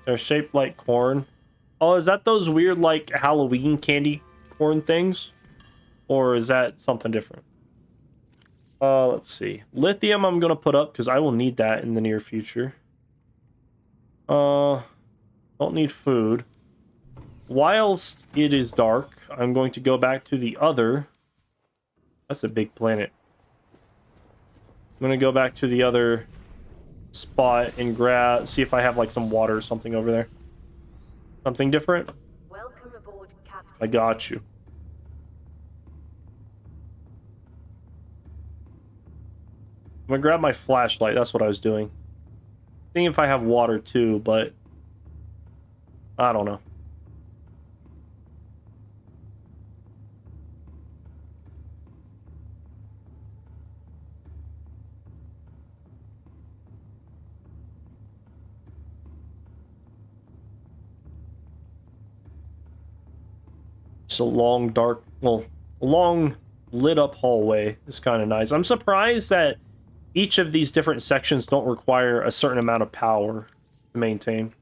They're shaped like corn. Oh, is that those weird, like, Halloween candy corn things? Or is that something different? Let's see. Lithium I'm gonna put up, because I will need that in the near future. Don't need food. Whilst it is dark, I'm going to go back to the other... That's a big planet. I'm gonna go back to the other spot and see if I have like some water or something over there. Something different? Welcome aboard, Captain. I got you. I'm gonna grab my flashlight. That's what I was doing. Seeing if I have water too, but I don't know. It's a long, dark, well, long lit up hallway. It's kind of nice. I'm surprised that each of these different sections don't require a certain amount of power to maintain.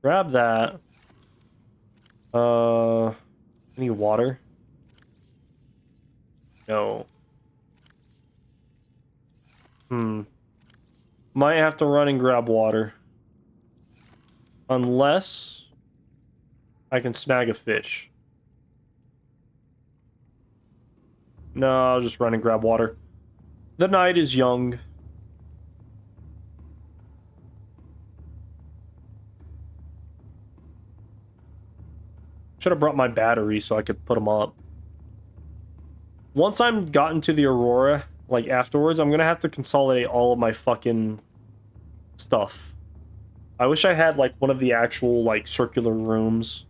Grab that. Any water? No. Might have to run and grab water. Unless I can snag a fish. No, I'll just run and grab water. The night is young. Should have brought my batteries so I could put them up. Once I'm gotten to the Aurora, like afterwards, I'm gonna have to consolidate all of my fucking stuff. I wish I had like one of the actual like circular rooms.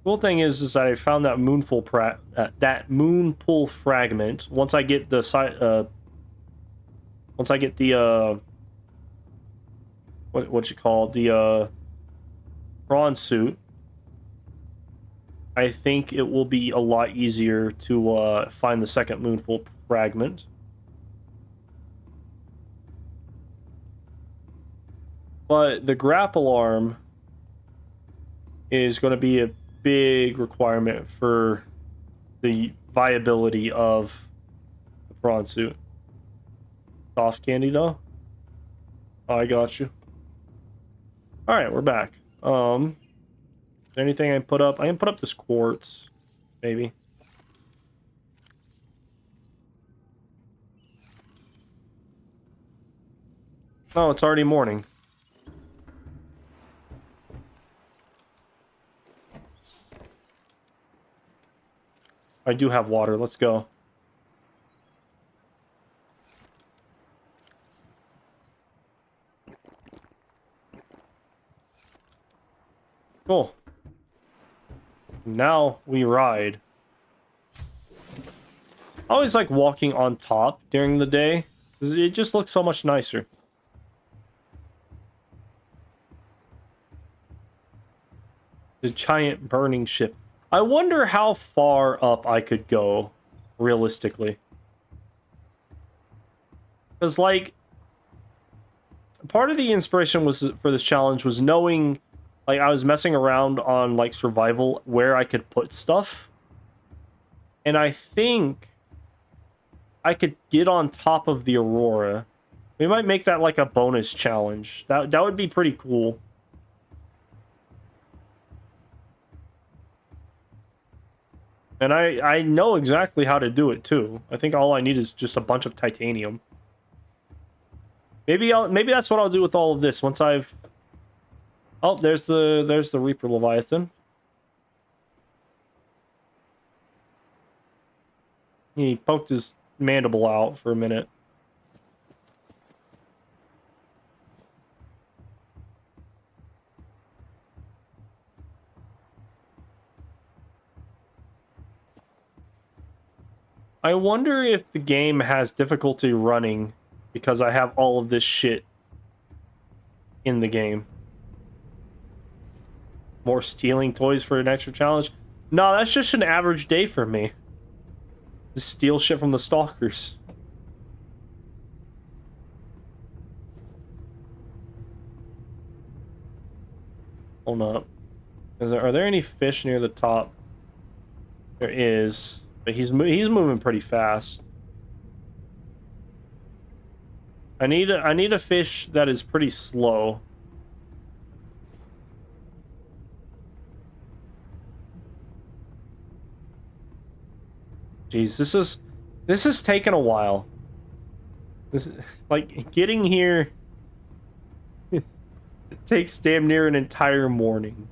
Cool thing is that I found that moon pool fragment. Once I get the what you call the prawn suit, I think it will be a lot easier to find the second moonful fragment. But the grapple arm is going to be a big requirement for the viability of the prawn suit. Soft candy though? Oh, I got you. Alright, we're back. Is there anything I can put up? I can put up this quartz, maybe. Oh, it's already morning. I do have water. Let's go. Cool. Now we ride. I always like walking on top during the day. It just looks so much nicer. The giant burning ship. I wonder how far up I could go, realistically. Because, like, part of the inspiration was for this challenge was knowing Like, I was messing around on, like, survival where I could put stuff. And I think I could get on top of the Aurora. We might make that, like, a bonus challenge. That would be pretty cool. And I know exactly how to do it, too. I think all I need is just a bunch of titanium. Maybe that's what I'll do with all of this once I've... Oh, there's the Reaper Leviathan. He poked his mandible out for a minute. I wonder if the game has difficulty running because I have all of this shit in the game. More stealing toys for an extra challenge? No, that's just an average day for me. Just steal shit from the stalkers. Hold up. Are there any fish near the top? There is, but he's moving pretty fast. I need a fish that is pretty slow. Jeez, this is taking a while. This, like, getting here it takes damn near an entire morning.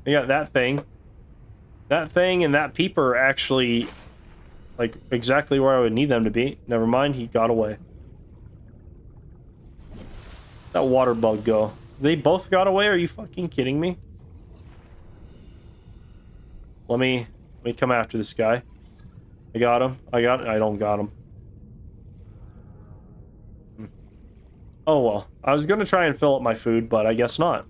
You got that thing. That thing and that peeper are actually, like, exactly where I would need them to be. Never mind, he got away. That water bug go. They both got away? Are you fucking kidding me? Let me come after this guy. I got him. I don't got him. Oh well. I was gonna try and fill up my food, but I guess not.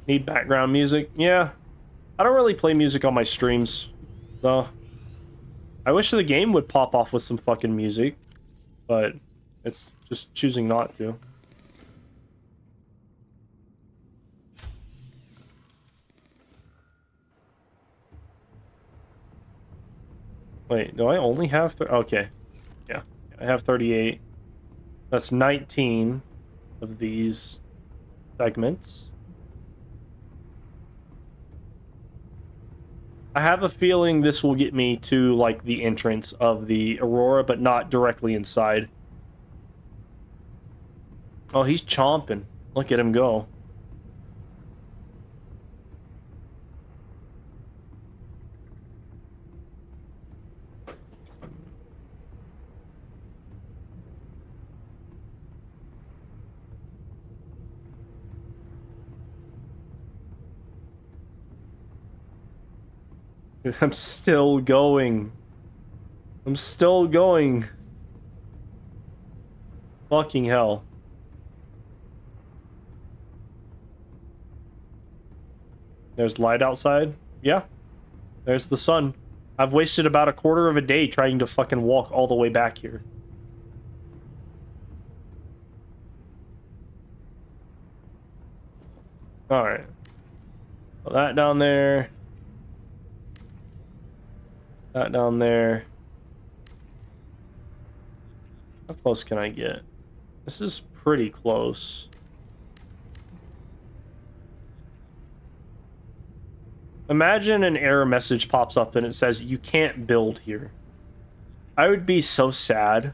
Need background music? Yeah. I don't really play music on my streams, though. I wish the game would pop off with some fucking music, but it's just choosing not to. Wait, do I only have... Okay. Yeah, I have 38. That's 19 of these segments. I have a feeling this will get me to, like, the entrance of the Aurora, but not directly inside. Oh, he's chomping. Look at him go. I'm still going. I'm still going. Fucking hell. There's light outside. Yeah. There's the sun. I've wasted about a quarter of a day trying to fucking walk all the way back here. Alright. Put that down there. That down there. How close can I get? This is pretty close. Imagine an error message pops up and it says, you can't build here. I would be so sad.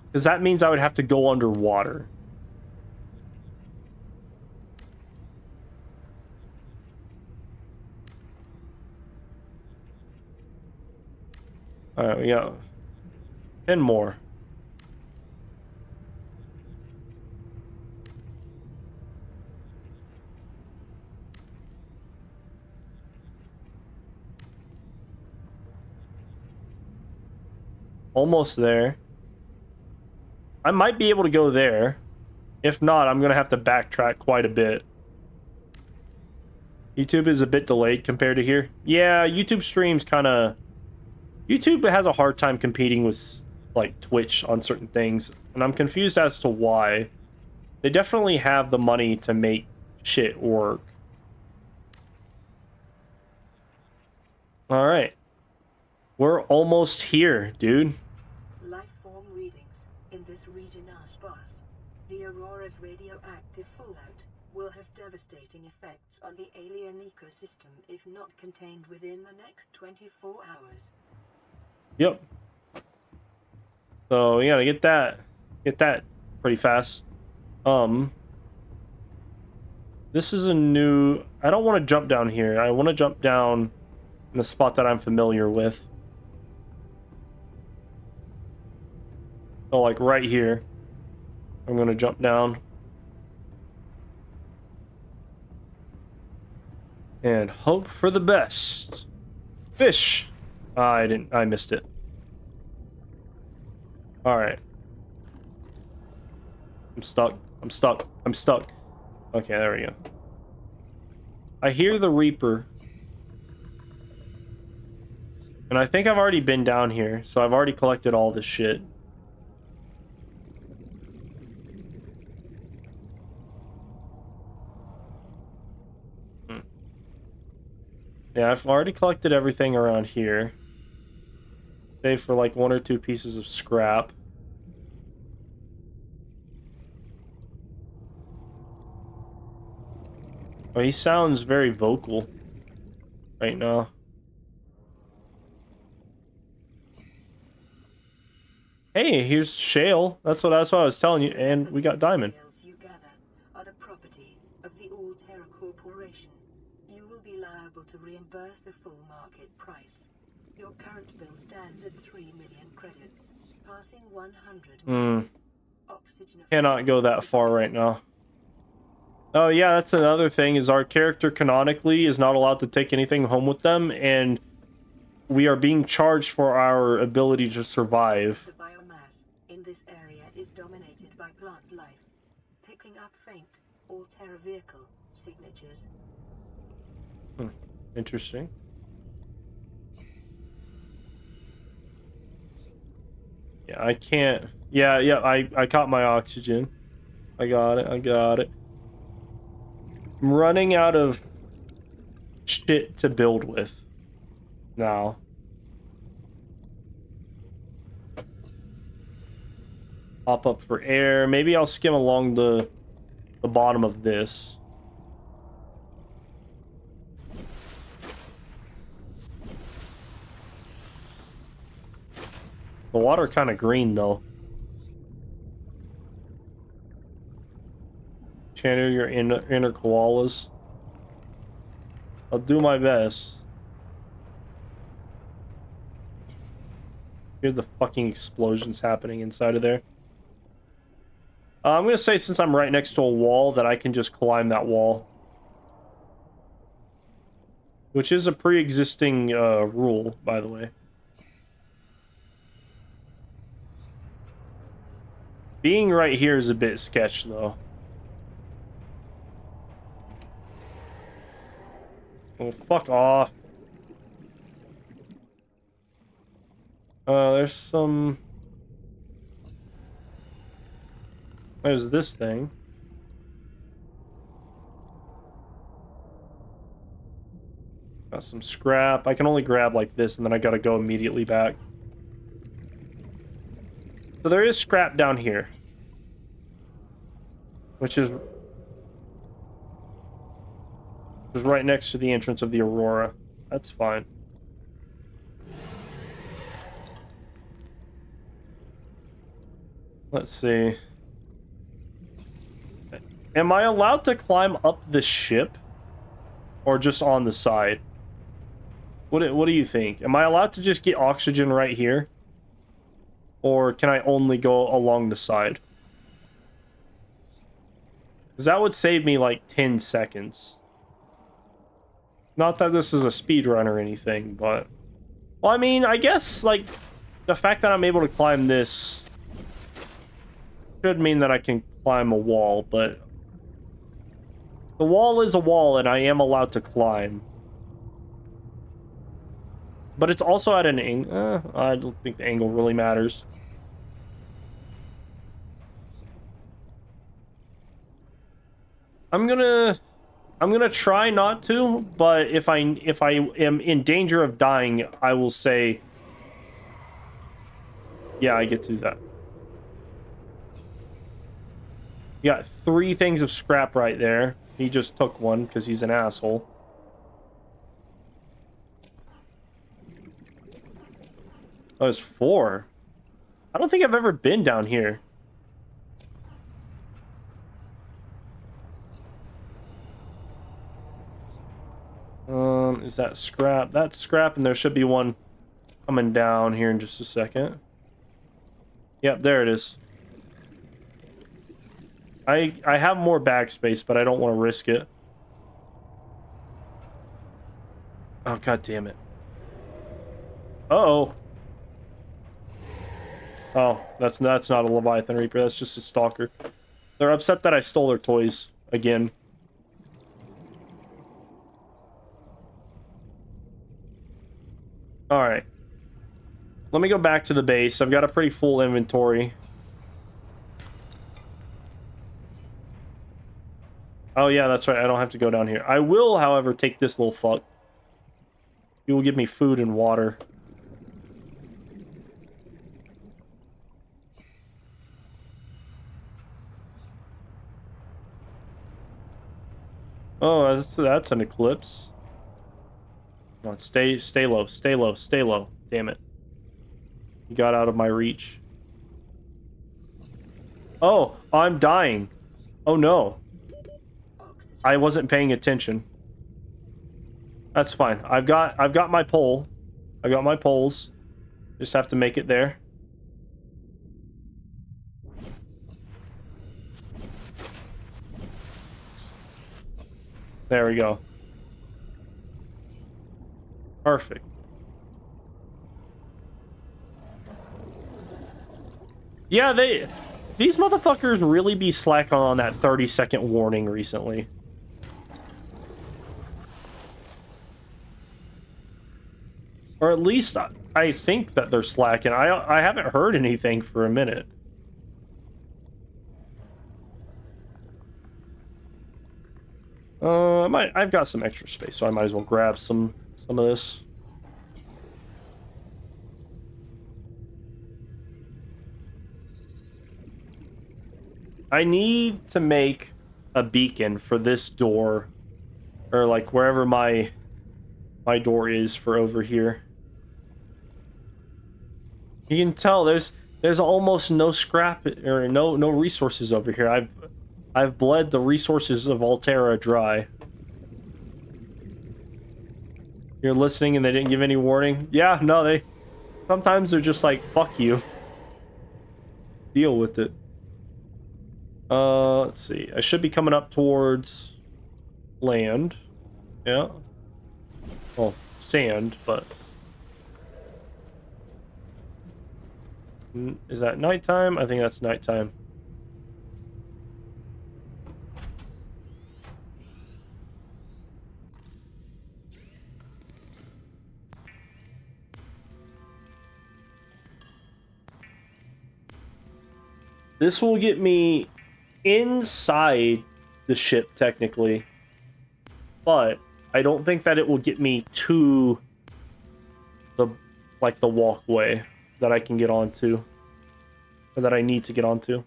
Because that means I would have to go underwater. Alright, we got 10 more. Almost there. I might be able to go there. If not, I'm going to have to backtrack quite a bit. YouTube is a bit delayed compared to here. Yeah, YouTube streams kind of YouTube has a hard time competing with like Twitch on certain things, and I'm confused as to why. They definitely have the money to make shit work. All right. We're almost here, dude. Life form readings in this region are sparse. The Aurora's radioactive fallout will have devastating effects on the alien ecosystem if not contained within the next 24 hours. Yep. So yeah, to get that pretty fast. This is a new. I don't want to jump down here. I want to jump down in the spot that I'm familiar with. So like right here. I'm gonna jump down. And hope for the best. Fish! I missed it. Alright. I'm stuck. I'm stuck. I'm stuck. Okay, there we go. I hear the Reaper. And I think I've already been down here, so I've already collected all this shit. Yeah, I've already collected everything around here. Save for like 1 or 2 pieces of scrap. Oh, he sounds very vocal right now. Hey, here's shale. That's what I was telling you, and we got diamond. You gather are the property of the All-Terra Corporation. You will be liable to reimburse the full market price. Your current bill stands at 3 million credits, passing 100 meters. Oxygen Cannot go that far right now. Oh yeah, that's another thing, is our character canonically is not allowed to take anything home with them, and we are being charged for our ability to survive. The biomass in this area is dominated by plant life, picking up faint All-Terra vehicle signatures. Interesting. Yeah, I can't. Yeah, I caught my oxygen. I got it. I'm running out of shit to build with now. Hop up for air. Maybe I'll skim along the bottom of this. The water kind of green though. Channel your inner koalas. I'll do my best. Here's the fucking explosions happening inside of there. I'm gonna say, since I'm right next to a wall, that I can just climb that wall. Which is a pre-existing rule, by the way. Being right here is a bit sketch, though. Oh, fuck off. There's some... There's this thing. Got some scrap. I can only grab like this, and then I gotta go immediately back. So there is scrap down here. Which is right next to the entrance of the Aurora. That's fine. Let's see. Am I allowed to climb up the ship? Or just on the side? What do you think? Am I allowed to just get oxygen right here? Or can I only go along the side? Because that would save me like 10 seconds. Not that this is a speed run or anything, but... Well, I mean, I guess, like, the fact that I'm able to climb this should mean that I can climb a wall, but... The wall is a wall, and I am allowed to climb. But it's also at an angle. I don't think the angle really matters. I'm gonna try not to, but if I am in danger of dying, I will say, yeah, I get to that. You got 3 things of scrap right there. He just took one because he's an asshole. Oh, it's 4. I don't think I've ever been down here. Is that scrap? That's scrap, and there should be one coming down here in just a second. Yep, there it is. I have more bag space, but I don't want to risk it. Oh, god damn it. Uh-oh. Oh, that's not a Leviathan Reaper, that's just a stalker. They're upset that I stole their toys again. Alright. Let me go back to the base. I've got a pretty full inventory. Oh yeah, that's right. I don't have to go down here. I will, however, take this little fuck. He will give me food and water. Oh, that's an eclipse. Come on, stay low, stay low, stay low. Damn it. You got out of my reach. Oh, I'm dying. Oh no. I wasn't paying attention. That's fine. I've got my pole. I got my poles. Just have to make it there. There we go. Perfect. Yeah, these motherfuckers really be slacking on that 30-second warning recently. Or at least I think that they're slacking. I haven't heard anything for a minute. I've got some extra space, so I might as well grab some of this. I need to make a beacon for this door, or like wherever my door is for over here. You can tell there's almost no scrap or no resources over here. I've bled the resources of Altera dry. You're listening and they didn't give any warning? Yeah, no, sometimes they're just like, fuck you. Deal with it. Let's see. I should be coming up towards land. Yeah. Well, sand, but... Is that nighttime? I think that's nighttime. This will get me inside the ship, technically. But I don't think that it will get me to the walkway that I can get onto. Or that I need to get onto.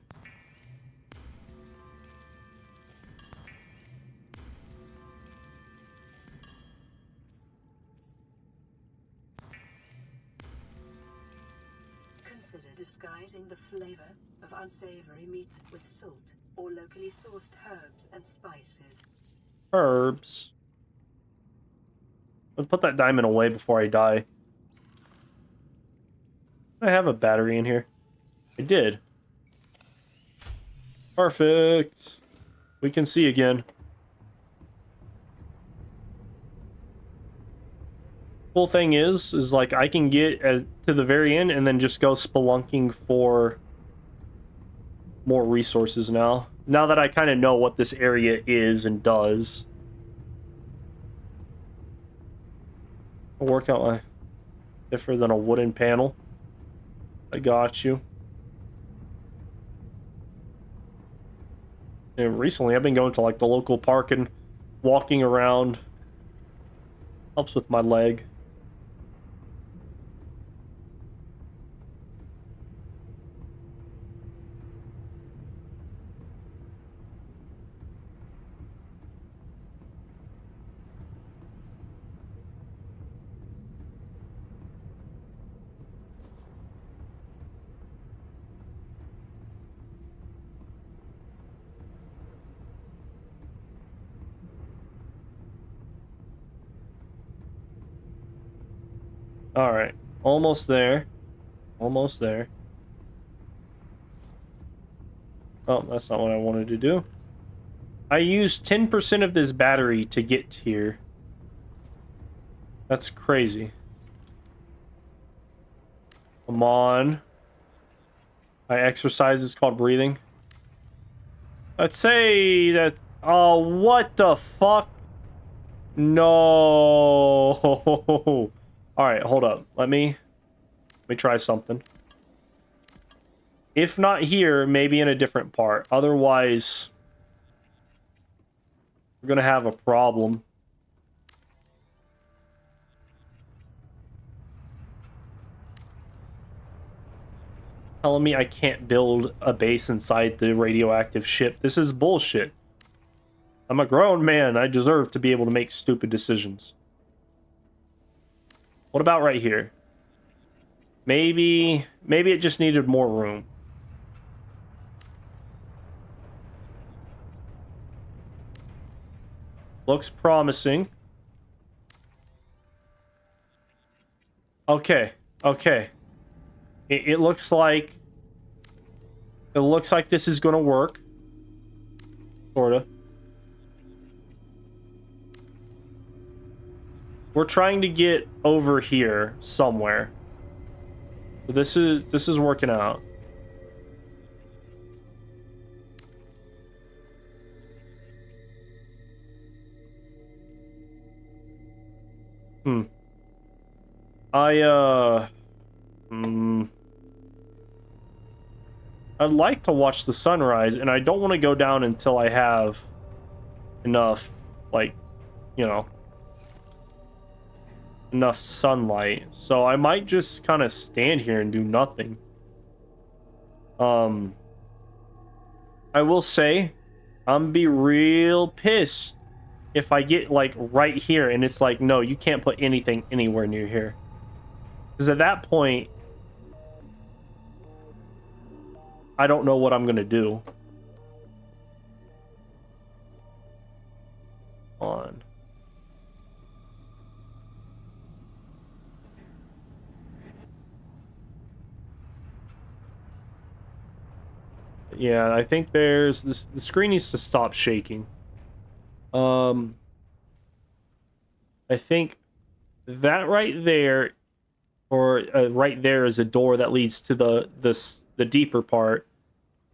Consider disguising the flavor of unsavory meat with salt or locally sourced herbs and spices. Herbs. Let's put that diamond away before I die. I have a battery in here. I did. Perfect. We can see again. Cool thing is like I can get to the very end and then just go spelunking for more resources now. Now that I kind of know what this area is and does. I'll work out my... stiffer than a wooden panel. I got you. And recently, I've been going to like the local park and walking around. Helps with my leg. All right, almost there. Almost there. Oh, that's not what I wanted to do. I used 10% of this battery to get here. That's crazy. Come on. My exercise is called breathing. Let's say that... Oh, what the fuck? No. Alright, hold up. Let me try something. If not here, maybe in a different part. Otherwise, we're gonna have a problem. Telling me I can't build a base inside the radioactive ship. This is bullshit. I'm a grown man. I deserve to be able to make stupid decisions. What about right here? Maybe it just needed more room. Looks promising. Okay, okay. It looks like this is gonna work. Sorta. We're trying to get over here somewhere. This is working out. I'd like to watch the sunrise, and I don't want to go down until I have enough, like, you know, enough sunlight. So I might just kind of stand here and do nothing. I will say, I'm gonna be real pissed if I get, like, right here, and it's like, no, you can't put anything anywhere near here. Because at that point, I don't know what I'm gonna do. On. Yeah, I think there's this. The screen needs to stop shaking. I think that right there, or right there, is a door that leads to the deeper part.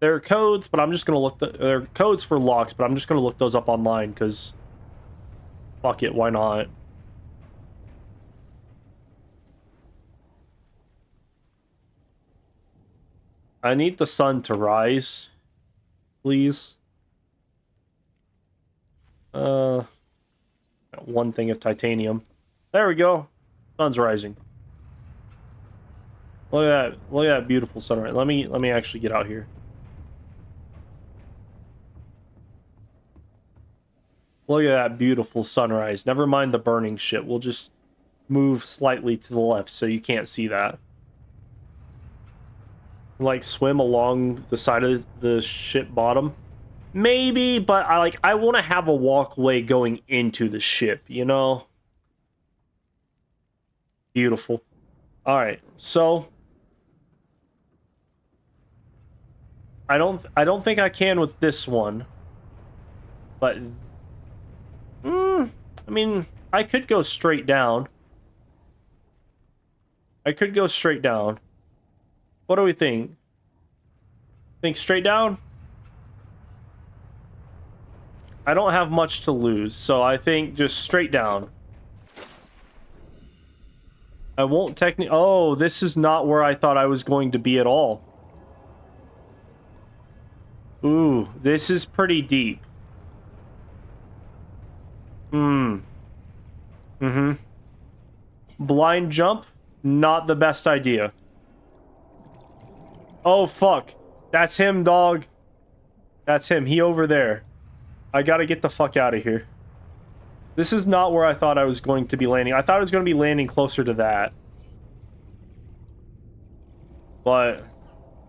There are codes, but I'm just gonna look. There are codes for locks, but I'm just gonna look those up online because, fuck it, why not? I need the sun to rise, please. One thing of titanium. There we go. Sun's rising. Look at that! Look at that beautiful sunrise. Let me actually get out here. Look at that beautiful sunrise. Never mind the burning shit. We'll just move slightly to the left so you can't see that. Like swim along the side of the ship bottom. Maybe, but I want to have a walkway going into the ship, you know? Beautiful. All right. So I don't think I can with this one. But I mean, I could go straight down. I could go straight down. What do we think? Think straight down? I don't have much to lose, so I think just straight down. I won't technically... Oh, this is not where I thought I was going to be at all. Ooh, this is pretty deep. Mm-hmm. Blind jump? Not the best idea. Oh, fuck. That's him, dog. That's him. He over there. I gotta get the fuck out of here. This is not where I thought I was going to be landing. I thought I was going to be landing closer to that. But,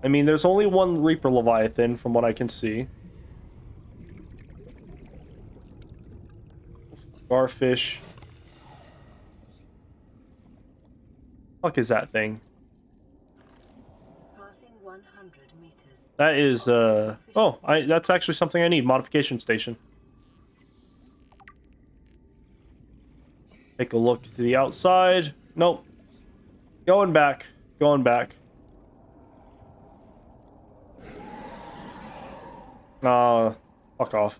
I mean, there's only one Reaper Leviathan from what I can see. Starfish. Fuck is that thing? Passing 100 meters. That is, oh, that's actually something I need. Modification station. Take a look to the outside. Nope. Going back. Going back. Fuck off.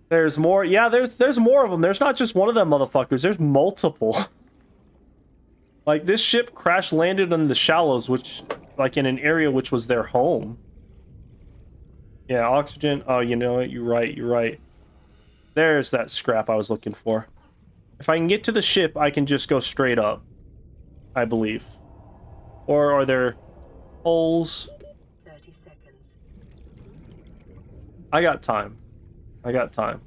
There's more. Yeah, there's more of them. There's not just one of them motherfuckers. There's multiple. Like, this ship crash landed in the shallows, which, like, in an area which was their home. Yeah, oxygen. Oh, you know what? You're right. You're right. There's that scrap I was looking for. If I can get to the ship, I can just go straight up, I believe. Or are there holes? 30 seconds. I got time. I got time.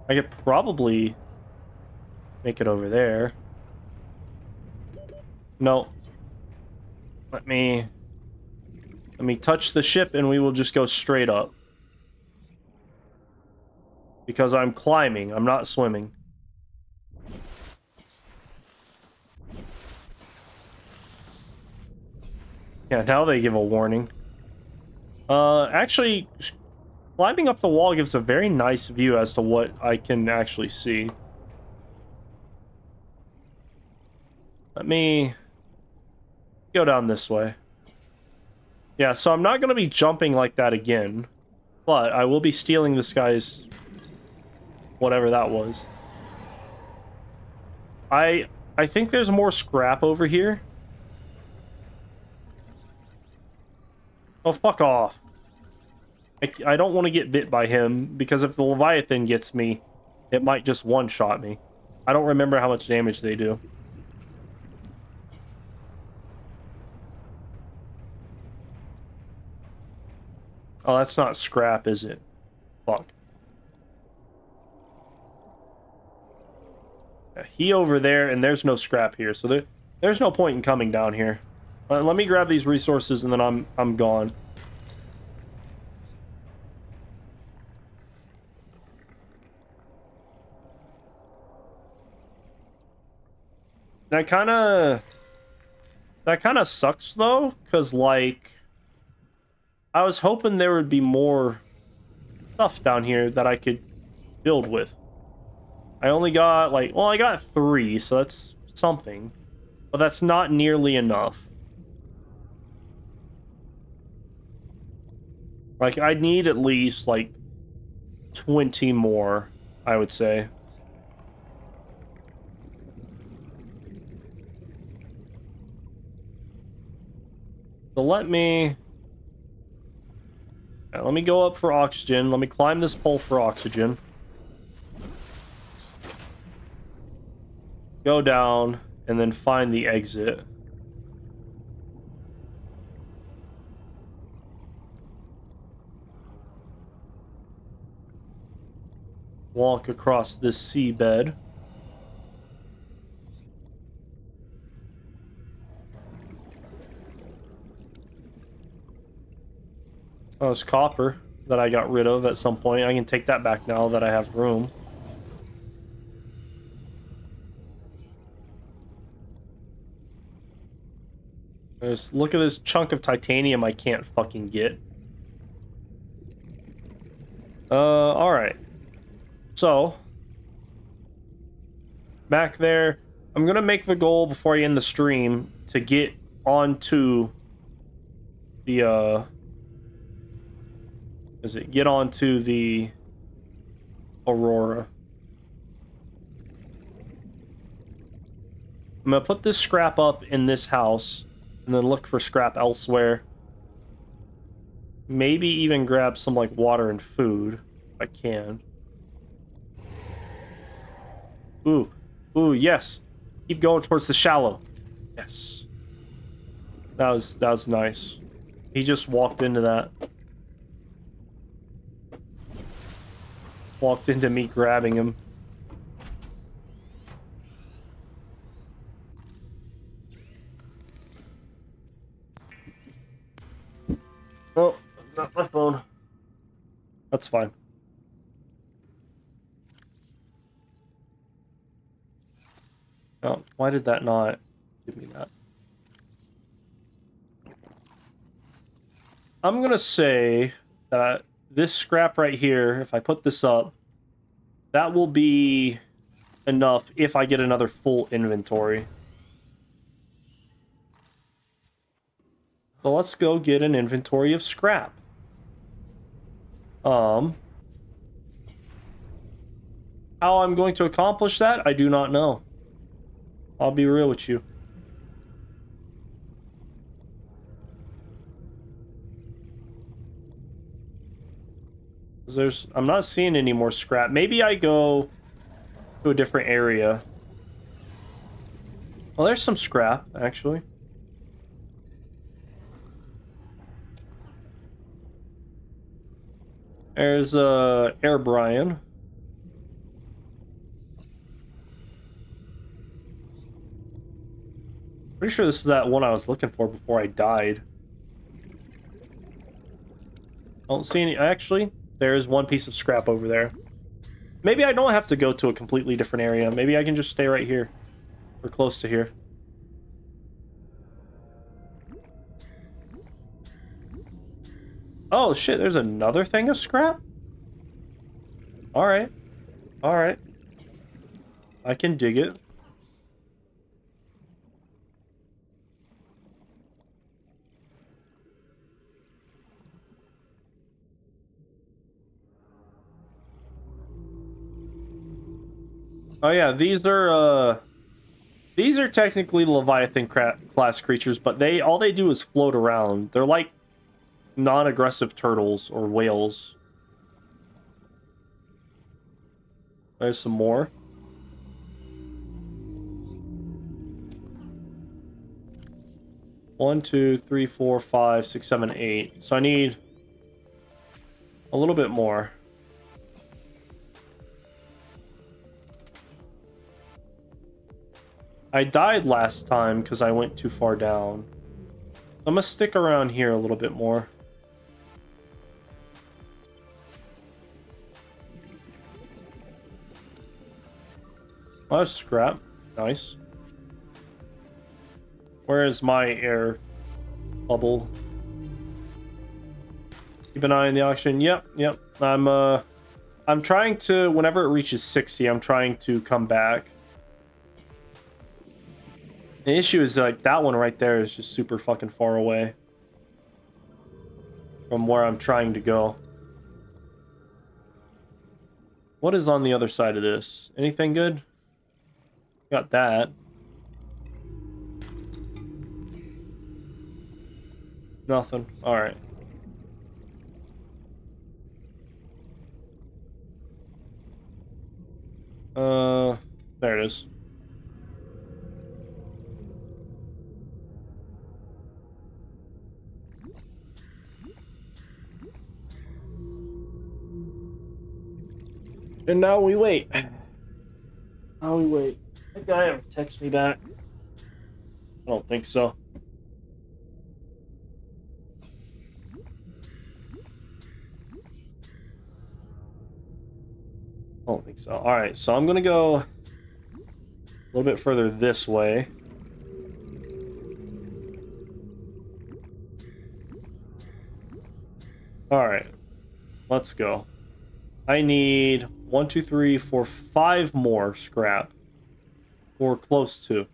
I could probably make it over there. No. Let me touch the ship and we will just go straight up. Because I'm climbing, I'm not swimming. Yeah, now they give a warning. Actually, climbing up the wall gives a very nice view as to what I can actually see. Let me go down this way. Yeah, so I'm not going to be jumping like that again, but I will be stealing this guy's whatever that was. I think there's more scrap over here. Oh, fuck off. I don't want to get bit by him, because if the Leviathan gets me, it might just one-shot me. I don't remember how much damage they do. Oh, that's not scrap, is it? Fuck. Yeah, he over there, and there's no scrap here, so there's no point in coming down here. Let me grab these resources, and then I'm gone. That kind of sucks, though, because, like, I was hoping there would be more stuff down here that I could build with. I only got, like, well, I got 3, so that's something. But that's not nearly enough. Like, I need at least, like, 20 more, I would say. So let me go up for oxygen. Let me climb this pole for oxygen. Go down, and then find the exit. Walk across this seabed. Oh, it's copper that I got rid of at some point. I can take that back now that I have room. Look at this chunk of titanium I can't fucking get. Alright. So, back there, I'm gonna make the goal before I end the stream to get onto the, Is it get onto the Aurora? I'm gonna put this scrap up in this house and then look for scrap elsewhere. Maybe even grab some like water and food if I can. Ooh. Ooh, yes. Keep going towards the shallow. Yes. That was nice. He just walked into that. Walked into me grabbing him. Oh, not my phone. That's fine. Oh, why did that not give me that? I'm gonna say that this scrap right here, if I put this up, that will be enough if I get another full inventory. So let's go get an inventory of scrap. How I'm going to accomplish that, I do not know. I'll be real with you. I'm not seeing any more scrap. Maybe I go to a different area. Well, there's some scrap, actually. There's Air Brian. Pretty sure this is that one I was looking for before I died. I don't see any. Actually, there is one piece of scrap over there. Maybe I don't have to go to a completely different area. Maybe I can just stay right here. Or close to here. Oh, shit, there's another thing of scrap? Alright. Alright. I can dig it. Oh yeah, these are technically Leviathan class creatures, but all they do is float around. They're like non-aggressive turtles or whales. There's some more. One, two, three, four, five, six, seven, eight. So I need a little bit more. I died last time because I went too far down. I'm gonna stick around here a little bit more. Oh, that's scrap. Nice. Where is my air bubble? Keep an eye on the auction. Yep. I'm trying to, whenever it reaches 60, I'm trying to come back. The issue is like that one right there is just super fucking far away from where I'm trying to go. What is on the other side of this? Anything good? Got that. Nothing. Alright. There it is. And now we wait. Now we wait. That guy ever text me back? I don't think so. I don't think so. Alright, so I'm gonna go a little bit further this way. Alright. Let's go. I need 1, 2, 3, 4, 5 more scrap. Or close to.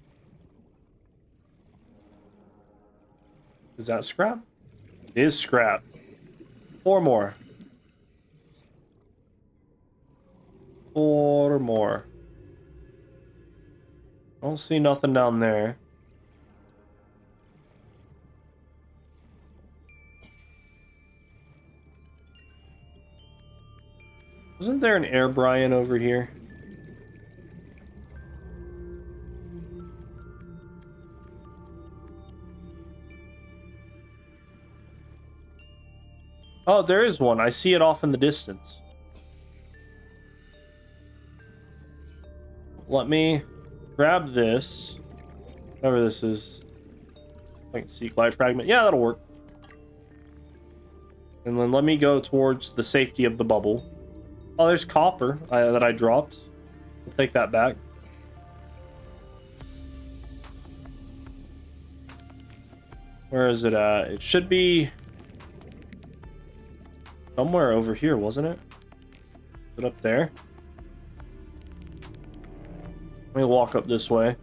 Is that scrap? It is scrap. 4 more. 4 more. I don't see nothing down there. Wasn't there an air Brian over here? Oh, there is one. I see it off in the distance. Let me grab this. Whatever this is. I can see glide fragment. Yeah, that'll work. And then let me go towards the safety of the bubble. Oh, there's copper that I dropped. I'll take that back. Where is it at? It should be somewhere over here, wasn't it? Is it up there? Let me walk up this way.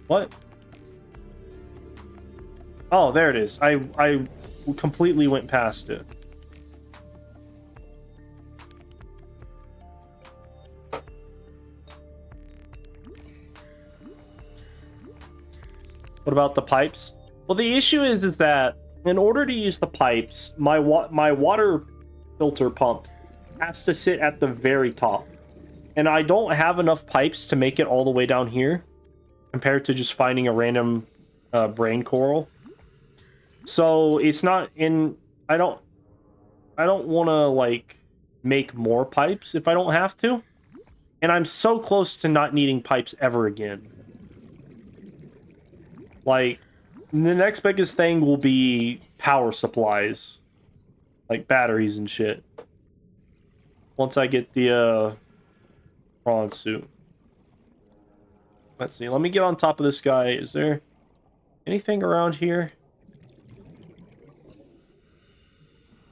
What? Oh, there it is. I completely went past it. What about the pipes? Well, the issue is that in order to use the pipes, my water filter pump has to sit at the very top. And I don't have enough pipes to make it all the way down here compared to just finding a random brain coral. So it's not in... I don't want to, like, make more pipes if I don't have to. And I'm so close to not needing pipes ever again. Like, the next biggest thing will be power supplies. Like batteries and shit. Once I get the prawn suit. Let's see. Let me get on top of this guy. Is there anything around here?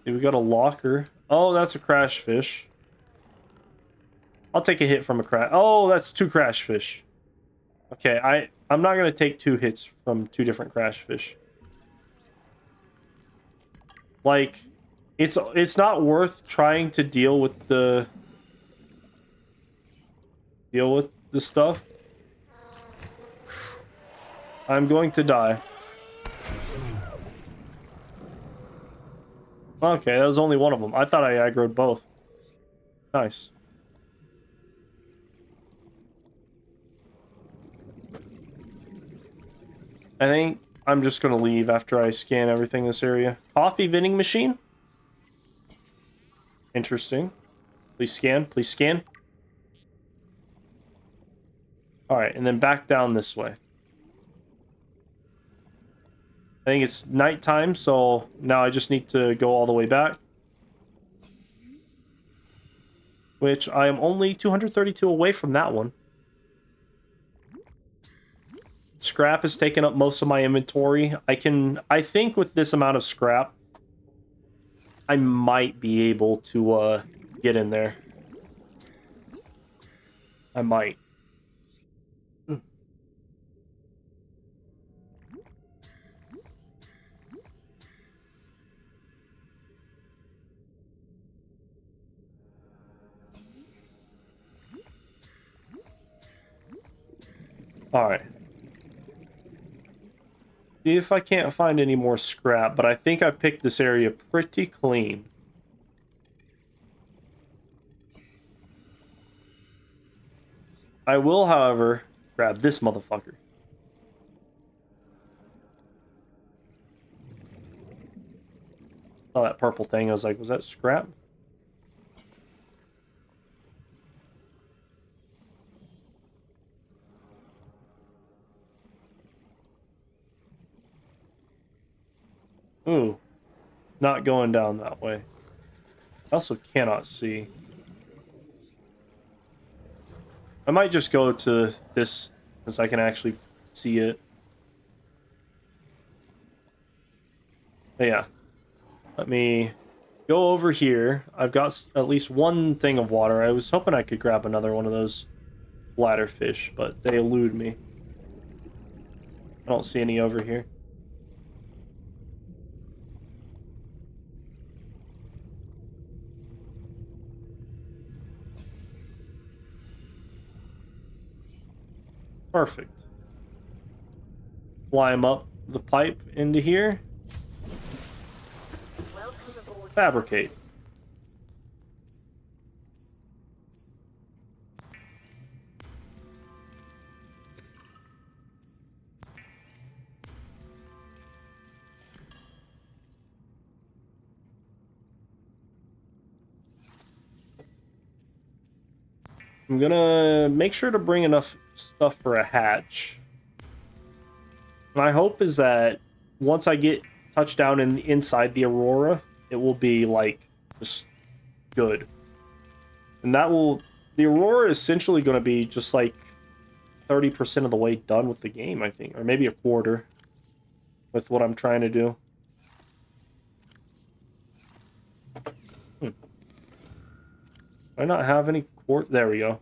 Okay, we got a locker. Oh, that's a crash fish. I'll take a hit from a crash. Oh, that's 2 crash fish. Okay, I'm not going to take 2 hits from 2 different crash fish. Like, it's not worth trying to deal with the stuff. I'm going to die. Okay, that was only one of them. I thought I aggroed both. Nice. I think I'm just going to leave after I scan everything in this area. Coffee vending machine? Interesting. Please scan. Please scan. Alright, and then back down this way. I think it's nighttime, so now I just need to go all the way back. Which I am only 232 away from that one. Scrap has taken up most of my inventory. I think with this amount of scrap, I might be able to get in there. I might. Alright. See if I can't find any more scrap, but I think I picked this area pretty clean. I will, however, grab this motherfucker. Oh, that purple thing. I was like, was that scrap? Ooh, not going down that way. I also cannot see. I might just go to this, since I can actually see it. But yeah. Let me go over here. I've got at least one thing of water. I was hoping I could grab another one of those bladderfish, but they elude me. I don't see any over here. Perfect. Climb up the pipe into here. Fabricate. I'm gonna make sure to bring enough stuff for a hatch. My hope is that once I get touchdown inside the Aurora, it will be like just good. And that will... The Aurora is essentially going to be just like 30% of the way done with the game, I think. Or maybe a quarter with what I'm trying to do. Do I not have any quartz? There we go.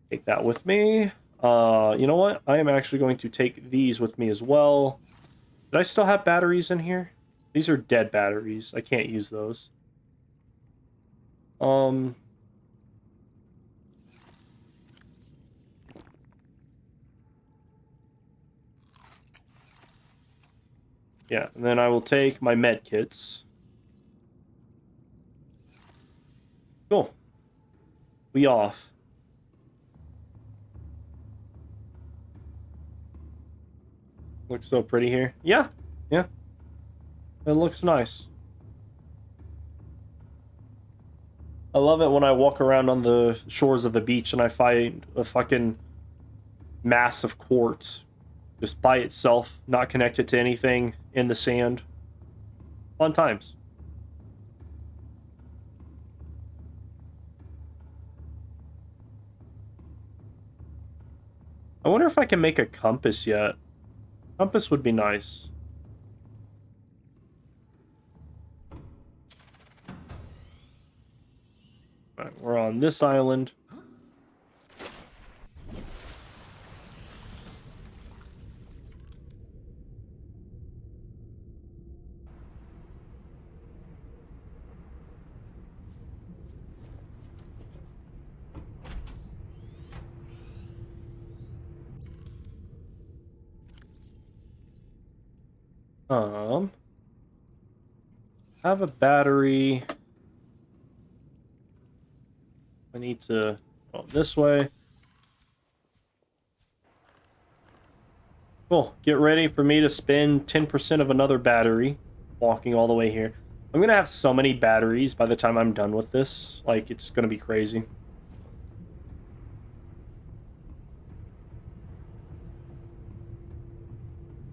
Take that with me. You know what? I am actually going to take these with me as well. Did I still have batteries in here? These are dead batteries. I can't use those. Yeah, and then I will take my med kits. Cool. We off. Looks so pretty here. Yeah, yeah. It looks nice. I love it when I walk around on the shores of the beach and I find a fucking mass of quartz just by itself, not connected to anything in the sand. Fun times. I wonder if I can make a compass yet. Compass would be nice. Alright, we're on this island. Have a battery. I need to go this way. Cool. Get ready for me to spend 10% of another battery walking all the way here. I'm gonna have so many batteries by the time I'm done with this. Like, it's gonna be crazy.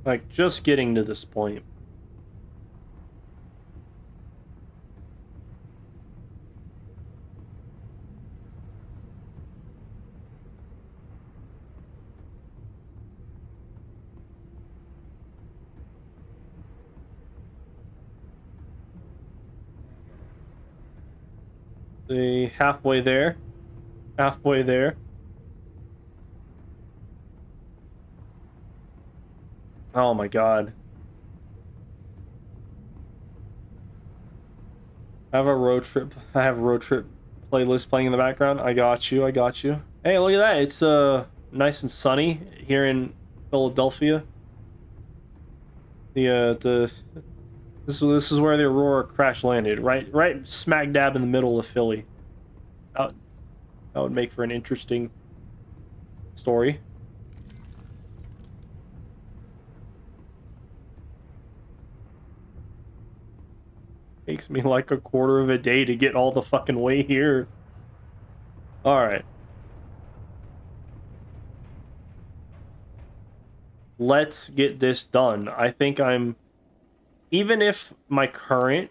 Like, just getting to this point. The halfway there. Halfway there. Oh my god. I have a road trip. I have a road trip playlist playing in the background. I got you. I got you. Hey, look at that. It's nice and sunny here in Philadelphia. This is where the Aurora crash landed. Right smack dab in the middle of Philly. That would make for an interesting story. Takes me like a quarter of a day to get all the fucking way here. Alright. Let's get this done. I think I'm... Even if my current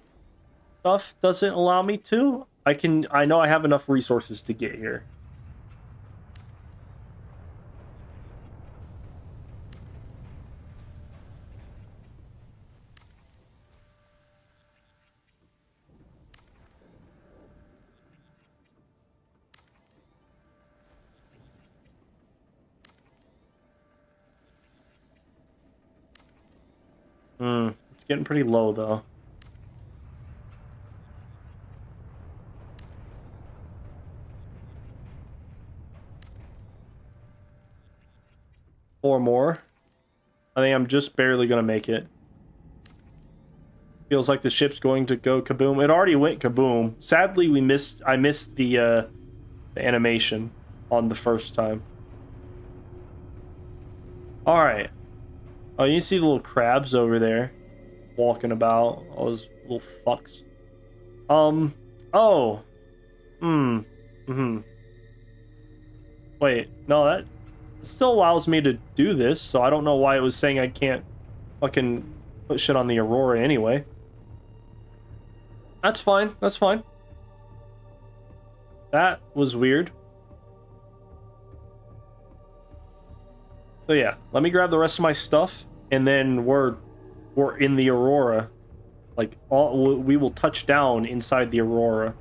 stuff doesn't allow me to, I know I have enough resources to get here. It's getting pretty low, though. more. I think I'm just barely gonna make it. Feels like the ship's going to go kaboom. It already went kaboom. Sadly, I missed the animation on the first time. All right. Oh, you see the little crabs over there walking about? All those little fucks. Oh. Wait, no, that still allows me to do this, so I don't know why it was saying I can't fucking put shit on the Aurora anyway. That's fine, that's fine. That was weird. So yeah, let me grab the rest of my stuff, and then we're in the Aurora. Like, we will touch down inside the Aurora.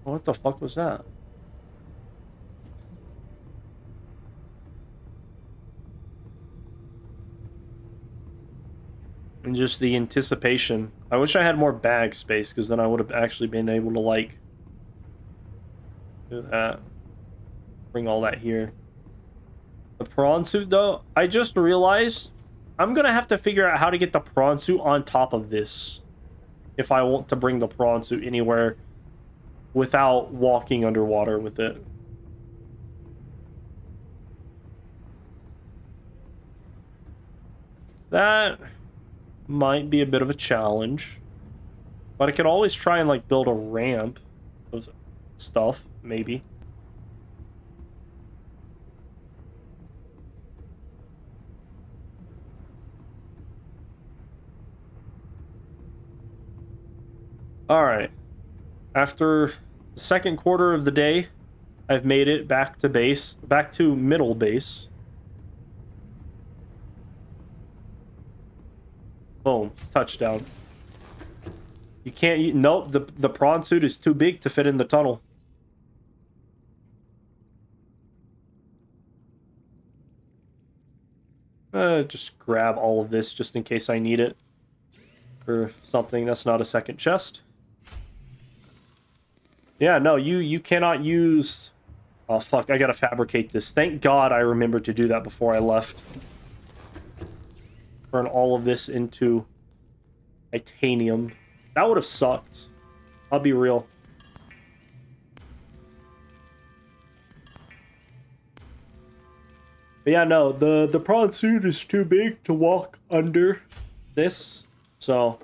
What the fuck was that? And just the anticipation. I wish I had more bag space, because then I would have actually been able to, like, do that. Bring all that here. The prawn suit, though, I just realized I'm gonna have to figure out how to get the prawn suit on top of this if I want to bring the prawn suit anywhere without walking underwater with it. That might be a bit of a challenge, but I could always try and, like, build a ramp of stuff, maybe. All right. After the second quarter of the day, I've made it back to base, back to middle base. Boom, touchdown. You can't, nope, the prawn suit is too big to fit in the tunnel. Just grab all of this just in case I need it for something that's not a second chest. Yeah, no, you cannot use... Oh, fuck, I gotta fabricate this. Thank God I remembered to do that before I left. Turn all of this into titanium. That would have sucked. I'll be real. But yeah, no, the prawn suit is too big to walk under this. So,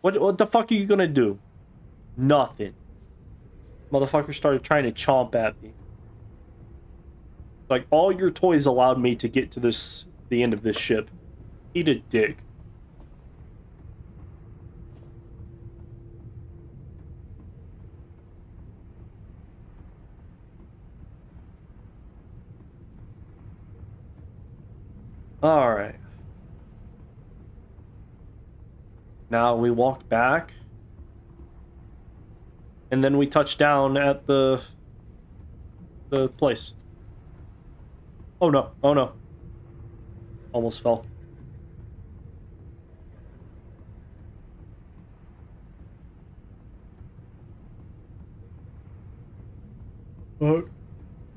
what the fuck are you gonna do? Nothing. Motherfucker started trying to chomp at me. Like, all your toys allowed me to get to the end of this ship. Eat a dick. Alright. Now we walk back. And then we touch down at the place. Oh no, oh no. Almost fell.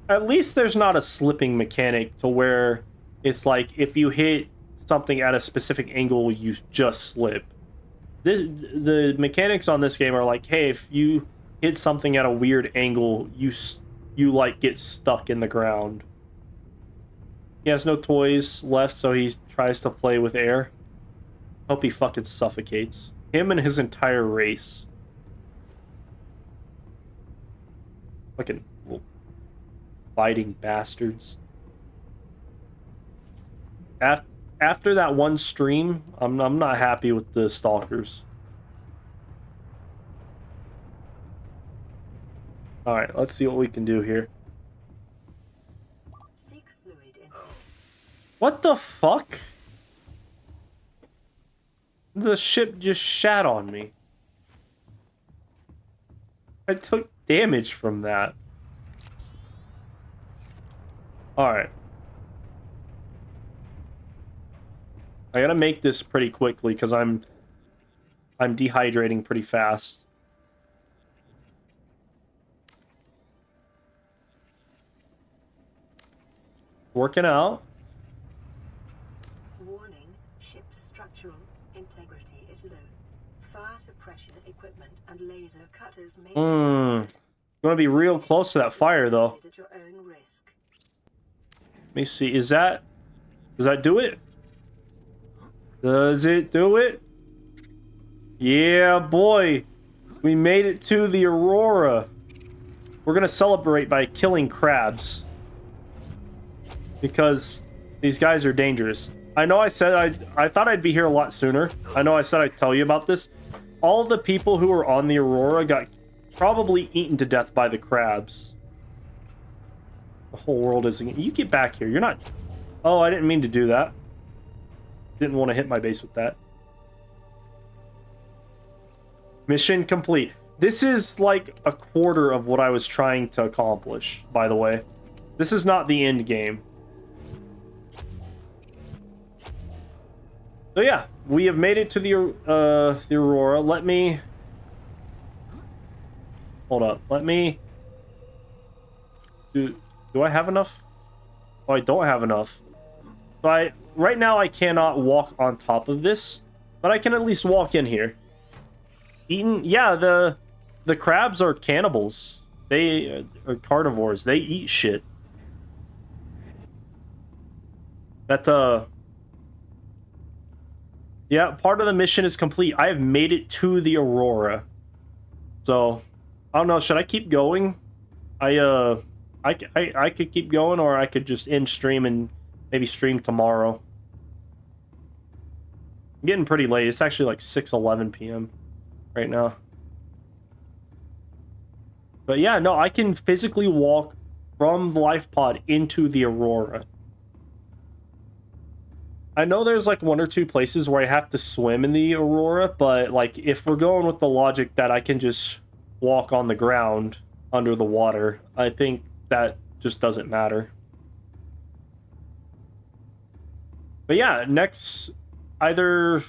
At least there's not a slipping mechanic to where it's like if you hit something at a specific angle, you just slip. The mechanics on this game are like, hey, if you hit something at a weird angle, you like get stuck in the ground. He has no toys left, so he tries to play with air. Hope he fucking suffocates. Him and his entire race. Fucking little fighting bastards. After that one stream, I'm not happy with the stalkers. Alright, let's see what we can do here. Seek fluid intake. What the fuck? The ship just shat on me. I took damage from that. Alright. I gotta make this pretty quickly because I'm dehydrating pretty fast. Working out. Warning, ship's structural integrity is low. Fire suppression equipment and laser cutters may be You want to be real close to that fire, though. at your own risk. Let me see. Does that do it? Does it do it? Yeah, boy. We made it to the Aurora. We're gonna celebrate by killing crabs. Because these guys are dangerous. I know I said I thought I'd be here a lot sooner. I know I said I'd tell you about this. All the people who were on the Aurora got probably eaten to death by the crabs. The whole world is... You get back here. You're not... Oh, I didn't mean to do that. Didn't want to hit my base with that. Mission complete. This is like a quarter of what I was trying to accomplish, by the way. This is not the end game. So yeah, we have made it to the Aurora. Let me... Hold up. Let me... Do I have enough? Oh, I don't have enough. So right now I cannot walk on top of this, but I can at least walk in here. Yeah, the crabs are cannibals. They are carnivores. They eat shit. Yeah, part of the mission is complete. I have made it to the Aurora. So, I don't know. Should I keep going? I could keep going, or I could just end stream and maybe stream tomorrow. I'm getting pretty late. It's actually like 6:11 p.m. right now. But yeah, no, I can physically walk from the life pod into the Aurora. I know there's like one or two places where I have to swim in the Aurora, but like if we're going with the logic that I can just walk on the ground under the water, I think that just doesn't matter. But yeah, next, either,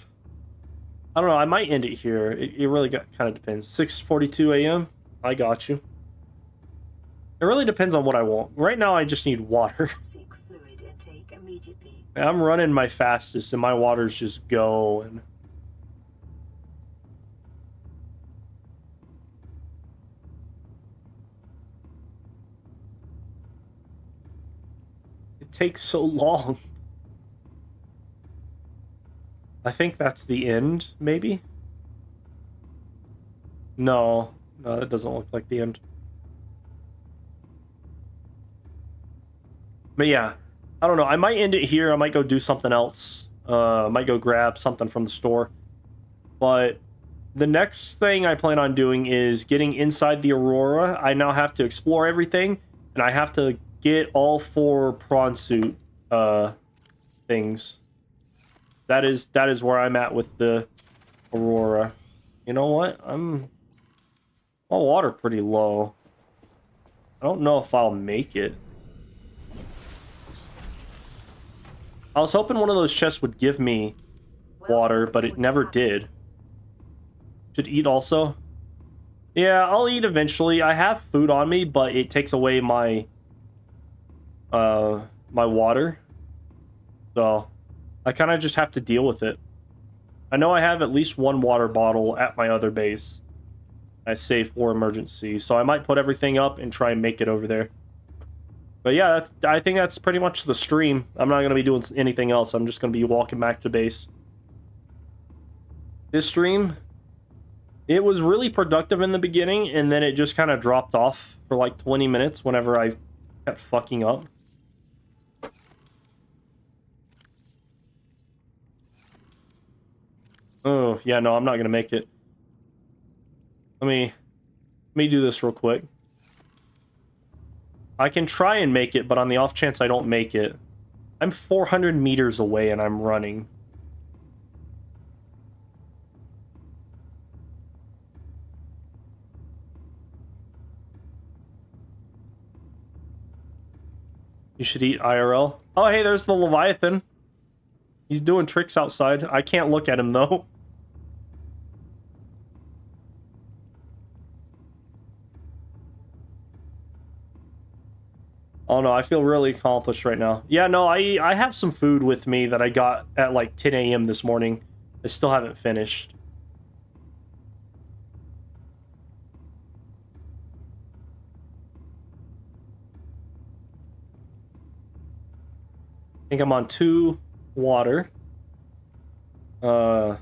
I don't know, I might end it here. It really kind of depends. 6:42 a.m. I got you. It really depends on what I want. Right now, I just need water. Seek fluid intake immediately. I'm running my fastest, and my water's just going. It takes so long. I think that's the end, maybe? No, that doesn't look like the end. But yeah, I don't know. I might end it here. I might go do something else. I might go grab something from the store. But the next thing I plan on doing is getting inside the Aurora. I now have to explore everything, and I have to get all 4 prawn suit things. That is where I'm at with the Aurora. You know what? My water pretty low. I don't know if I'll make it. I was hoping one of those chests would give me water, but it never did. Should eat also? Yeah, I'll eat eventually. I have food on me, but it takes away my my water. So I kind of just have to deal with it. I know I have at least 1 water bottle at my other base. I save for emergency, so I might put everything up and try and make it over there. But yeah, I think that's pretty much the stream. I'm not going to be doing anything else. I'm just going to be walking back to base. This stream, it was really productive in the beginning, and then it just kind of dropped off for like 20 minutes whenever I kept fucking up. Oh, yeah, no, I'm not going to make it. Let me do this real quick. I can try and make it, but on the off chance I don't make it, I'm 400 meters away and I'm running. You should eat IRL. Oh, hey, there's the Leviathan. He's doing tricks outside. I can't look at him, though. Oh no, I feel really accomplished right now. Yeah, no, I have some food with me that I got at like 10 a.m. this morning. I still haven't finished. I think I'm on 2 water. I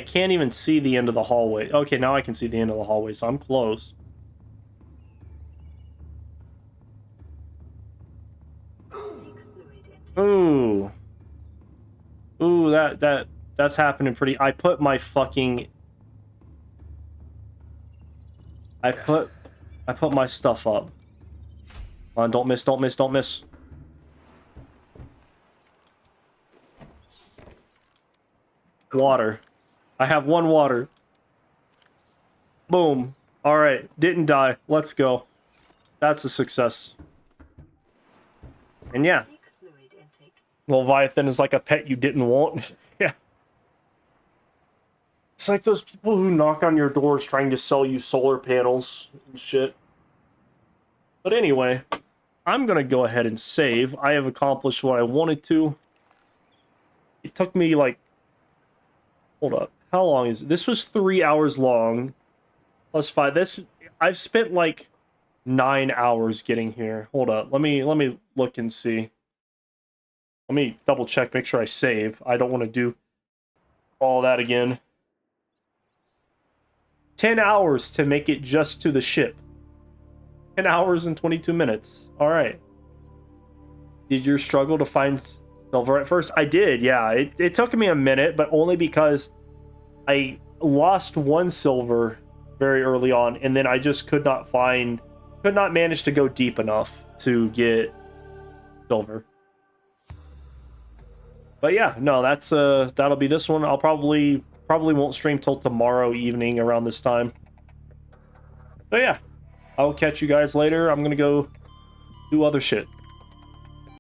can't even see the end of the hallway. Okay, now I can see the end of the hallway, so I'm close. Ooh. Ooh, that's happening pretty... I put my fucking... I put my stuff up. Come on, don't miss, don't miss, don't miss. Water. I have 1 water. Boom. Alright, didn't die. Let's go. That's a success. And yeah. Leviathan is like a pet you didn't want. Yeah. It's like those people who knock on your doors trying to sell you solar panels and shit. But anyway, I'm gonna go ahead and save. I have accomplished what I wanted to. It took me like... Hold up. How long is it? This was 3 hours long. Plus 5. I've spent like 9 hours getting here. Hold up. Let me look and see. Let me double check, make sure I save. I don't want to do all that again. 10 hours to make it just to the ship. 10 hours and 22 minutes. Alright. Did you struggle to find silver at first? I did, yeah. It took me a minute, but only because I lost 1 silver very early on, and then I just could not manage to go deep enough to get silver. But yeah, no, that'll be this one. I'll probably won't stream till tomorrow evening around this time. But yeah, I'll catch you guys later. I'm gonna go do other shit.